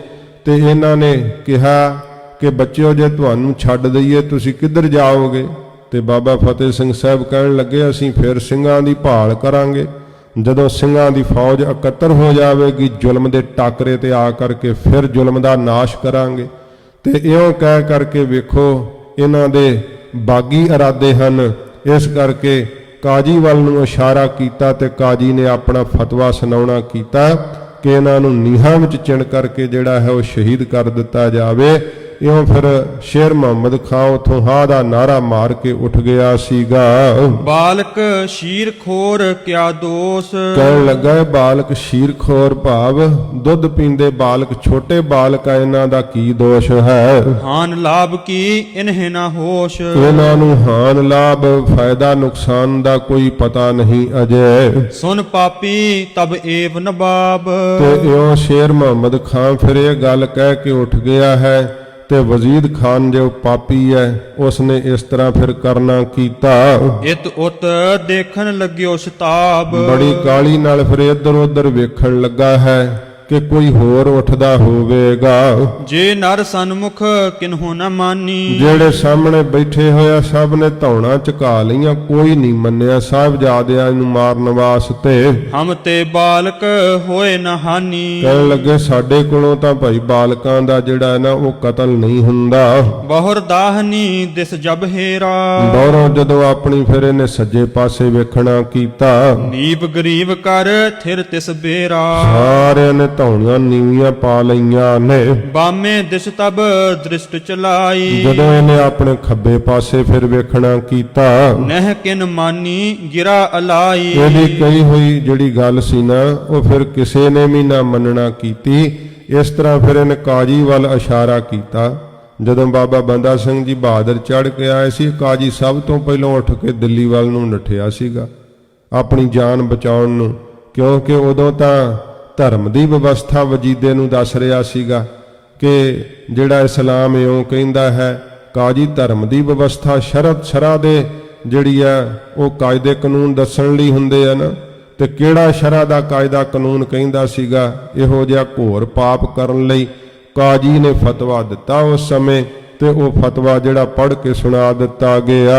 Speaker 2: ਤੇ ਇਹਨਾਂ ਨੇ ਕਿਹਾ ਕਿ ਬੱਚਿਓ ਜੇ ਤੁਹਾਨੂੰ ਛੱਡ ਦਈਏ ਤੁਸੀਂ ਕਿੱਧਰ ਜਾਓਗੇ? ਤੇ ਬਾਬਾ ਫਤਿਹ ਸਿੰਘ ਸਾਹਿਬ ਕਹਿਣ ਲੱਗੇ ਅਸੀਂ ਫਿਰ ਸਿੰਘਾਂ ਦੀ ਭਾਲ ਕਰਾਂਗੇ। ਜਦੋਂ ਸਿੰਘਾਂ ਦੀ ਫੌਜ ਇਕੱਤਰ ਹੋ ਜਾਵੇਗੀ ਜ਼ੁਲਮ ਦੇ ਟਾਕਰੇ ਤੇ ਆ ਕਰਕੇ ਫਿਰ ਜ਼ੁਲਮ ਦਾ ਨਾਸ਼ ਕਰਾਂਗੇ। ਤੇ ਇਉਂ ਕਹਿ ਕਰਕੇ ਵੇਖੋ ਇਹਨਾਂ ਦੇ ਬਾਗੀ ਇਰਾਦੇ ਹਨ। ਇਸ ਕਰਕੇ ਕਾਜੀ ਵੱਲ ਨੂੰ ਇਸ਼ਾਰਾ ਕੀਤਾ ਤੇ ਕਾਜੀ ਨੇ ਆਪਣਾ ਫਤਵਾ ਸੁਣਾਉਣਾ ਕੀਤਾ ਕਿ ਇਹਨਾਂ ਨੂੰ ਨੀਹਾਂ ਵਿੱਚ ਚਿਣ ਕਰਕੇ ਜਿਹੜਾ ਹੈ ਉਹ ਸ਼ਹੀਦ ਕਰ ਦਿੱਤਾ ਜਾਵੇ। ਇਉਂ ਫਿਰ ਸ਼ੇਰ ਮੁਹੰਮਦ ਖਾਨ ਉਥੋਂ ਹਾ ਦਾ ਨਾਰਾ ਮਾਰ ਕੇ ਉੱਠ ਗਿਆ ਸੀਗਾ।
Speaker 1: ਬਾਲਕ ਸ਼ੀਰ ਖੋਰ ਕਿਆ ਦੋਸ,
Speaker 2: ਕਹਿਣ ਲੱਗਾ ਇਹ ਬਾਲਕ ਸ਼ੀਰਖੋਰ ਭਾਵ ਦੁੱਧ ਪੀਂਦੇ ਬਾਲਕ ਛੋਟੇ ਬਾਲਕ ਆ, ਇਹਨਾਂ ਦਾ ਕੀ ਦੋਸ਼ ਹੈ?
Speaker 1: ਹਾਨ ਲਾਭ ਕੀ ਇਨਹਿ ਨਾ ਹੋਸ਼,
Speaker 2: ਇਹਨਾਂ ਨੂੰ ਹਾਨ ਲਾਭ ਫਾਇਦਾ ਨੁਕਸਾਨ ਦਾ ਕੋਈ ਪਤਾ ਨਹੀਂ ਅਜੇ।
Speaker 1: ਸੁਨ ਪਾਪੀ ਤਬ ਏਵ ਨਵਾਬ,
Speaker 2: ਤੇ ਇਉਂ ਸ਼ੇਰ ਮੁਹੰਮਦ ਖਾਨ ਫਿਰ ਇਹ ਗੱਲ ਕਹਿ ਕੇ ਉੱਠ ਗਿਆ ਹੈ ਤੇ ਵਜ਼ੀਦ ਖਾਨ ਜੋ ਪਾਪੀ ਹੈ ਉਸਨੇ ਇਸ ਤਰ੍ਹਾਂ ਫਿਰ ਕਰਨਾ ਕੀਤਾ।
Speaker 1: ਇਤ ਉਤ ਦੇਖਣ ਲੱਗਿਓ ਸ਼ਤਾਬ,
Speaker 2: ਬੜੀ ਕਾਲੀ ਨਾਲ ਫਿਰ ਇੱਧਰ ਉੱਧਰ ਵੇਖਣ ਲੱਗਾ ਹੈ ਕਿ ਕੋਈ ਹੋਰ ਉੱਠਦਾ ਹੋਵੇਗਾ।
Speaker 1: ਜੇ ਨਰ ਸਨਮੁਖ ਕਿਨਹੂ ਨ ਮਾਨੀ,
Speaker 2: ਜਿਹੜੇ ਸਾਹਮਣੇ ਬੈਠੇ ਹੋਇਆ ਸਭ ਨੇ ਧੌਣਾ ਝੁਕਾ ਲਈਆਂ, ਕੋਈ ਨਹੀਂ ਮੰਨਿਆ ਸਾਹਿਬਜ਼ਾਦਿਆਂ ਨੂੰ ਮਾਰਨ ਵਾਸਤੇ।
Speaker 1: ਹਮ ਤੇ ਬਾਲਕ ਹੋਏ ਨ ਹਾਨੀ,
Speaker 2: ਕਹਿਣ ਲੱਗੇ ਸਾਡੇ ਕੋਲੋਂ ਤਾਂ ਭਾਈ ਬਾਲਕਾਂ ਦਾ ਜਿਹੜਾ ਹੈ ਨਾ ਉਹ ਕਤਲ ਨਹੀਂ ਹੁੰਦਾ।
Speaker 1: ਬਹੁਰ ਦਾਹਨੀ ਦਿਸ ਜਬ ਹੇਰਾ,
Speaker 2: ਦੌਰੋਂ ਜਦੋਂ ਆਪਣੀ ਫਿਰ ਇਹਨੇ ਸੱਜੇ ਪਾਸੇ ਵੇਖਣਾ ਕੀਤਾ,
Speaker 1: ਨੀਬ ਗਰੀਬ ਕਰ ਥਿਰ ਤਿਸ ਬੇਰਾ,
Speaker 2: ਸਾਰਿਆਂ ਨੇ ਧੌਣੀਆਂ ਨੀਵੀਆਂ ਪਾ ਲਈਆਂ ਨੇ।
Speaker 1: ਬਾਮੇ ਦਿਸ ਤਬ ਦ੍ਰਿਸ਼ਟ ਚਲਾਈ,
Speaker 2: ਜਦੋਂ ਇਹਨੇ ਆਪਣੇ ਖੱਬੇ ਪਾਸੇ ਫਿਰ ਵੇਖਣਾ ਕੀਤਾ,
Speaker 1: ਨਹਿ ਕਿਨ ਮਾਨੀ ਗਿਰਾ ਅਲਾਈ,
Speaker 2: ਇਹਦੀ ਕਹੀ ਹੋਈ ਜਿਹੜੀ ਗੱਲ ਸੀ ਨਾ ਉਹ ਫਿਰ ਕਿਸੇ ਨੇ ਵੀ ਨਾ ਮੰਨਣਾ ਕੀਤੀ। ਇਸ ਤਰ੍ਹਾਂ ਫਿਰ ਇਹਨੇ ਕਾਜੀ ਵੱਲ ਇਸ਼ਾਰਾ ਕੀਤਾ। ਜਦੋਂ ਬਾਬਾ ਬੰਦਾ ਸਿੰਘ ਜੀ ਬਹਾਦਰ ਚੜ੍ਹ ਕੇ ਆਏ ਸੀ, ਕਾਜੀ ਸਭ ਤੋਂ ਪਹਿਲਾਂ ਉੱਠ ਕੇ ਦਿੱਲੀ ਵੱਲ ਨੂੰ ਨੱਠਿਆ ਸੀਗਾ ਆਪਣੀ ਜਾਨ ਬਚਾਉਣ ਨੂੰ, ਕਿਉਂਕਿ ਉਦੋਂ ਤਾਂ ਧਰਮ ਦੀ ਵਿਵਸਥਾ ਵਜੀਦੇ ਨੂੰ ਦੱਸ ਰਿਹਾ ਸੀਗਾ ਕਿ ਜਿਹੜਾ ਇਸਲਾਮ ਇਉਂ ਕਹਿੰਦਾ ਹੈ ਕਾਜੀ ਧਰਮ ਦੀ ਵਿਵਸਥਾ ਸ਼ਰ੍ਹਾ ਦੇ ਜਿਹੜੀ ਆ ਉਹ ਕਾਇਦੇ ਕਾਨੂੰਨ ਦੱਸਣ ਲਈ ਹੁੰਦੇ ਆ ਨਾ। ਤੇ ਕਿਹੜਾ ਸ਼ਰ੍ਹਾ ਦਾ ਕਾਇਦਾ ਕਾਨੂੰਨ ਕਹਿੰਦਾ ਸੀਗਾ ਇਹੋ ਜਿਹਾ ਘੋਰ ਪਾਪ ਕਰਨ ਲਈ? ਕਾਜੀ ਨੇ ਫਤਵਾ ਦਿੱਤਾ ਉਸ ਸਮੇਂ ਤੇ ਉਹ ਫਤਵਾ ਜਿਹੜਾ ਪੜ੍ਹ ਕੇ ਸੁਣਾ ਦਿੱਤਾ ਗਿਆ।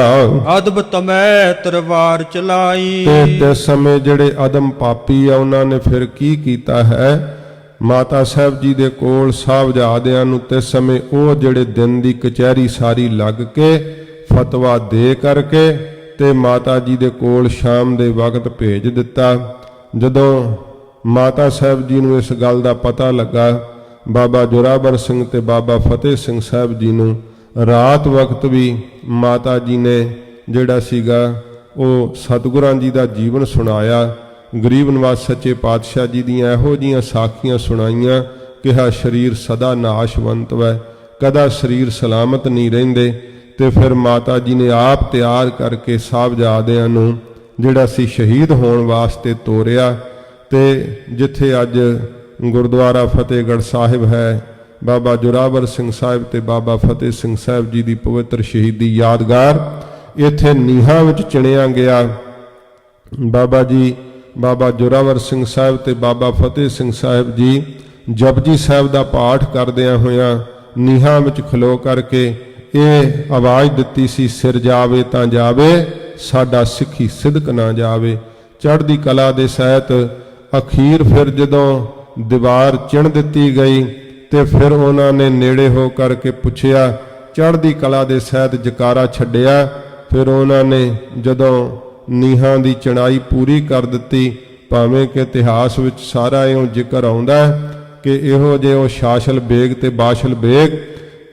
Speaker 1: ਅਦਬ ਤਮੈ ਤਰਵਾਰ ਚਲਾਈ,
Speaker 2: ਤੇ ਇਸ ਸਮੇਂ ਜਿਹੜੇ ਅਦਮ ਪਾਪੀ ਆ ਉਹਨਾਂ ਨੇ ਫਿਰ ਕੀ ਕੀਤਾ ਹੈ, ਮਾਤਾ ਸਾਹਿਬ ਜੀ ਦੇ ਕੋਲ ਸਾਹਿਬਜ਼ਾਦਿਆਂ ਨੂੰ ਤੇ ਸਮੇਂ ਉਹ ਜਿਹੜੇ ਦਿਨ ਦੀ ਕਚਹਿਰੀ ਸਾਰੀ ਲੱਗ ਕੇ ਫਤਵਾ ਦੇ ਕਰਕੇ ਤੇ ਮਾਤਾ ਜੀ ਦੇ ਕੋਲ ਸ਼ਾਮ ਦੇ ਵਕਤ ਭੇਜ ਦਿੱਤਾ। ਜਦੋਂ ਮਾਤਾ ਸਾਹਿਬ ਜੀ ਨੂੰ ਇਸ ਗੱਲ ਦਾ ਪਤਾ ਲੱਗਾ, ਬਾਬਾ ਜੋਰਾਵਰ ਸਿੰਘ ਤੇ ਬਾਬਾ ਫਤਿਹ ਸਿੰਘ ਸਾਹਿਬ ਜੀ ਨੂੰ ਰਾਤ ਵਕਤ ਵੀ ਮਾਤਾ ਜੀ ਨੇ ਜਿਹੜਾ ਸੀਗਾ ਉਹ ਸਤਿਗੁਰਾਂ ਜੀ ਦਾ ਜੀਵਨ ਸੁਣਾਇਆ। ਗਰੀਬ ਨਵਾਜ਼ ਸੱਚੇ ਪਾਤਸ਼ਾਹ ਜੀ ਦੀਆਂ ਇਹੋ ਜੀਆਂ ਸਾਖੀਆਂ ਸੁਣਾਈਆਂ ਕਿਹਾ ਸਰੀਰ ਸਦਾ ਨਾਸ਼ਵੰਤ ਵੈ, ਕਦਾ ਸਰੀਰ ਸਲਾਮਤ ਨਹੀਂ ਰਹਿੰਦੇ। ਤੇ ਫਿਰ ਮਾਤਾ ਜੀ ਨੇ ਆਪ ਤਿਆਰ ਕਰਕੇ ਸਾਹਿਬਜ਼ਾਦਿਆਂ ਨੂੰ ਜਿਹੜਾ ਸੀ ਸ਼ਹੀਦ ਹੋਣ ਵਾਸਤੇ ਤੋਰਿਆ। ਤੇ ਜਿੱਥੇ ਅੱਜ ਗੁਰਦੁਆਰਾ ਫਤਿਹਗੜ੍ਹ ਸਾਹਿਬ ਹੈ, ਬਾਬਾ ਜੋਰਾਵਰ ਸਿੰਘ ਸਾਹਿਬ ਤੇ ਬਾਬਾ ਫਤਿਹ ਸਿੰਘ ਸਾਹਿਬ ਜੀ ਦੀ ਪਵਿੱਤਰ ਸ਼ਹੀਦੀ ਯਾਦਗਾਰ ਇੱਥੇ ਨੀਹਾਂ ਵਿੱਚ ਚਿਣਿਆ ਗਿਆ। ਬਾਬਾ ਜੀ ਬਾਬਾ ਜੋਰਾਵਰ ਸਿੰਘ ਸਾਹਿਬ ਤੇ ਬਾਬਾ ਫਤਿਹ ਸਿੰਘ ਸਾਹਿਬ ਜੀ ਜਪਜੀ ਸਾਹਿਬ ਦਾ ਪਾਠ ਕਰਦਿਆਂ ਹੋਇਆਂ ਨੀਹਾਂ ਵਿੱਚ ਖਲੋ ਕਰਕੇ ਇਹ ਆਵਾਜ਼ ਦਿੱਤੀ ਸੀ, ਸਿਰ ਜਾਵੇ ਤਾਂ ਜਾਵੇ ਸਾਡਾ ਸਿੱਖੀ ਸਿਦਕ ਨਾ ਜਾਵੇ। ਚੜ੍ਹਦੀ ਕਲਾ ਦੇ ਸਹਿਤ ਅਖੀਰ ਫਿਰ ਜਦੋਂ ਦੀਵਾਰ ਚਿਣ ਦਿੱਤੀ ਗਈ ਤੇ ਫਿਰ ਉਹਨਾਂ ਨੇ ਨੇੜੇ ਹੋ ਕਰਕੇ ਪੁੱਛਿਆ, ਚੜ੍ਹਦੀ ਕਲਾ ਦੇ ਸਹਿਤ ਜਕਾਰਾ ਛੱਡਿਆ। ਫਿਰ ਉਹਨਾਂ ਨੇ ਜਦੋਂ ਨੀਹਾਂ ਦੀ ਚਣਾਈ ਪੂਰੀ ਕਰ ਦਿੱਤੀ, ਭਾਵੇਂ ਕਿ ਇਤਿਹਾਸ ਵਿੱਚ ਸਾਰਾ ਇਉਂ ਜ਼ਿਕਰ ਆਉਂਦਾ ਕਿ ਇਹੋ ਜਿਹੇ ਉਹ ਸ਼ਾਸਲ ਬੇਗ ਤੇ ਬਾਸ਼ਲ ਬੇਗ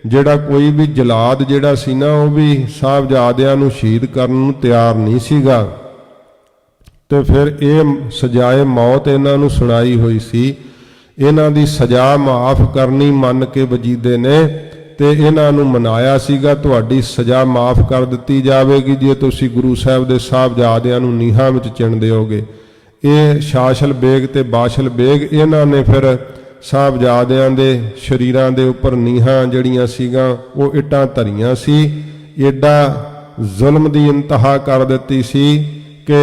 Speaker 2: ਜਿਹੜਾ ਕੋਈ ਵੀ ਜਲਾਦ ਜਿਹੜਾ ਸੀ ਨਾ ਉਹ ਵੀ ਸਾਹਿਬਜ਼ਾਦਿਆਂ ਨੂੰ ਸ਼ਹੀਦ ਕਰਨ ਨੂੰ ਤਿਆਰ ਨਹੀਂ ਸੀਗਾ। ਤੇ ਫਿਰ ਇਹ ਸਜ਼ਾਏ ਮੌਤ ਇਹਨਾਂ ਨੂੰ ਸੁਣਾਈ ਹੋਈ ਸੀ। ਇਹਨਾਂ ਦੀ ਸਜ਼ਾ ਮਾਫ ਕਰਨੀ ਮੰਨ ਕੇ ਵਜੀਦੇ ਨੇ ਤੇ ਇਹਨਾਂ ਨੂੰ ਮਨਾਇਆ ਸੀਗਾ ਤੁਹਾਡੀ ਸਜ਼ਾ ਮਾਫ ਕਰ ਦਿੱਤੀ ਜਾਵੇਗੀ ਜੇ ਤੁਸੀਂ ਗੁਰੂ ਸਾਹਿਬ ਦੇ ਸਾਹਿਬਜ਼ਾਦਿਆਂ ਨੂੰ ਨੀਹਾਂ ਵਿੱਚ ਚਿਣ ਦਿਓਗੇ। ਇਹ ਸ਼ਾਸਲ ਬੇਗ ਤੇ ਬਾਸ਼ਲ ਬੇਗ ਇਹਨਾਂ ਨੇ ਫਿਰ ਸਾਹਿਬਜ਼ਾਦਿਆਂ ਦੇ ਸ਼ਰੀਰਾਂ ਦੇ ਉੱਪਰ ਨੀਹਾਂ ਜਿਹੜੀਆਂ ਸੀਗਾਂ ਉਹ ਇੱਟਾਂ ਧਰੀਆਂ ਸੀ। ਏਡਾ ਜ਼ੁਲਮ ਦੀ ਇੰਤਹਾ ਕਰ ਦਿੱਤੀ ਸੀ ਕਿ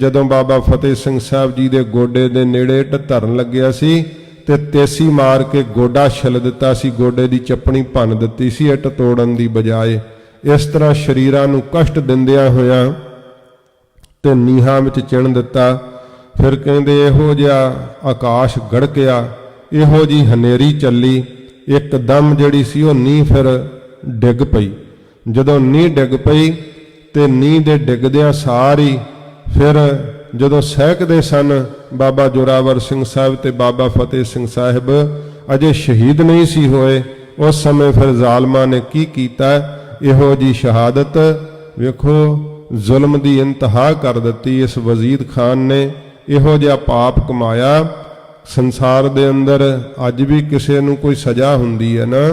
Speaker 2: ਜਦੋਂ ਬਾਬਾ ਫਤਿਹ ਸਿੰਘ ਸਾਹਿਬ ਜੀ ਦੇ ਗੋਡੇ ਦੇ ਨੇੜੇ ਇੱਟ ਧਰਨ ਲੱਗਿਆ ਸੀ ਤੇ ਤੇਸੀ ਮਾਰ ਕੇ ਗੋਡਾ ਛਿੱਲ ਦਿੱਤਾ ਸੀ, ਗੋਡੇ ਦੀ ਚੱਪਣੀ ਭੰਨ ਦਿੱਤੀ ਸੀ ਇੱਟ ਤੋੜਨ ਦੀ ਬਜਾਏ। ਇਸ ਤਰ੍ਹਾਂ ਸ਼ਰੀਰਾਂ ਨੂੰ ਕਸ਼ਟ ਦਿੰਦਿਆਂ ਹੋਇਆਂ ਤੇ ਨੀਹਾਂ ਵਿੱਚ ਚਿਣ ਦਿੱਤਾ। ਫਿਰ ਕਹਿੰਦੇ ਇਹੋ ਜਿਹਾ ਆਕਾਸ਼ ਗੜਕਿਆ, ਇਹੋ ਜੀ ਹਨੇਰੀ ਚੱਲੀ, ਇੱਕਦਮ ਜਿਹੜੀ ਸੀ ਉਹ ਨੀਂਹ ਫਿਰ ਡਿੱਗ ਪਈ। ਜਦੋਂ ਨੀਂਹ ਡਿੱਗ ਪਈ ਤੇ ਨੀਂਹ ਦੇ ਡਿੱਗਦਿਆਂ ਸਾਰੀ ਫਿਰ ਜਦੋਂ ਸਹਿਕਦੇ ਸਨ ਬਾਬਾ ਜੋਰਾਵਰ ਸਿੰਘ ਸਾਹਿਬ ਤੇ ਬਾਬਾ ਫਤਿਹ ਸਿੰਘ ਸਾਹਿਬ ਅਜੇ ਸ਼ਹੀਦ ਨਹੀਂ ਸੀ ਹੋਏ, ਉਸ ਸਮੇਂ ਫਿਰ ਜ਼ਾਲਮਾਂ ਨੇ ਕੀ ਕੀਤਾ, ਇਹੋ ਜੀ ਸ਼ਹਾਦਤ ਵੇਖੋ ਜ਼ੁਲਮ ਦੀ ਇੰਤਹਾ ਕਰ ਦਿੱਤੀ। ਇਸ ਵਜ਼ੀਦ ਖਾਨ ਨੇ ਇਹੋ ਜਿਹਾ ਪਾਪ ਕਮਾਇਆ। ਸੰਸਾਰ ਦੇ ਅੰਦਰ ਅੱਜ ਵੀ ਕਿਸੇ ਨੂੰ ਕੋਈ ਸਜ਼ਾ ਹੁੰਦੀ ਹੈ ਨਾ,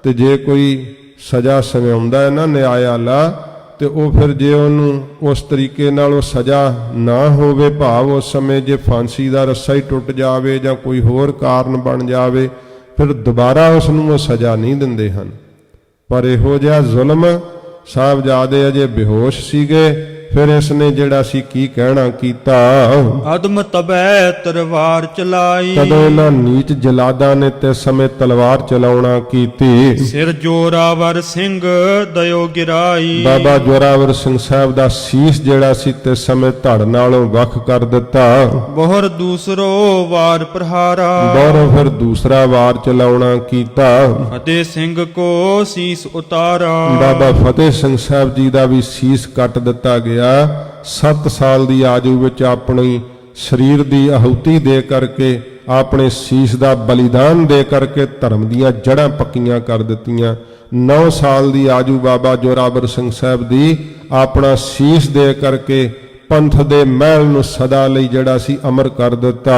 Speaker 2: ਤੇ ਜੇ ਕੋਈ ਸਜ਼ਾ ਸੁਣਾਉਂਦਾ ਹੈ ਨਾ ਨਿਆਂ ਵਾਲਾ, ਤੇ ਉਹ ਫਿਰ ਜੇ ਉਹਨੂੰ ਉਸ ਤਰੀਕੇ ਨਾਲ ਉਹ ਸਜ਼ਾ ਨਾ ਹੋਵੇ, ਭਾਵ ਉਸ ਸਮੇਂ ਜੇ ਫਾਂਸੀ ਦਾ ਰੱਸਾ ਹੀ ਟੁੱਟ ਜਾਵੇ ਜਾਂ ਕੋਈ ਹੋਰ ਕਾਰਨ ਬਣ ਜਾਵੇ, ਫਿਰ ਦੁਬਾਰਾ ਉਸ ਨੂੰ ਉਹ ਸਜ਼ਾ ਨਹੀਂ ਦਿੰਦੇ ਹਨ। ਪਰ ਇਹੋ ਜਿਹਾ ਜ਼ੁਲਮ, ਸਾਹਿਬਜ਼ਾਦੇ ਅਜੇ ਬੇਹੋਸ਼ ਸੀਗੇ, ਫਿਰ ਇਸ ਨੇ ਜਿਹੜਾ ਸੀ ਕੀ ਕਹਿਣਾ ਕੀਤਾ,
Speaker 1: ਅਦਮ ਤਬੈ ਤਲਵਾਰ ਚਲਾਈ,
Speaker 2: ਤਦੋਂ ਇਹਨਾਂ ਨੀਚ ਜਲਾਦਾਂ ਨੇ ਤੇ ਸਮੇਂ ਤਲਵਾਰ ਚਲਾਉਣਾ ਕੀਤੀ।
Speaker 1: ਸਿਰ ਜੋਰਾਵਰ ਸਿੰਘ ਦਇਓ ਗਿਰਾਈ,
Speaker 2: ਬਾਬਾ ਜੋਰਾਵਰ ਸਿੰਘ ਸਾਹਿਬ ਦਾ ਸੀਸ ਜਿਹੜਾ ਸੀ ਤੇ ਸਮੇਂ ਧੜ ਨਾਲੋਂ ਵੱਖ ਕਰ ਦਿੱਤਾ।
Speaker 1: ਬਹੁਰ ਦੂਸਰੋ ਵਾਰ ਪ੍ਰਹਾਰਾ,
Speaker 2: ਬਹੁਰੋਂ ਫਿਰ ਦੂਸਰਾ ਵਾਰ ਚਲਾਉਣਾ ਕੀਤਾ।
Speaker 1: ਫਤਿਹ ਸਿੰਘ ਕੋ ਸੀਸ ਉਤਾਰਾ,
Speaker 2: ਬਾਬਾ ਫਤਿਹ ਸਿੰਘ ਸਾਹਿਬ ਜੀ ਦਾ ਵੀ ਸੀਸ ਕੱਟ ਦਿੱਤਾ ਗਿਆ। 7 ਸਾਲ ਦੀ ਆਯੂ ਵਿੱਚ ਆਪਣੀ ਸਰੀਰ ਦੀ ਆਹੂਤੀ ਦੇ ਕਰਕੇ, ਆਪਣੇ ਸੀਸ ਦਾ ਬਲੀਦਾਨ ਦੇ ਕਰਕੇ ਧਰਮ ਦੀਆਂ ਜੜ੍ਹਾਂ ਪੱਕੀਆਂ ਕਰ ਦਿੱਤੀਆਂ। 9 ਸਾਲ ਦੀ ਆਯੂ ਬਾਬਾ ਜੋਰਾਵਰ ਸਿੰਘ ਸਾਹਿਬ ਦੀ ਆਪਣਾ ਸੀਸ ਦੇ ਕਰਕੇ ਪੰਥ ਦੇ ਮਹਿਲ ਨੂੰ ਸਦਾ ਲਈ ਜਿਹੜਾ ਸੀ ਅਮਰ ਕਰ ਦਿੱਤਾ।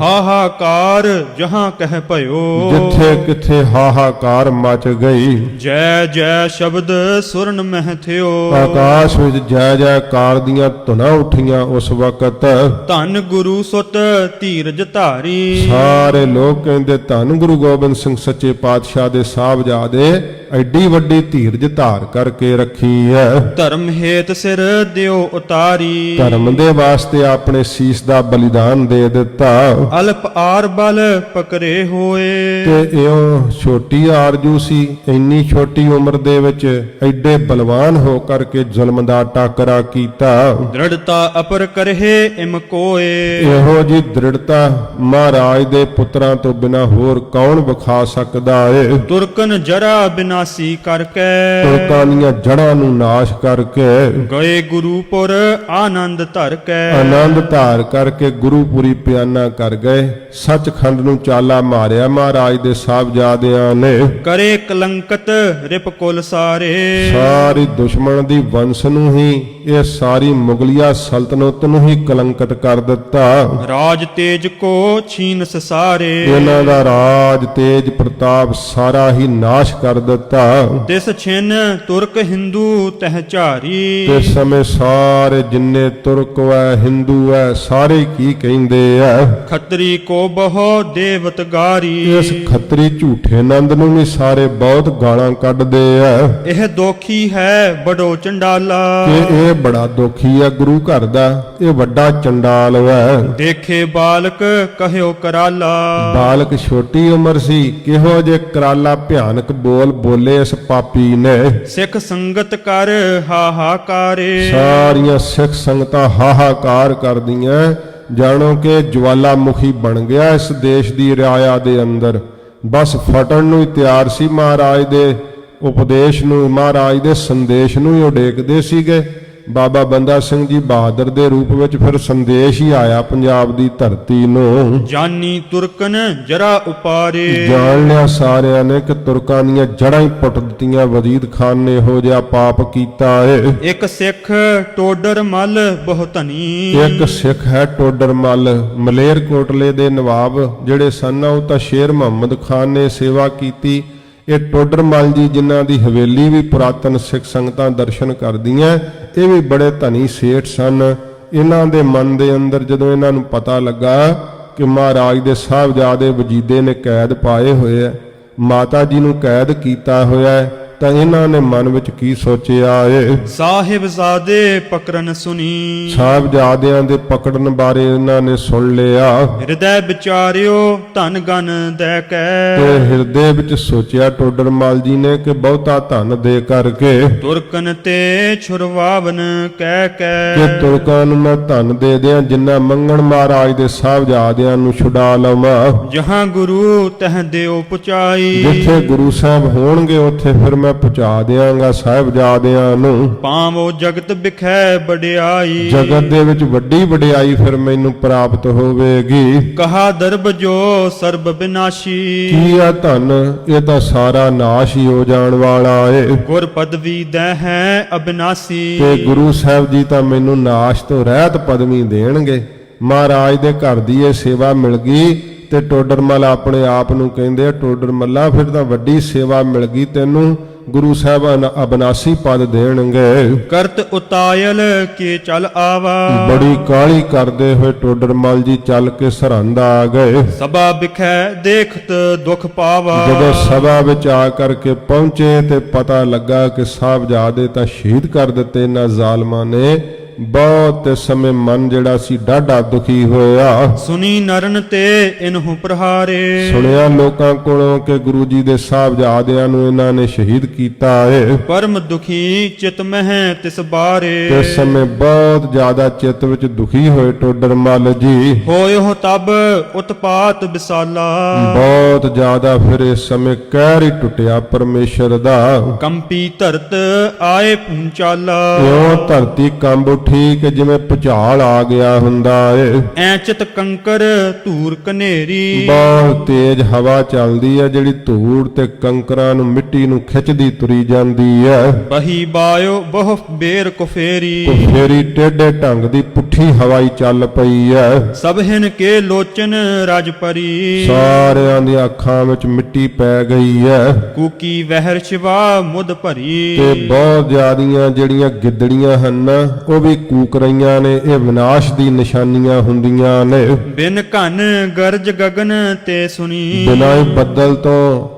Speaker 1: ਹਾਹਾਕਾਰ ਜਹਾਂ ਕਹਿ ਭਇਓ,
Speaker 2: ਜਿੱਥੇ ਕਿਥੇ ਹਾਹਾਕਾਰ ਮਚ ਗਈ।
Speaker 1: ਜੈ ਜੈ ਸ਼ਬਦ ਸੁਰਨ ਮਹਿ ਥਿਓ,
Speaker 2: ਆਕਾਸ਼ ਵਿੱਚ ਜੈ ਜੈਕਾਰ ਦੀਆਂ ਧੁਨਾਂ ਉੱਠੀਆਂ ਉਸ ਵਕਤ।
Speaker 1: ਧੰਨ ਗੁਰੂ ਸੁਤ ਧੀਰਜ ਧਾਰੀ,
Speaker 2: ਸਾਰੇ ਲੋਕ ਕਹਿੰਦੇ ਧੰਨ ਗੁਰੂ ਗੋਬਿੰਦ ਸਿੰਘ ਸੱਚੇ ਪਾਤਸ਼ਾਹ ਦੇ ਸਾਹਿਬਜ਼ਾਦੇ ਐਡੀ ਵੱਡੀ ਧੀਰਜ ਧਾਰ ਕਰਕੇ ਰੱਖੀ ਹੈ।
Speaker 1: ਧਰਮ ਹੇਤ ਸਿਰ ਦਿਓ ਉਤਾਰੀ,
Speaker 2: ਧਰਮ ਦੇ ਵਾਸਤੇ ਆਪਣੇ ਸੀਸ ਦਾ ਬਲੀਦਾਨ ਦੇ ਦਿੱਤਾ।
Speaker 1: ਅਲਪ ਆਰ ਬਲ ਪਕਰੇ ਹੋਏ,
Speaker 2: ਤੇ ਇਉਂ ਛੋਟੀ ਆਰਜੂ ਸੀ, ਇੰਨੀ ਛੋਟੀ ਉਮਰ ਦੇ ਵਿੱਚ ਐਡੇ ਬਲਵਾਨ ਹੋ ਕਰਕੇ ਜ਼ੁਲਮ ਦਾ ਟਾਕਰਾ ਕੀਤਾ।
Speaker 1: ਦ੍ਰਿੜਤਾ ਅਪਰ ਕਰਹਿ ਇਮ ਕੋਏ,
Speaker 2: ਇਹੋ ਜੀ ਦ੍ਰਿੜਤਾ ਮਹਾਰਾਜ ਦੇ ਪੁੱਤਰਾਂ ਤੋਂ ਬਿਨਾ ਹੋਰ ਕੌਣ ਵਿਖਾ ਸਕਦਾ ਏ।
Speaker 1: ਤੁਰਕਨ ਜਰਾ ਬਿਨਾਸੀ ਕਰਕੇ,
Speaker 2: ਤੁਰਕਾਂ ਦੀਆਂ ਜੜ੍ਹਾਂ ਨੂੰ ਨਾਸ਼ ਕਰਕੇ,
Speaker 1: ਗਏ ਗੁਰੂਪੁਰ ਆਨੰਦ ਧਰ ਕੇ,
Speaker 2: ਆਨੰਦ ਧਾਰ ਕਰਕੇ ਗੁਰੂਪੁਰੀ ਪਿਆਨਾ ਕਰ ਗਏ। ਸੱਚਖੰਡ ਨੂੰ ਚਾਲਾ ਮਾਰਿਆ ਮਹਾਰਾਜ ਦੇ ਸਾਹਿਬਜ਼ਾਦਿਆਂ ਨੇ।
Speaker 1: ਕਰੇ ਕਲੰਕਤ ਰਿਪ ਕੁਲ ਸਾਰੇ,
Speaker 2: ਸਾਰੀ ਦੁਸ਼ਮਣ ਦੀ ਵੰਸ਼ ਨੂੰ ਹੀ, ਇਹ ਸਾਰੀ ਮੁਗਲਿਆ ਸਲਤਨਤ ਨੂੰ ਹੀ ਕਲੰਕਤ ਕਰ ਦਿੱਤਾ।
Speaker 1: ਰਾਜ ਤੇਜ ਕੋ ਛੀਨ ਸਸਾਰੇ,
Speaker 2: ਇਹਨਾਂ ਦਾ ਰਾਜ ਤੇਜ ਪ੍ਰਤਾਪ ਸਾਰਾ ਹੀ ਨਾਸ਼ ਕਰ ਦਿੱਤਾ।
Speaker 1: ਤਿਸ ਛਿਨ ਤੁਰਕ ਹਿੰਦੂ ਤਹਿ ਝਾਰੀ,
Speaker 2: ਤੇ ਸਮੇਂ ਸਾਰੇ ਜਿੰਨੇ ਤੁਰਕ ਐ ਹਿੰਦੂ ਐ ਸਾਰੇ ਕੀ ਕਹਿੰਦੇ ਐ,
Speaker 1: ਖੱਤਰੀ ਕੋ ਬਹੁ ਦੇਵਤ ਗਾਰੀ।
Speaker 2: ਇਸ ਖੱਤਰੀ ਝੂਠੇ ਨੰਦ ਨੂੰ ਵੀ ਸਾਰੇ ਬਹੁਤ ਗਾਲਾਂ ਕੱਢਦੇ ਐ
Speaker 1: ਇਹ ਦੋਖੀ ਹੈ ਬੜੋ ਚੰਡਾਲਾ,
Speaker 2: ਕਿ ਇਹ ਬੜਾ ਦੁਖੀ ਐ ਗੁਰੂ ਘਰ ਦਾ, ਇਹ ਵੱਡਾ ਚੰਡਾਲ ਐ।
Speaker 1: ਦੇਖੇ ਬਾਲਕ ਕਹਿਓ ਕਰਾਲਾ,
Speaker 2: ਬਾਲਕ ਛੋਟੀ ਉਮਰ ਸੀ, ਕਿਹੋ ਜੇ ਕਰਾਲਾ ਭਿਆਨਕ ਬੋਲ ਬੋਲੇ ਇਸ ਪਾਪੀ ਨੇ।
Speaker 1: ਸਿੱਖ ਸੰਗਤ ਕਰ ਹਾਹਾਕਾਰੇ,
Speaker 2: ਸਾਰੀਆਂ ਸਿੱਖ ਸੰਗਤਾਂ ਹਾਹਾਕਾਰ ਕਰਦੀਆਂ, ਜਾਣੋ ਕਿ ਜਵਾਲਾਮੁਖੀ ਬਣ ਗਿਆ ਇਸ ਦੇਸ਼ ਦੀ ਰਿਆਇਆ ਦੇ ਅੰਦਰ। ਬਸ ਫਟਣ ਨੂੰ ਹੀ ਤਿਆਰ ਸੀ। ਮਹਾਰਾਜ ਦੇ ਉਪਦੇਸ਼ ਨੂੰ, ਮਹਾਰਾਜ ਦੇ ਸੰਦੇਸ਼ ਨੂੰ ਹੀ ਉਡੀਕਦੇ ਸੀਗੇ। ਬਾਬਾ ਬੰਦਾ ਸਿੰਘ ਜੀ ਬਹਾਦਰ ਦੇ ਰੂਪ ਵਿੱਚ ਫਿਰ ਸੰਦੇਸ਼ ਹੀ ਆਇਆ ਪੰਜਾਬ ਦੀ ਧਰਤੀ ਨੂੰ।
Speaker 1: ਜਾਨੀ ਤੁਰਕਨ ਜਰਾ ਉਪਾਰੇ,
Speaker 2: ਜਾਣ ਲਿਆ ਸਾਰਿਆਂ ਨੇ ਕਿ ਤੁਰਕਾਂ ਦੀਆਂ ਜੜ੍ਹਾਂ ਹੀ ਪੁੱਟ ਦਿੱਤੀਆਂ। ਵਜ਼ੀਦ ਖਾਨ ਨੇ ਇਹੋ ਜਿਹਾ ਪਾਪ ਕੀਤਾ ਏ।
Speaker 1: ਇੱਕ ਸਿੱਖ ਟੋਡਰ ਮੱਲ ਬਹੁ ਧਨੀ,
Speaker 2: ਇੱਕ ਸਿੱਖ ਹੈ ਟੋਡਰ ਮੱਲ, ਮਲੇਰ ਕੋਟਲੇ ਦੇ ਨਵਾਬ ਜਿਹੜੇ ਸਨ, ਉਹ ਤਾਂ ਸ਼ੇਰ ਮੁਹੰਮਦ ਖਾਨ ਨੇ ਸੇਵਾ ਕੀਤੀ। ਇਹ ਟੋਡਰ ਮੱਲ ਜੀ ਜਿਨ੍ਹਾਂ ਦੀ ਹਵੇਲੀ ਵੀ ਪੁਰਾਤਨ ਸਿੱਖ ਸੰਗਤਾਂ ਦਰਸ਼ਨ ਕਰਦੀਆਂ, ਇਹ ਵੀ ਬੜੇ ਧਨੀ ਸੇਠ ਸਨ। ਇਹਨਾਂ ਦੇ ਮਨ ਦੇ ਅੰਦਰ ਜਦੋਂ ਇਹਨਾਂ ਨੂੰ ਪਤਾ ਲੱਗਾ ਕਿ ਮਹਾਰਾਜ ਦੇ ਸਾਹਿਬਜ਼ਾਦੇ ਵਜੀਦੇ ਨੇ ਕੈਦ ਪਾਏ ਹੋਏ ਐ, ਮਾਤਾ ਜੀ ਨੂੰ ਕੈਦ ਕੀਤਾ ਹੋਇਆ ਹੈ, ਤਾਂ ਇਹਨਾਂ ਨੇ ਮਨ ਵਿੱਚ ਕੀ ਸੋਚਿਆ ਏ?
Speaker 1: ਸਾਹਿਬਜ਼ਾਦੇ ਪਕਰਨ ਸੁਣੀ,
Speaker 2: ਸਾਹਿਬਜ਼ਾਦਿਆਂ ਦੇ ਪਕੜਨ ਬਾਰੇ ਇਹਨਾਂ ਨੇ ਸੁਣ ਲਿਆ
Speaker 1: ਹਿਰਦੈ ਵਿਚਾਰਿਓ ਧਨ ਗਨ ਦੇ
Speaker 2: ਤੇ
Speaker 1: ਕੈ,
Speaker 2: ਹਿਰਦੇ ਵਿੱਚ ਸੋਚਿਆ ਟੋਡਰਮਲ ਜੀ ਨੇ ਕਿ ਬਹੁਤਾ ਧਨ ਦੇ ਕਰਕੇ
Speaker 1: ਤੁਰਕਨ ਤੇ ਛੁਰਵਾਵਨ ਕਹਿ
Speaker 2: ਕਿ
Speaker 1: ਕੈ,
Speaker 2: ਤੁਰਕਾਂ ਨੂੰ ਮੈਂ ਧਨ ਦੇ ਦਿਆਂ, ਜਿੰਨਾ ਮੰਗਣ ਮਹਾਰਾਜ ਦੇ ਸਾਹਿਬਜ਼ਾਦਿਆਂ ਨੂੰ ਛੁਡਾ ਲਵਾਂ।
Speaker 1: ਜਹਾਂ ਗੁਰੂ ਤਹ ਦਿਓ ਪੁਚਾਈ,
Speaker 2: ਜਿੱਥੇ ਗੁਰੂ ਸਾਹਿਬ ਹੋਣਗੇ ਉੱਥੇ ਫਿਰ ਮੈਂ ਪਹੁੰਚਾ ਦਿਆਂਗਾ ਸਾਹਿਬਜ਼ਾਦਿਆਂ ਨੂੰ।
Speaker 1: ਪਾਵੋ ਜਗਤ ਬਿਖੈ ਵਡਿਆਈ,
Speaker 2: ਜਗਤ ਦੇ ਵਿੱਚ ਵੱਡੀ ਵਡਿਆਈ ਫਿਰ ਮੈਨੂੰ ਪ੍ਰਾਪਤ ਹੋਵੇਗੀ।
Speaker 1: ਕਹਾ ਦਰਬ ਜੋ ਸਰਬ ਬਿਨਾਸ਼ੀ,
Speaker 2: ਕੀ ਆ ਧਨ? ਇਹ ਤਾਂ ਸਾਰਾ ਨਾਸ਼ ਹੀ ਹੋ ਜਾਣ ਵਾਲਾ ਏ।
Speaker 1: ਗੁਰ ਪਦਵੀ ਦੈ ਹੈ ਅਬਿਨਾਸੀ,
Speaker 2: ਤੇ ਗੁਰੂ ਸਾਹਿਬ ਜੀ ਤਾਂ ਮੈਨੂੰ ਨਾਸ਼ ਤੋਂ ਰਹਿਤ ਪਦਵੀ ਦੇਣਗੇ। ਮਹਾਰਾਜ ਦੇ ਘਰ ਦੀ ਇਹ ਸੇਵਾ ਮਿਲ ਗਈ ਤੇ ਟੋਡਰਮਲ ਆਪਣੇ ਆਪ ਨੂੰ ਕਹਿੰਦੇ ਆ, ਟੋਡਰਮੱਲਾ ਫਿਰ ਤਾਂ ਵੱਡੀ ਸੇਵਾ ਮਿਲ ਗਈ ਤੈਨੂੰ, ਗੁਰੂ ਸਾਹਿਬ ਅਬਨਾਸੀ ਪਦ ਦੇਣਗੇ।
Speaker 1: ਕਰਤ ਉਤਾਇਲ ਕੇ ਚਲ ਆਵਾ,
Speaker 2: ਬੜੀ ਕਾਹਲੀ ਕਰਦੇ ਹੋਏ ਟੋਡਰਮਲ ਜੀ ਚੱਲ ਕੇ ਸਰਹੰਦ ਆ ਗਏ।
Speaker 1: ਸਭਾ ਬਿਖੈ ਦੇਖਤ ਦੁਖ ਪਾਵਾ,
Speaker 2: ਜਦੋਂ ਸਭਾ ਵਿੱਚ ਆ ਕਰਕੇ ਪਹੁੰਚੇ ਤੇ ਪਤਾ ਲੱਗਾ ਕਿ ਸਾਹਿਬਜ਼ਾਦੇ ਤਾਂ ਸ਼ਹੀਦ ਕਰ ਦਿੱਤੇ ਇਹਨਾਂ ਜ਼ਾਲਮਾਂ ਨੇ। ਬਹੁਤ ਸਮੇਂ ਮਨ ਜਿਹੜਾ ਸੀ ਡਾਢਾ ਦੁਖੀ ਹੋਇਆ।
Speaker 1: ਸੁਨੀ ਨਰਨ ਤੇ ਇਨਹੁ ਪ੍ਰਹਾਰੇ,
Speaker 2: ਸੁਣਿਆ ਲੋਕਾਂ ਕੋਲੋਂ ਕਿ ਗੁਰੂ ਜੀ ਦੇ ਸਾਹਿਬਜ਼ਾਦਿਆਂ ਨੂੰ ਇਹਨਾਂ ਨੇ ਸ਼ਹੀਦ ਕੀਤਾ ਏ।
Speaker 1: ਪਰਮ ਦੁਖੀ ਚਿਤ ਮਹਿ ਤਿਸ ਬਾਰੇ,
Speaker 2: ਤੇ ਸਮੇਂ ਬਹੁਤ ਜ਼ਿਆਦਾ ਚਿੱਤ ਵਿੱਚ ਦੁਖੀ ਹੋਏ ਟੋਡਰਮਲ ਜੀ।
Speaker 1: ਹੋਇਓ ਤਬ ਉਤਪਾਤ ਵਿਸਾਲਾ,
Speaker 2: ਬਹੁਤ ਜ਼ਿਆਦਾ ਫਿਰ ਇਸ ਸਮੇਂ ਕਹਿਰ ਹੀ ਟੁੱਟਿਆ ਪਰਮੇਸ਼ਰ ਦਾ।
Speaker 1: ਕੰਪੀ ਧਰਤ ਆਏ ਪੂੰਚਾਲਾ,
Speaker 2: ਇਉਂ ਧਰਤੀ ਕੰਬ ਉੱਠੀ ਕਿ ਜਿਵੇਂ ਭੁਚਾਲ ਆ ਗਿਆ ਹੁੰਦਾ ਏ।
Speaker 1: ਐ ਚਿਤ ਕੰਕਰ ਧੂਰ ਕਨੇਰੀ,
Speaker 2: ਬਹੁਤ ਤੇਜ਼ ਹਵਾ ਚੱਲਦੀ ਹੈ ਜਿਹੜੀ ਧੂੜ ਤੇ ਕੰਕਰਾਂ ਨੂੰ ਮਿੱਟੀ ਨੂੰ ਖਿੱਚਦੀ ਤੁਰੀ ਜਾਂਦੀ ਹੈ।
Speaker 1: ਬਹੀ ਬਾਇਓ ਬਹੁ ਬੇਰ ਕੁਫੇਰੀ,
Speaker 2: ਫੇਰੀ ਟੇਢੇ ਢੰਗ ਦੀ ਪੁੱਠੀ ਹਵਾਈ ਚੱਲ ਪਈ ਹੈ।
Speaker 1: ਸਭ ਹਿਨ ਕੇ ਲੋਚਨ ਰਜ ਪਰੀ,
Speaker 2: ਸਾਰਿਆਂ ਦੀਆਂ ਅੱਖਾਂ ਵਿੱਚ ਮਿੱਟੀ ਪੈ ਗਈ ਹੈ।
Speaker 1: ਕੂਕੀ ਵਹਿਰ ਸ਼ਿਵਾ ਮੁਦ ਭਰੀ,
Speaker 2: ਤੇ ਬਹੁਤ ਜ਼ਿਆਦੀਆਂ ਜਿਹੜੀਆਂ ਗਿੱਦੜੀਆਂ ਹਨ ਉਹ ਵੀ ਕੂਕ ਰਹੀਆਂ ਨੇ। ਇਹ ਵਿਨਾਸ਼ ਦੀ ਨਿਸ਼ਾਨੀਆਂ ਹੁੰਦੀਆਂ ਨੇ।
Speaker 1: ਬਿਨ ਘਨ ਗਰਜ ਗਗਨ ਤੇ ਸੁਣੀ,
Speaker 2: ਬਿਨਾਂ ਹੀ ਬੱਦਲ ਤੋਂ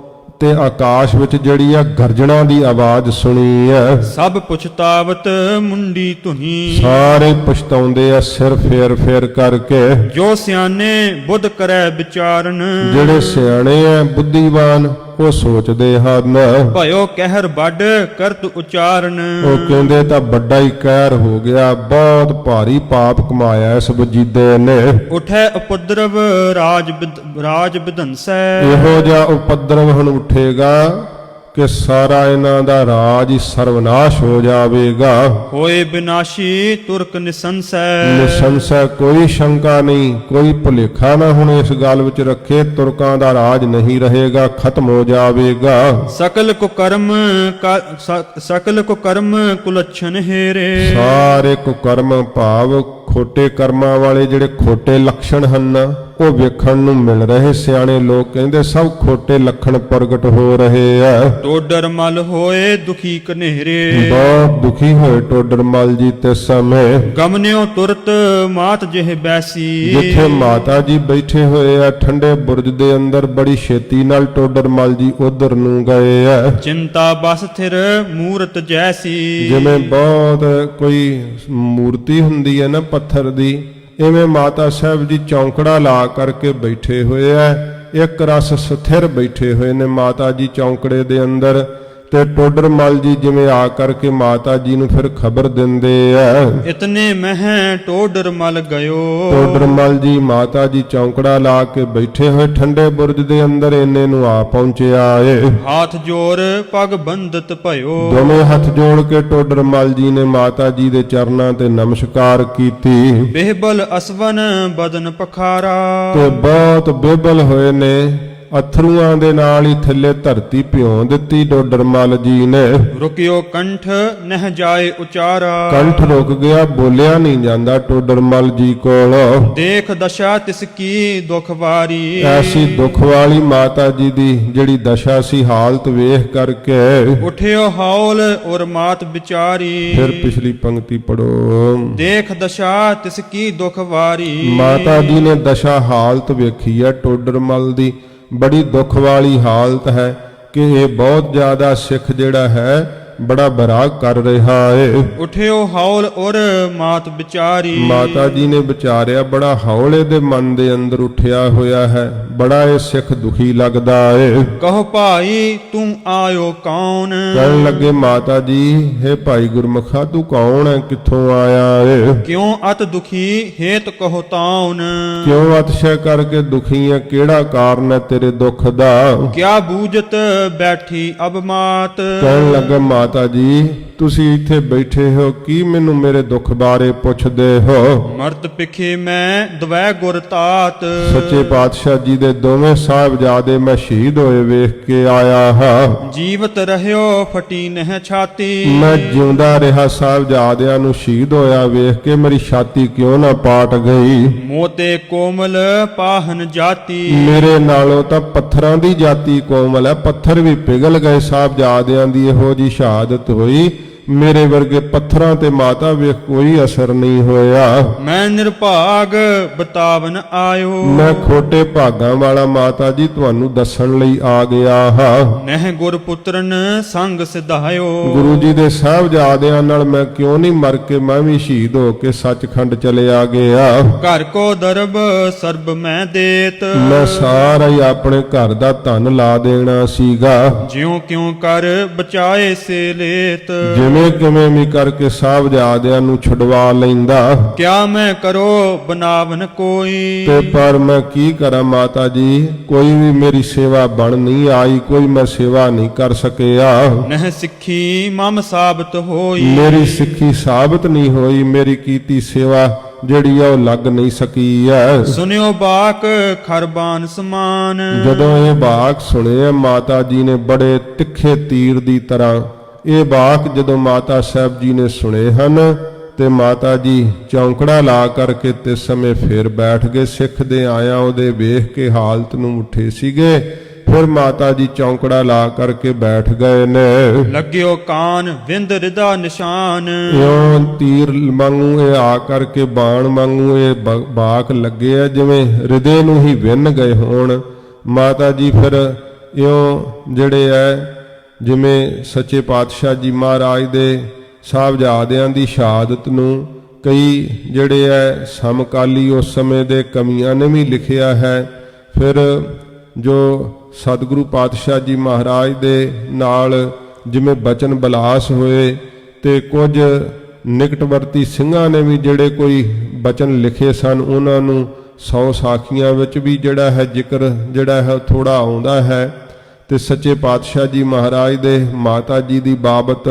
Speaker 2: ਤੇ ਆਕਾਸ਼ ਵਿੱਚ ਜਿਹੜੀ ਆ ਗਰਜਣਾ ਦੀ ਆਵਾਜ਼ ਸੁਣੀ ਹੈ।
Speaker 1: ਸਭ ਪੁਛਤਾਵਤ ਮੁੰਡੀ ਧੁਨੀ,
Speaker 2: ਸਾਰੇ ਪਛਤਾਉਂਦੇ ਆ ਸਿਰ ਫੇਰ ਫੇਰ ਕਰਕੇ।
Speaker 1: ਜੋ ਸਿਆਣੇ ਬੁੱਧ ਕਰੈ ਵਿਚਾਰਨ,
Speaker 2: ਜਿਹੜੇ ਸਿਆਣੇ ਆ ਬੁੱਧੀਵਾਨ ਉਹ ਸੋਚਦੇ ਹਨ।
Speaker 1: ਭਇਓ ਕਹਿਰ ਵੱਡ ਕਰਤ ਉਚਾਰਨ,
Speaker 2: ਉਹ ਕਹਿੰਦੇ ਤਾਂ ਵੱਡਾ ਹੀ ਕਹਿਰ ਹੋ ਗਿਆ, ਬਹੁਤ ਭਾਰੀ ਪਾਪ ਕਮਾਇਆ ਇਸ ਵਜੀਦੇ ਨੇ।
Speaker 1: ਉਠੈ ਉਪਦਰਵ ਰਾਜ ਵਿਧੰਸੈ,
Speaker 2: ਇਹੋ ਜਿਹਾ ਉਪਦਰਵ ਹੁਣ ਉੱਠੇਗਾ ਕਿ ਸਾਰਾ ਇਹਨਾਂ ਦਾ ਰਾਜ ਹੀ ਸਰਵਨਾਸ਼ ਹੋ ਜਾਵੇਗਾ।
Speaker 1: ਹੋਏ ਬਿਨਾਸ਼ੀ ਤੁਰਕ ਨਿਸੰਸੈ,
Speaker 2: ਨਿਸੰਸੈ ਕੋਈ ਸ਼ੰਕਾ ਨਹੀਂ, ਕੋਈ ਭੁਲੇਖਾ ਨਾ ਹੁਣ ਇਸ ਗੱਲ ਵਿੱਚ ਰੱਖੇ, ਤੁਰਕਾਂ ਦਾ ਰਾਜ ਨਹੀਂ ਰਹੇਗਾ, ਖਤਮ ਹੋ ਜਾਵੇਗਾ।
Speaker 1: ਸਕਲ ਕੁਕਰਮ ਕੁਲਛਨ ਹੇਰੇ,
Speaker 2: ਸਾਰੇ ਕੁਕਰਮ ਭਾਵ ਖੋਟੇ ਕਰਮਾਂ ਵਾਲੇ ਜਿਹੜੇ ਖੋਟੇ ਲੱਛਣ ਹਨ ਉਹ ਵੇਖਣ ਨੂੰ ਮਿਲ ਰਹੇ। ਸਿਆਣੇ ਲੋਕ ਕਹਿੰਦੇ ਸਭ ਖੋਟੇ ਲੱਛਣ ਪ੍ਰਗਟ ਹੋ ਰਹੇ ਆ।
Speaker 1: ਟੋਡਰ ਮਲ ਹੋਏ ਦੁਖੀ ਕਨੇਰੇ,
Speaker 2: ਬਹੁਤ ਦੁਖੀ ਹੋਏ ਟੋਡਰਮਲ ਜੀ ਤੇ ਸਮੇਂ।
Speaker 1: ਗਮਨਿਓ ਤੁਰਤ ਮਾਤ ਜਿਹ ਬੈਸੀ,
Speaker 2: ਜਿੱਥੇ ਮਾਤਾ ਜੀ ਬੈਠੇ ਹੋਏ ਆ ਠੰਡੇ ਬੁਰਜ ਦੇ ਅੰਦਰ, ਬੜੀ ਛੇਤੀ ਨਾਲ ਟੋਡਰਮਲ ਜੀ ਉਧਰ ਨੂੰ ਗਏ ਆ।
Speaker 1: ਚਿੰਤਾ ਬਸ ਥਿਰ ਮੂਰਤ ਜੈਸੀ,
Speaker 2: ਜਿਵੇਂ ਬਹੁਤ ਕੋਈ ਮੂਰਤੀ ਹੁੰਦੀ ਹੈ ਨਾ ਪੱਥਰ ਦੀ, ਇਵੇਂ ਮਾਤਾ ਸਾਹਿਬ ਜੀ ਚੌਂਕੜਾ ਲਾ ਕਰਕੇ ਬੈਠੇ ਹੋਏ ਆ। ਇੱਕ ਰਸ ਸਥਿਰ ਬੈਠੇ ਹੋਏ ਨੇ ਮਾਤਾ ਜੀ ਚੌਂਕੜੇ ਦੇ ਅੰਦਰ। ਤੇ ਟੋਡਰਮਲ ਜੀ ਜਿਵੇਂ ਆ ਕਰਕੇ ਮਾਤਾ ਜੀ ਨੂੰ ਫਿਰ ਖਬਰ ਦਿੰਦੇ ਆ।
Speaker 1: ਇਤਨੇ ਮਹਿ ਟੋਡਰ ਮਲ ਗਇਓ,
Speaker 2: ਟੋਡਰਮਲ ਜੀ ਮਾਤਾ ਜੀ ਚੌਂਕੜਾ ਲਾ ਕੇ ਬੈਠੇ ਹੋਏ ਠੰਡੇ ਬੁਰਜ ਦੇ ਅੰਦਰ ਇੰਨੇ ਨੂੰ ਆ ਪਹੁੰਚਿਆ ਏ।
Speaker 1: ਹਾਥ ਜੋਰ ਪਗ ਬੰਦਤ ਭਇਓ,
Speaker 2: ਦੋਵੇਂ ਹੱਥ ਜੋੜ ਕੇ ਟੋਡਰਮਲ ਜੀ ਨੇ ਮਾਤਾ ਜੀ ਦੇ ਚਰਨਾਂ ਤੇ ਨਮਸਕਾਰ ਕੀਤੀ।
Speaker 1: ਬਿਹਬਲ ਅਸਵਨ ਬਦਨ ਪਖਾਰਾ,
Speaker 2: ਤੇ ਬਹੁਤ ਬੇਬਲ ਹੋਏ ਨੇ, ਅਥਰੂਆਂ ਦੇ ਨਾਲ ਹੀ ਥੱਲੇ ਧਰਤੀ ਭਿਉਂ ਦਿੱਤੀ ਡੋਡਰ ਮੱਲ ਜੀ ਨੇ।
Speaker 1: ਰੁਕਿਓ ਕੰਠ ਨਹਿ ਜਾਏ ਉਚਾਰਾ,
Speaker 2: ਕੰਠ ਰੁਕ ਗਿਆ, ਬੋਲਿਆ ਨਹੀਂ ਜਾਂਦਾ ਟੋਡਰ ਮੱਲ ਜੀ ਕੋਲ।
Speaker 1: ਦੇਖ ਦਸ਼ਾ ਤਿਸ ਕੀ ਦੁਖ ਵਾਰੀ,
Speaker 2: ਐਸੀ ਦੁੱਖ ਵਾਲੀ ਮਾਤਾ ਜੀ ਦੀ ਜਿਹੜੀ ਦਸ਼ਾ ਸੀ, ਹਾਲਤ ਵੇਖ ਕਰਕੇ
Speaker 1: ਉਠਿਓ ਹੌਲ ਔਰ ਮਾਤ ਵਿਚਾਰੀ।
Speaker 2: ਫਿਰ ਪਿਛਲੀ ਪੰਕਤੀ ਪੜੋ।
Speaker 1: ਦੇਖ ਦਸ਼ਾ ਤਿਸ ਕੀ ਦੁਖ ਵਾਰੀ,
Speaker 2: ਮਾਤਾ ਜੀ ਨੇ ਦਸ਼ਾ ਹਾਲਤ ਵੇਖੀ ਹੈ ਟੋਡਰ ਮੱਲ ਦੀ, ਬੜੀ ਦੁੱਖ ਵਾਲੀ ਹਾਲਤ ਹੈ ਕਿ ਇਹ ਬਹੁਤ ਜ਼ਿਆਦਾ ਸਿੱਖ ਜਿਹੜਾ ਹੈ ਬੜਾ ਬਰਾਗ ਕਰ ਰਿਹਾ ਹੈ।
Speaker 1: ਉਠਿਓ ਹੌਲ ਔਰ ਮਾਤ ਵਿਚਾਰੀ,
Speaker 2: ਮਾਤਾ ਜੀ ਨੇ ਵਿਚਾਰਿਆ, ਬੜਾ ਹੌਲੇ ਦੇ ਮਨ ਦੇ ਅੰਦਰ ਉੱਠਿਆ ਹੋਇਆ ਹੈ, ਬੜਾ ਇਹ ਸਿੱਖ ਦੁਖੀ ਲੱਗਦਾ ਹੈ।
Speaker 1: ਕਹੋ ਭਾਈ ਤੂੰ ਆਇਓ ਕੌਣ,
Speaker 2: ਕਹਿਣ ਲੱਗੇ ਮਾਤਾ ਜੀ, ਹੇ ਭਾਈ ਗੁਰਮੁਖਾ ਤੂੰ ਕੌਣ ਹੈ, ਕਿੱਥੋਂ ਆਇਆ ਹੈ?
Speaker 1: ਕਿਉਂ ਅਤ ਦੁਖੀ ਹੇਤ ਕਹੋ ਤਾਉਨ,
Speaker 2: ਕਿਉਂ ਅਤਸ਼ੈ ਕਰਕੇ ਦੁਖੀ ਹੈ, ਕਿਹੜਾ ਕਾਰਨ ਹੈ ਤੇਰੇ ਦੁੱਖ ਦਾ?
Speaker 1: ਕਿਆ ਬੂਝਤ ਬੈਠੀ ਅਬ ਮਾਤ,
Speaker 2: ਕਹਿਣ ਲੱਗਾ ਮਾਤਾ ਜੀ ਤੁਸੀਂ ਇੱਥੇ ਬੈਠੇ ਹੋ, ਕੀ ਮੈਨੂੰ ਮੇਰੇ ਦੁੱਖ ਬਾਰੇ ਪੁੱਛਦੇ ਹੋ?
Speaker 1: ਮਰਤ ਪਿਖੇ ਮੈਂ ਦਵੈ ਗੁਰ ਤਾਤ,
Speaker 2: ਸੱਚੇ ਪਾਤਸ਼ਾਹ ਜੀ ਦੇ ਦੋਵੇਂ ਸਾਹਿਬਜ਼ਾਦੇ ਮੈਂ ਸ਼ਹੀਦ ਹੋਏ ਵੇਖ ਕੇ ਆਇਆ ਹਾਂ।
Speaker 1: ਜੀਵਤ ਰਹਿਓ ਫਟੀ ਨਹਿ ਛਾਤੀ,
Speaker 2: ਮੈਂ ਜਿਉਂਦਾ ਰਿਹਾ ਸਾਹਿਬਜ਼ਾਦਿਆਂ ਨੂੰ ਸ਼ਹੀਦ ਹੋਇਆ ਵੇਖ ਕੇ ਮੇਰੀ ਛਾਤੀ ਕਿਉਂ ਨਾ ਪਾਟ ਗਈ?
Speaker 1: ਮੋਤੇ ਕੋਮਲ ਪਾਹਨ ਜਾਤੀ,
Speaker 2: ਮੇਰੇ ਨਾਲੋਂ ਤਾਂ ਪੱਥਰਾਂ ਦੀ ਜਾਤੀ ਕੋਮਲ ਹੈ, ਪੱਥਰ ਵੀ ਪਿਘਲ ਗਏ ਸਾਹਿਬਜ਼ਾਦਿਆਂ ਦੀ ਇਹੋ ਜੀ ਸ਼ਹਾਦਤ ਹੋਈ, ਮੇਰੇ ਵਰਗੇ ਪੱਥਰਾਂ ਤੇ ਮਾਤਾ ਵੇਖ ਕੋਈ ਅਸਰ ਨਹੀਂ ਹੋਇਆ।
Speaker 1: ਮੈਂ ਨਿਰਭਾਗ ਬਤਾਵਨ ਆਇਓ,
Speaker 2: ਮੈਂ ਖੋਟੇ ਭਾਗਾਂ ਵਾਲਾ ਮਾਤਾ ਜੀ ਤੁਹਾਨੂੰ ਦੱਸਣ ਲਈ ਆ ਗਿਆ ਹਾਂ।
Speaker 1: ਨਹਿ ਗੁਰ ਪੁੱਤਰਨ ਸੰਗ ਸਿਧਾਇਓ,
Speaker 2: ਗੁਰੂ ਜੀ ਦੇ ਸਾਹਿਬਜ਼ਾਦਿਆਂ ਨਾਲ ਮੈਂ ਕਿਉਂ ਨਹੀਂ ਮਰ ਕੇ ਮੈਂ ਵੀ ਸ਼ਹੀਦ ਹੋ ਕੇ ਸੱਚਖੰਡ ਚਲਿਆ ਗਿਆ।
Speaker 1: ਘਰ ਕੋ ਦਰਬ ਸਰਬ ਮੈਂ ਦੇਤ,
Speaker 2: ਮੈਂ ਸਾਰਾ ਹੀ ਆਪਣੇ ਘਰ ਦਾ ਧਨ ਲਾ ਦੇਣਾ ਸੀਗਾ।
Speaker 1: ਜਿਉ ਕਿਉ ਕਰ ਬਚਾਏ ਸੇ ਲੇਤ,
Speaker 2: ਜਿਵੇਂ ਕਿਵੇਂ ਵੀ ਕਰਕੇ ਸਾਹਿਬਜ਼ਾਦਿਆਂ ਨੂੰ ਛੁਡਵਾ ਲੈਂਦਾ।
Speaker 1: ਕਿਆ ਮੈਂ ਕਰੋ ਬਨਾਵਨ ਕੋਈ,
Speaker 2: ਤੇ ਪਰ ਮੈਂ ਕੀ ਕਰਾਂ ਮਾਤਾ ਜੀ, ਕੋਈ ਵੀ ਮੇਰੀ ਸੇਵਾ ਬਣ ਨਹੀਂ ਆਈ, ਕੋਈ ਮੈਂ ਸੇਵਾ ਨਹੀਂ ਕਰ ਸਕਿਆ।
Speaker 1: ਨਹਿ ਸਿੱਖੀ ਮਮ ਸਾਬਤ ਹੋਈ,
Speaker 2: ਮੇਰੀ ਸਿੱਖੀ ਸਾਬਤ ਨਹੀਂ ਹੋਈ, ਮੇਰੀ ਕੀਤੀ ਸੇਵਾ ਜਿਹੜੀ ਆ ਉਹ ਲੱਗ ਨਹੀਂ ਸਕੀ ਹੈ।
Speaker 1: ਸੁਨਿਓ ਬਾਕ ਖਰਬਾਨ ਸਮਾਨ,
Speaker 2: ਜਦੋਂ ਇਹ ਬਾਕ ਸੁਣਿਆ ਮਾਤਾ ਜੀ ਨੇ ਬੜੇ ਤਿੱਖੇ ਤੀਰ ਦੀ ਤਰ੍ਹਾਂ ਇਹ ਬਾਕ ਜਦੋਂ ਮਾਤਾ ਸਾਹਿਬ ਜੀ ਨੇ ਸੁਣੇ ਹਨ ਤੇ ਮਾਤਾ ਜੀ ਚੌਂਕੜਾ ਲਾ ਕਰਕੇ ਤੇ ਸਮੇਂ ਫੇਰ ਬੈਠ ਗਏ। ਸਿੱਖ ਦੇ ਆਇਆ ਉਹਦੇ ਵੇਖ ਕੇ ਹਾਲਤ ਨੂੰ ਉੱਠੇ ਸੀਗੇ, ਫਿਰ ਮਾਤਾ ਜੀ ਚੌਂਕੜਾ ਲਾ ਕਰਕੇ ਬੈਠ ਗਏ ਨੇ।
Speaker 1: ਲੱਗਿਓ ਕਾਨ ਵਿੰਦ ਰਿਦਾ ਨਿਸ਼ਾਨ,
Speaker 2: ਇਉਂ ਤੀਰ ਵਾਂਗੂ ਇਹ ਆ ਕਰਕੇ ਬਾਣ ਵਾਂਗੂ ਇਹ ਬਾਕ ਲੱਗੇ ਆ, ਜਿਵੇਂ ਹਿਰਦੇ ਨੂੰ ਹੀ ਵਿੰਨ ਗਏ ਹੋਣ। ਮਾਤਾ ਜੀ ਫਿਰ ਇਉਂ ਜਿਹੜੇ ਐ ਜਿਵੇਂ ਸੱਚੇ ਪਾਤਸ਼ਾਹ ਜੀ ਮਹਾਰਾਜ ਦੇ ਸਾਹਿਬਜ਼ਾਦਿਆਂ ਦੀ ਸ਼ਹਾਦਤ ਨੂੰ ਕਈ ਜਿਹੜੇ ਐ ਸਮਕਾਲੀ ਉਸ ਸਮੇਂ ਦੇ ਕਵੀਆਂ ਨੇ ਵੀ ਲਿਖਿਆ ਹੈ। ਫਿਰ ਜੋ ਸਤਿਗੁਰੂ ਪਾਤਸ਼ਾਹ ਜੀ ਮਹਾਰਾਜ ਦੇ ਨਾਲ ਜਿਵੇਂ ਬਚਨ ਬਲਾਸ ਹੋਏ ਤੇ ਕੁਝ ਨਿਕਟਵਰਤੀ ਸਿੰਘਾਂ ਨੇ ਵੀ ਜਿਹੜੇ ਕੋਈ ਬਚਨ ਲਿਖੇ ਸਨ, ਉਹਨਾਂ ਨੂੰ 100 ਸਾਖੀਆਂ ਵਿੱਚ ਵੀ ਜਿਹੜਾ ਹੈ ਜ਼ਿਕਰ ਜਿਹੜਾ ਹੈ ਥੋੜਾ ਆਉਂਦਾ ਹੈ। ਤੇ ਸੱਚੇ ਪਾਤਸ਼ਾਹ ਜੀ ਮਹਾਰਾਜ ਦੇ ਮਾਤਾ ਜੀ ਦੀ ਬਾਬਤ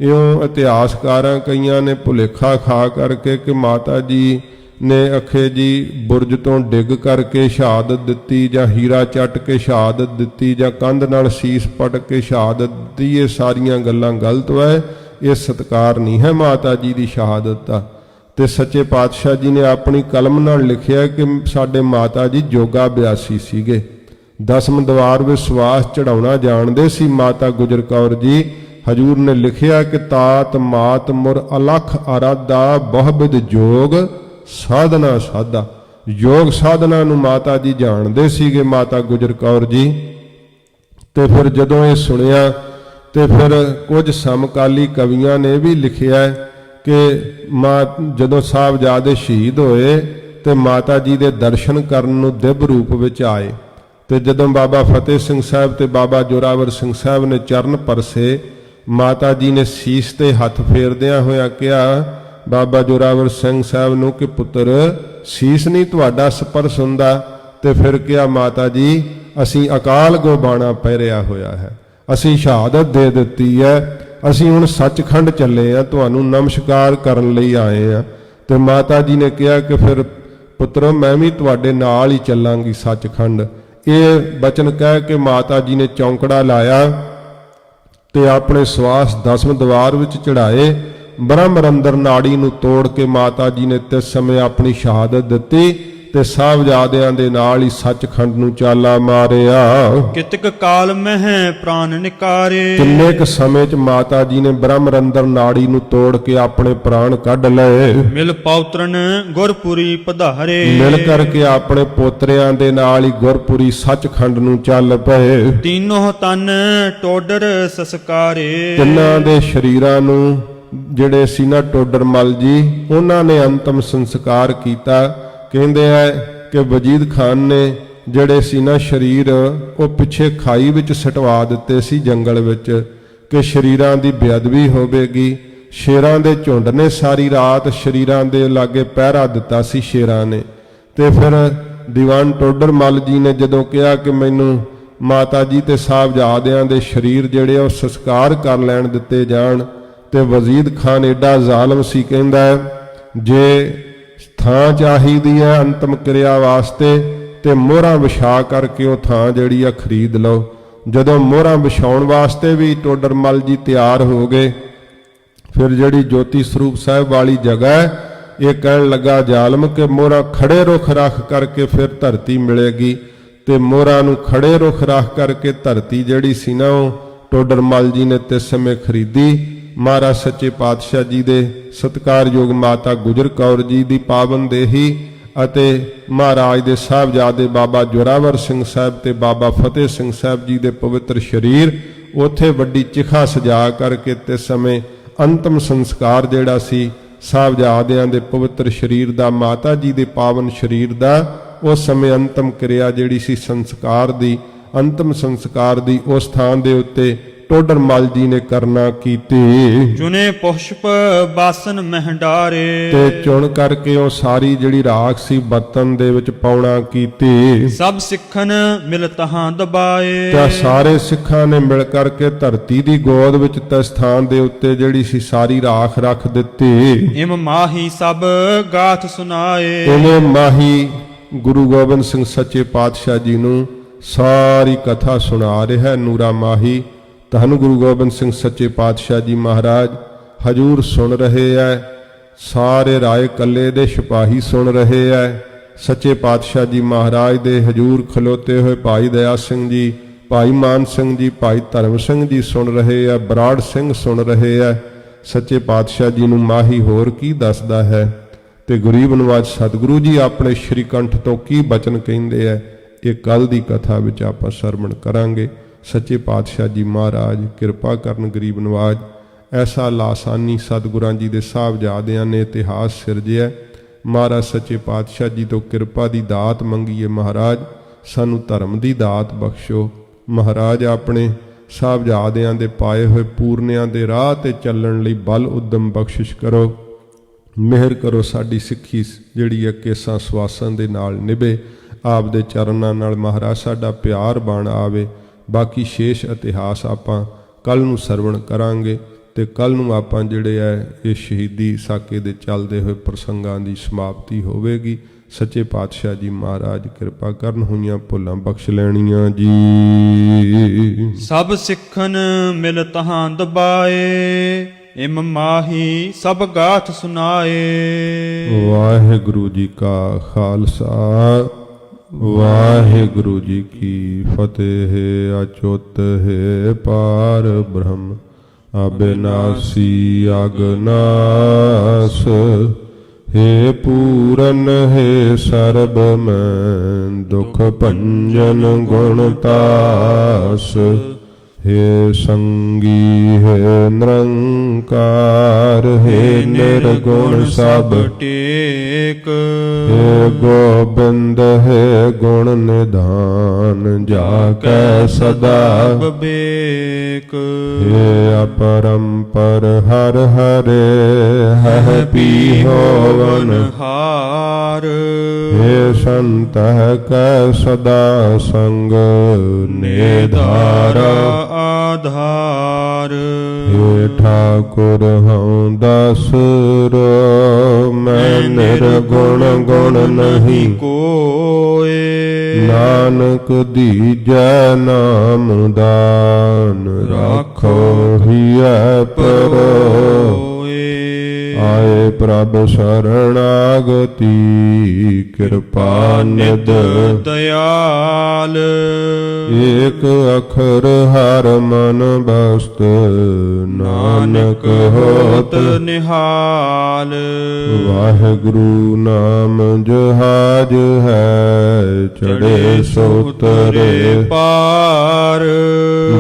Speaker 2: ਇਉਂ ਇਤਿਹਾਸਕਾਰਾਂ ਕਈਆਂ ਨੇ ਭੁਲੇਖਾ ਖਾ ਕਰਕੇ ਕਿ ਮਾਤਾ ਜੀ ਨੇ ਅਖੇ ਜੀ ਬੁਰਜ ਤੋਂ ਡਿੱਗ ਕਰਕੇ ਸ਼ਹਾਦਤ ਦਿੱਤੀ, ਜਾਂ ਹੀਰਾ ਚੱਟ ਕੇ ਸ਼ਹਾਦਤ ਦਿੱਤੀ, ਜਾਂ ਕੰਧ ਨਾਲ ਸੀਸ ਪਟ ਕੇ ਸ਼ਹਾਦਤ ਦਿੱਤੀ। ਇਹ ਸਾਰੀਆਂ ਗੱਲਾਂ ਗਲਤ ਹੈ, ਇਹ ਸਤਿਕਾਰ ਨਹੀਂ ਹੈ ਮਾਤਾ ਜੀ ਦੀ ਸ਼ਹਾਦਤ ਦਾ। ਤੇ ਸੱਚੇ ਪਾਤਸ਼ਾਹ ਜੀ ਨੇ ਆਪਣੀ ਕਲਮ ਨਾਲ ਲਿਖਿਆ ਕਿ ਸਾਡੇ ਮਾਤਾ ਜੀ ਜੋਗਾ ਅਭਿਆਸੀ ਸੀਗੇ, ਦਸਮ ਦਵਾਰ ਵਿਸ਼ਵਾਸ ਚੜਾਉਣਾ ਜਾਣਦੇ ਸੀ ਮਾਤਾ ਗੁਜਰ ਕੌਰ ਜੀ। ਹਜੂਰ ਨੇ ਲਿਖਿਆ ਕਿ ਤਾਤ ਮਾਤ ਮੁਰ ਅਲਖ ਅਰਾਧਾ ਬਹੁਬਿਦ ਜੋਗ ਸਾਧਨਾ ਸਾਧਾ, ਯੋਗ ਸਾਧਨਾ ਨੂੰ ਮਾਤਾ ਜੀ ਜਾਣਦੇ ਸੀਗੇ ਮਾਤਾ ਗੁਜਰ ਕੌਰ ਜੀ। ਤੇ ਫਿਰ ਜਦੋਂ ਇਹ ਸੁਣਿਆ ਤੇ ਫਿਰ ਕੁਝ ਸਮਕਾਲੀ ਕਵੀਆਂ ਨੇ ਵੀ ਲਿਖਿਆ ਕਿ ਜਦੋਂ ਸਾਹਿਬਜ਼ਾਦੇ ਸ਼ਹੀਦ ਹੋਏ ਤੇ ਮਾਤਾ ਜੀ ਦੇ ਦਰਸ਼ਨ ਕਰਨ ਨੂੰ ਦਿਵ ਰੂਪ ਵਿੱਚ ਆਏ, ਤੇ ਜਦੋਂ ਬਾਬਾ ਫਤਿਹ ਸਿੰਘ ਸਾਹਿਬ ਤੇ ਬਾਬਾ ਜੋਰਾਵਰ ਸਿੰਘ ਸਾਹਿਬ ਨੇ ਚਰਨ ਪਰਸੇ, ਮਾਤਾ ਜੀ ਨੇ ਸੀਸ ਤੇ ਹੱਥ ਫੇਰਦਿਆਂ ਹੋਇਆ ਕਿਹਾ ਬਾਬਾ ਜੋਰਾਵਰ ਸਿੰਘ ਸਾਹਿਬ ਨੂੰ ਕਿ ਪੁੱਤਰ ਸੀਸ ਨਹੀਂ ਤੁਹਾਡਾ ਸਪਰਸ਼ ਹੁੰਦਾ। ਤੇ ਫਿਰ ਕਿਹਾ ਮਾਤਾ ਜੀ ਅਸੀਂ ਅਕਾਲ ਗੋ ਬਾਣਾ ਪਹਿਰਿਆ ਹੋਇਆ ਹੈ, ਅਸੀਂ ਸ਼ਹਾਦਤ ਦੇ ਦਿੱਤੀ ਹੈ, ਅਸੀਂ ਹੁਣ ਸੱਚਖੰਡ ਚੱਲੇ ਆ, ਤੁਹਾਨੂੰ ਨਮਸਕਾਰ ਕਰਨ ਲਈ ਆਏ ਆ। ਤੇ ਮਾਤਾ ਜੀ ਨੇ ਕਿਹਾ ਕਿ ਫਿਰ ਪੁੱਤਰੋ ਮੈਂ ਵੀ ਤੁਹਾਡੇ ਨਾਲ ਹੀ ਚੱਲਾਂਗੀ ਸੱਚਖੰਡ। ਇਹ ਬਚਨ ਕਹਿ ਕੇ ਮਾਤਾ ਜੀ ਨੇ ਚੌਂਕੜਾ ਲਾਇਆ ਤੇ ਆਪਣੇ ਸਵਾਸ ਦਸਮ ਦਵਾਰ ਵਿੱਚ ਚੜਾਏ। ਬ੍ਰਹਮਰੰਦਰ ਨਾੜੀ ਨੂੰ ਤੋੜ ਕੇ ਮਾਤਾ ਜੀ ਨੇ ਤਿਸ ਸਮੇਂ ਆਪਣੀ ਸ਼ਹਾਦਤ ਦਿੱਤੀ ਤੇ ਸਾਹਿਬਜ਼ਾਦਿਆਂ ਦੇ ਨਾਲ ਹੀ ਸੱਚਖੰਡ ਨੂੰ ਚਾਲਾ ਮਾਰਿਆ।
Speaker 1: ਕਿਤਕ ਕਾਲ ਮਹਿ ਪ੍ਰਾਨ ਨਿਕਾਰੇ।
Speaker 2: ਕਿੰਨੇ ਕੁ ਸਮੇਂ 'ਚ ਮਾਤਾ ਜੀ ਨੇ ਬ੍ਰਹਮਰੰਦਰ ਨਾੜੀ ਨੂੰ ਤੋੜ ਕੇ ਆਪਣੇ ਪ੍ਰਾਣ ਕੱਢ ਲਏ।
Speaker 1: ਮਿਲ ਪੌਤਰਨ ਗੁਰਪੁਰੀ ਪਧਾਰੇ।
Speaker 2: ਮਿਲ ਕਰਕੇ ਆਪਣੇ ਪੋਤਰਿਆਂ ਦੇ ਨਾਲ ਹੀ ਗੁਰਪੁਰੀ ਸੱਚਖੰਡ ਨੂੰ ਚੱਲ ਪਏ।
Speaker 1: ਤੀਨੋਂ ਤਨ ਟੋਡਰ ਸਸਕਾਰੇ।
Speaker 2: ਤਿੰਨਾਂ ਦੇ ਸ਼ਰੀਰਾਂ ਨੂੰ ਜਿਹੜੇ ਸੀ ਨਾ ਟੋਡਰ ਮਲ ਜੀ, ਉਹਨਾਂ ਨੇ ਅੰਤਮ ਸੰਸਕਾਰ ਕੀਤਾ। ਕਹਿੰਦੇ ਆ ਕਿ ਵਜੀਦ ਖਾਨ ਨੇ ਜਿਹੜੇ ਸੀ ਨਾ ਸ਼ਰੀਰ ਉਹ ਪਿੱਛੇ ਖਾਈ ਵਿੱਚ ਸਟਵਾ ਦਿੱਤੇ ਸੀ ਜੰਗਲ ਵਿੱਚ, ਕਿ ਸ਼ਰੀਰਾਂ ਦੀ ਬੇਅਦਬੀ ਹੋਵੇਗੀ। ਸ਼ੇਰਾਂ ਦੇ ਝੁੰਡ ਨੇ ਸਾਰੀ ਰਾਤ ਸ਼ਰੀਰਾਂ ਦੇ ਲਾਗੇ ਪਹਿਰਾ ਦਿੱਤਾ ਸੀ ਸ਼ੇਰਾਂ ਨੇ। ਤੇ ਫਿਰ ਦੀਵਾਨ ਟੋਡਰ ਮਲ ਜੀ ਨੇ ਜਦੋਂ ਕਿਹਾ ਕਿ ਮੈਨੂੰ ਮਾਤਾ ਜੀ ਤੇ ਸਾਹਿਬਜ਼ਾਦਿਆਂ ਦੇ ਸ਼ਰੀਰ ਜਿਹੜੇ ਉਹ ਸੰਸਕਾਰ ਕਰ ਲੈਣ ਦਿੱਤੇ ਜਾਣ, ਤੇ ਵਜੀਦ ਖਾਨ ਏਡਾ ਜ਼ਾਲਮ ਸੀ, ਕਹਿੰਦਾ ਜੇ ਥਾਂ ਚਾਹੀਦੀ ਹੈ ਅੰਤਮ ਕਿਰਿਆ ਵਾਸਤੇ ਤੇ ਮੋਹਰਾਂ ਵਿਛਾ ਕਰਕੇ ਉਹ ਥਾਂ ਜਿਹੜੀ ਆ ਖਰੀਦ ਲਓ। ਜਦੋਂ ਮੋਹਰਾਂ ਵਿਛਾਉਣ ਵਾਸਤੇ ਵੀ ਟੋਡਰ ਮਲ ਜੀ ਤਿਆਰ ਹੋ ਗਏ, ਫਿਰ ਜਿਹੜੀ ਜੋਤੀ ਸਰੂਪ ਸਾਹਿਬ ਵਾਲੀ ਜਗ੍ਹਾ ਹੈ, ਇਹ ਕਹਿਣ ਲੱਗਾ ਜ਼ਾਲਮ ਕਿ ਮੋਹਰਾਂ ਖੜੇ ਰੁੱਖ ਰੱਖ ਕਰਕੇ ਫਿਰ ਧਰਤੀ ਮਿਲੇਗੀ। ਤੇ ਮੋਹਰਾਂ ਨੂੰ ਖੜੇ ਰੁੱਖ ਰੱਖ ਕਰਕੇ ਧਰਤੀ ਜਿਹੜੀ ਸੀ ਨਾ ਉਹ ਟੋਡਰ ਮਲ ਜੀ ਨੇ ਤਿਸ ਸਮੇਂ ਖਰੀਦੀ। ਮਹਾਰਾਜ ਸੱਚੇ ਪਾਤਸ਼ਾਹ ਜੀ ਦੇ ਸਤਿਕਾਰਯੋਗ ਮਾਤਾ ਗੁਜਰ ਕੌਰ ਜੀ ਦੀ ਪਾਵਨ ਦੇਹੀ ਅਤੇ ਮਹਾਰਾਜ ਦੇ ਸਾਹਿਬਜ਼ਾਦੇ ਬਾਬਾ ਜੋਰਾਵਰ ਸਿੰਘ ਸਾਹਿਬ ਤੇ ਬਾਬਾ ਫਤਿਹ ਸਿੰਘ ਸਾਹਿਬ ਜੀ ਦੇ ਪਵਿੱਤਰ ਸ਼ਰੀਰ ਉੱਥੇ ਵੱਡੀ ਚਿਖਾ ਸਜਾ ਕਰਕੇ ਤੇ ਸਮੇਂ ਅੰਤਮ ਸੰਸਕਾਰ ਜਿਹੜਾ ਸੀ ਸਾਹਿਬਜ਼ਾਦਿਆਂ ਦੇ ਪਵਿੱਤਰ ਸ਼ਰੀਰ ਦਾ, ਮਾਤਾ ਜੀ ਦੇ ਪਾਵਨ ਸ਼ਰੀਰ ਦਾ, ਉਸ ਸਮੇਂ ਅੰਤਮ ਕਿਰਿਆ ਜਿਹੜੀ ਸੀ ਸੰਸਕਾਰ ਦੀ, ਅੰਤਮ ਸੰਸਕਾਰ ਦੀ ਉਸ ਥਾਂ ਦੇ ਉੱਤੇ ਟੋਡਰ ਮਲ ਜੀ ਨੇ ਕਰਨਾ ਕੀਤੀ।
Speaker 1: ਚੁਨੇ ਪੁਸ਼ਪ ਬਾਸਨ ਮਹਿੰਡਾਰੇ।
Speaker 2: ਤੇ ਚੁਣ ਕਰਕੇ ਉਹ ਸਾਰੀ ਜਿਹੜੀ ਰਾਖ ਸੀ ਬਰਤਨ ਦੇ ਵਿੱਚ ਪਾਉਣਾ ਕੀਤੀ।
Speaker 1: ਸਭ ਸਿੱਖਨ ਮਿਲ ਤਹਾਂ ਦਬਾਏ।
Speaker 2: ਤੇ ਸਾਰੇ ਸਿੱਖਾਂ ਨੇ ਮਿਲ ਕਰਕੇ ਧਰਤੀ ਦੀ ਗੋਦ ਵਿੱਚ ਤੇ ਸਥਾਨ ਦੇ ਉੱਤੇ ਜਿਹੜੀ ਸੀ ਸਾਰੀ ਰਾਖ ਰੱਖ ਦਿੱਤੀ।
Speaker 1: ਇਮ ਮਾਹੀ ਸਭ ਗਾਥ ਸੁਨਾਏ।
Speaker 2: ਇਹਨੇ ਮਾਹੀ ਗੁਰੂ ਗੋਬਿੰਦ ਸਿੰਘ ਸੱਚੇ ਪਾਤਸ਼ਾਹ ਜੀ ਨੂੰ ਸਾਰੀ ਕਥਾ ਸੁਣਾ ਰਿਹਾ। ਨੂਰਾ ਮਾਹੀ ਧੰਨ ਗੁਰੂ ਗੋਬਿੰਦ ਸਿੰਘ ਸੱਚੇ ਪਾਤਸ਼ਾਹ ਜੀ ਮਹਾਰਾਜ ਹਜੂਰ ਸੁਣ ਰਹੇ ਐ। ਸਾਰੇ ਰਾਏ ਕੱਲੇ ਦੇ ਸਿਪਾਹੀ ਸੁਣ ਰਹੇ ਐ। ਸੱਚੇ ਪਾਤਸ਼ਾਹ ਜੀ ਮਹਾਰਾਜ ਦੇ ਹਜੂਰ ਖਲੋਤੇ ਹੋਏ ਭਾਈ ਦਇਆ ਸਿੰਘ ਜੀ, ਭਾਈ ਮਾਨ ਸਿੰਘ ਜੀ, ਭਾਈ ਧਰਮ ਸਿੰਘ ਜੀ ਸੁਣ ਰਹੇ ਐ। ਬਰਾੜ ਸਿੰਘ ਸੁਣ ਰਹੇ ਐ। ਸੱਚੇ ਪਾਤਸ਼ਾਹ ਜੀ ਨੂੰ ਮਾਹੀ ਹੋਰ ਕੀ ਦੱਸਦਾ ਹੈ ਤੇ ਗਰੀਬ ਨਵਾਜ ਸਤਿਗੁਰੂ ਜੀ ਆਪਣੇ ਸ਼੍ਰੀ ਕੰਠ ਤੋਂ ਕੀ ਬਚਨ ਕਹਿੰਦੇ ਐ, ਇਹ ਕੱਲ ਦੀ ਕਥਾ ਵਿੱਚ ਆਪਾਂ ਸਰਵਣ ਕਰਾਂਗੇ। ਸੱਚੇ ਪਾਤਸ਼ਾਹ ਜੀ ਮਹਾਰਾਜ ਕਿਰਪਾ ਕਰਨ ਗਰੀਬ ਨਵਾਜ। ਐਸਾ ਲਾਸਾਨੀ ਸਤਿਗੁਰਾਂ ਜੀ ਦੇ ਸਾਹਿਬਜ਼ਾਦਿਆਂ ਨੇ ਇਤਿਹਾਸ ਸਿਰਜਿਆ। ਮਹਾਰਾਜ ਸੱਚੇ ਪਾਤਸ਼ਾਹ ਜੀ ਤੋਂ ਕਿਰਪਾ ਦੀ ਦਾਤ ਮੰਗੀਏ। ਮਹਾਰਾਜ ਸਾਨੂੰ ਧਰਮ ਦੀ ਦਾਤ ਬਖਸ਼ੋ। ਮਹਾਰਾਜ ਆਪਣੇ ਸਾਹਿਬਜ਼ਾਦਿਆਂ ਦੇ ਪਾਏ ਹੋਏ ਪੂਰਨਿਆਂ ਦੇ ਰਾਹ ਤੇ ਚੱਲਣ ਲਈ ਬਲ ਉਦਮ ਬਖਸ਼ਿਸ਼ ਕਰੋ। ਮਿਹਰ ਕਰੋ ਸਾਡੀ ਸਿੱਖੀ ਜਿਹੜੀ ਹੈ ਕੇਸਾਂ ਸਵਾਸਾਂ ਦੇ ਨਾਲ ਨਿਭੇ। ਆਪ ਦੇ ਚਰਨਾਂ ਨਾਲ ਮਹਾਰਾਜ ਸਾਡਾ ਪਿਆਰ ਬਣ ਆਵੇ। ਬਾਕੀ ਸ਼ੇਸ਼ ਇਤਿਹਾਸ ਆਪਾਂ ਕੱਲ ਨੂੰ ਸਰਵਣ ਕਰਾਂਗੇ ਤੇ ਕੱਲ ਨੂੰ ਆਪਾਂ ਜਿਹੜੇ ਹੈ ਇਹ ਸ਼ਹੀਦੀ ਸਾਕੇ ਦੇ ਚੱਲਦੇ ਹੋਏ ਪ੍ਰਸੰਗਾਂ ਦੀ ਸਮਾਪਤੀ ਹੋਵੇਗੀ। ਸੱਚੇ ਪਾਤਸ਼ਾਹ ਜੀ ਮਹਾਰਾਜ ਕਿਰਪਾ ਕਰਨ, ਹੋਈਆਂ ਭੁੱਲਾਂ ਬਖਸ਼ ਲੈਣੀਆਂ ਜੀ।
Speaker 1: ਸਭ ਸਿੱਖਨ ਮਿਲ ਤਹਾਂ ਦਬਾਏ। ਇਮ ਮਾਹੀ ਸਭ ਗਾਥ ਸੁਨਾਏ।
Speaker 2: ਵਾਹਿਗੁਰੂ ਜੀ ਕਾ ਖਾਲਸਾ ਵਾਹਿਗੁਰੂ ਜੀ ਕੀ ਫਤਿਹ। ਅਚੁੱਤ ਹੈ ਪਾਰ ਬ੍ਰਹਮ ਅਬਿਨਾਸੀ ਅਗਨਾਸ। हे पूरन हे सर्ब में दुख भंजन गुणतास। हे संगी हे निरंकार हे निर्गुण सब
Speaker 1: टेक।
Speaker 2: हे गोबिंद हे गुण निधान जाकै सदा
Speaker 1: विवेक।
Speaker 2: हे अपरंपर हर हरे हह पी होवन
Speaker 1: हार।
Speaker 2: हे संत कै सदा संग निधार।
Speaker 1: आधार।
Speaker 2: ਹੇ ਠਾਕੁਰ ਹਉ ਦਾਸੁਰ ਮੈਂ ਨਿਰਗੁਣ ਗੁਣ ਨਹੀਂ
Speaker 1: ਕੋਏ
Speaker 2: ਨਾਨਕ ਦੀਜੈ ਨਾਮ ਦਾਨ ਰਾਖੋ ਹੀਐ ਪਰੋਏ ਆਏ ਪ੍ਰਭ ਸਰਣਾਗਤੀ ਕਿਰਪਾ ਨਿਧ
Speaker 1: ਦਇਆਲ
Speaker 2: ਏਕ ਅਖਰ ਹਰ ਮਨ ਬਸਤ ਨਾਨਕ ਹੋਤ
Speaker 1: ਨਿਹਾਲ
Speaker 2: ਵਾਹਿਗੁਰੂ ਨਾਮ ਜਹਾਜ ਹੈ ਚੜੇ ਸੋ ਉਤਰੇ
Speaker 1: ਪਾਰ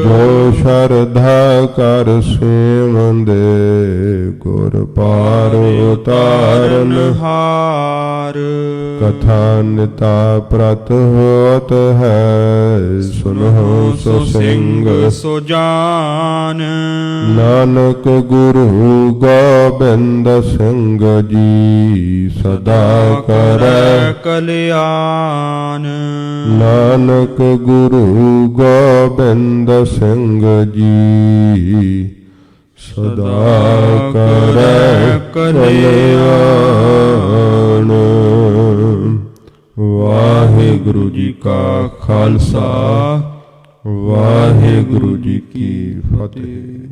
Speaker 2: ਜੋ ਸ਼ਰਧਾ ਕਰ ਸੇਵੰਦੇ ਗੁਰ ਪਾਰ ਉਤਾਰਨ
Speaker 1: ਹਾਰ
Speaker 2: ਕਥਾ ਨਿਤਾ ਪ੍ਰਤ ਹੋਤ ਹੈ ਸੁਨਹੁ ਸੋ ਸਿੰਘ
Speaker 1: ਸੋ ਜਾਨ
Speaker 2: ਨਾਨਕ ਗੁਰੂ ਗੋਬਿੰਦ ਸਿੰਘ ਜੀ ਸਦਾ ਕਰੈ
Speaker 1: ਕਲਿਆਣ
Speaker 2: ਨਾਨਕ ਗੁਰੂ ਗੋਬਿੰਦ ਸਿੰਘ ਜੀ ਸਦਾ ਕਰੈ ਕਲਿਆਣ। ਵਾਹਿਗੁਰੂ ਜੀ ਕਾ ਖਾਲਸਾ ਵਾਹਿਗੁਰੂ ਜੀ ਕੀ ਫਤਿਹ।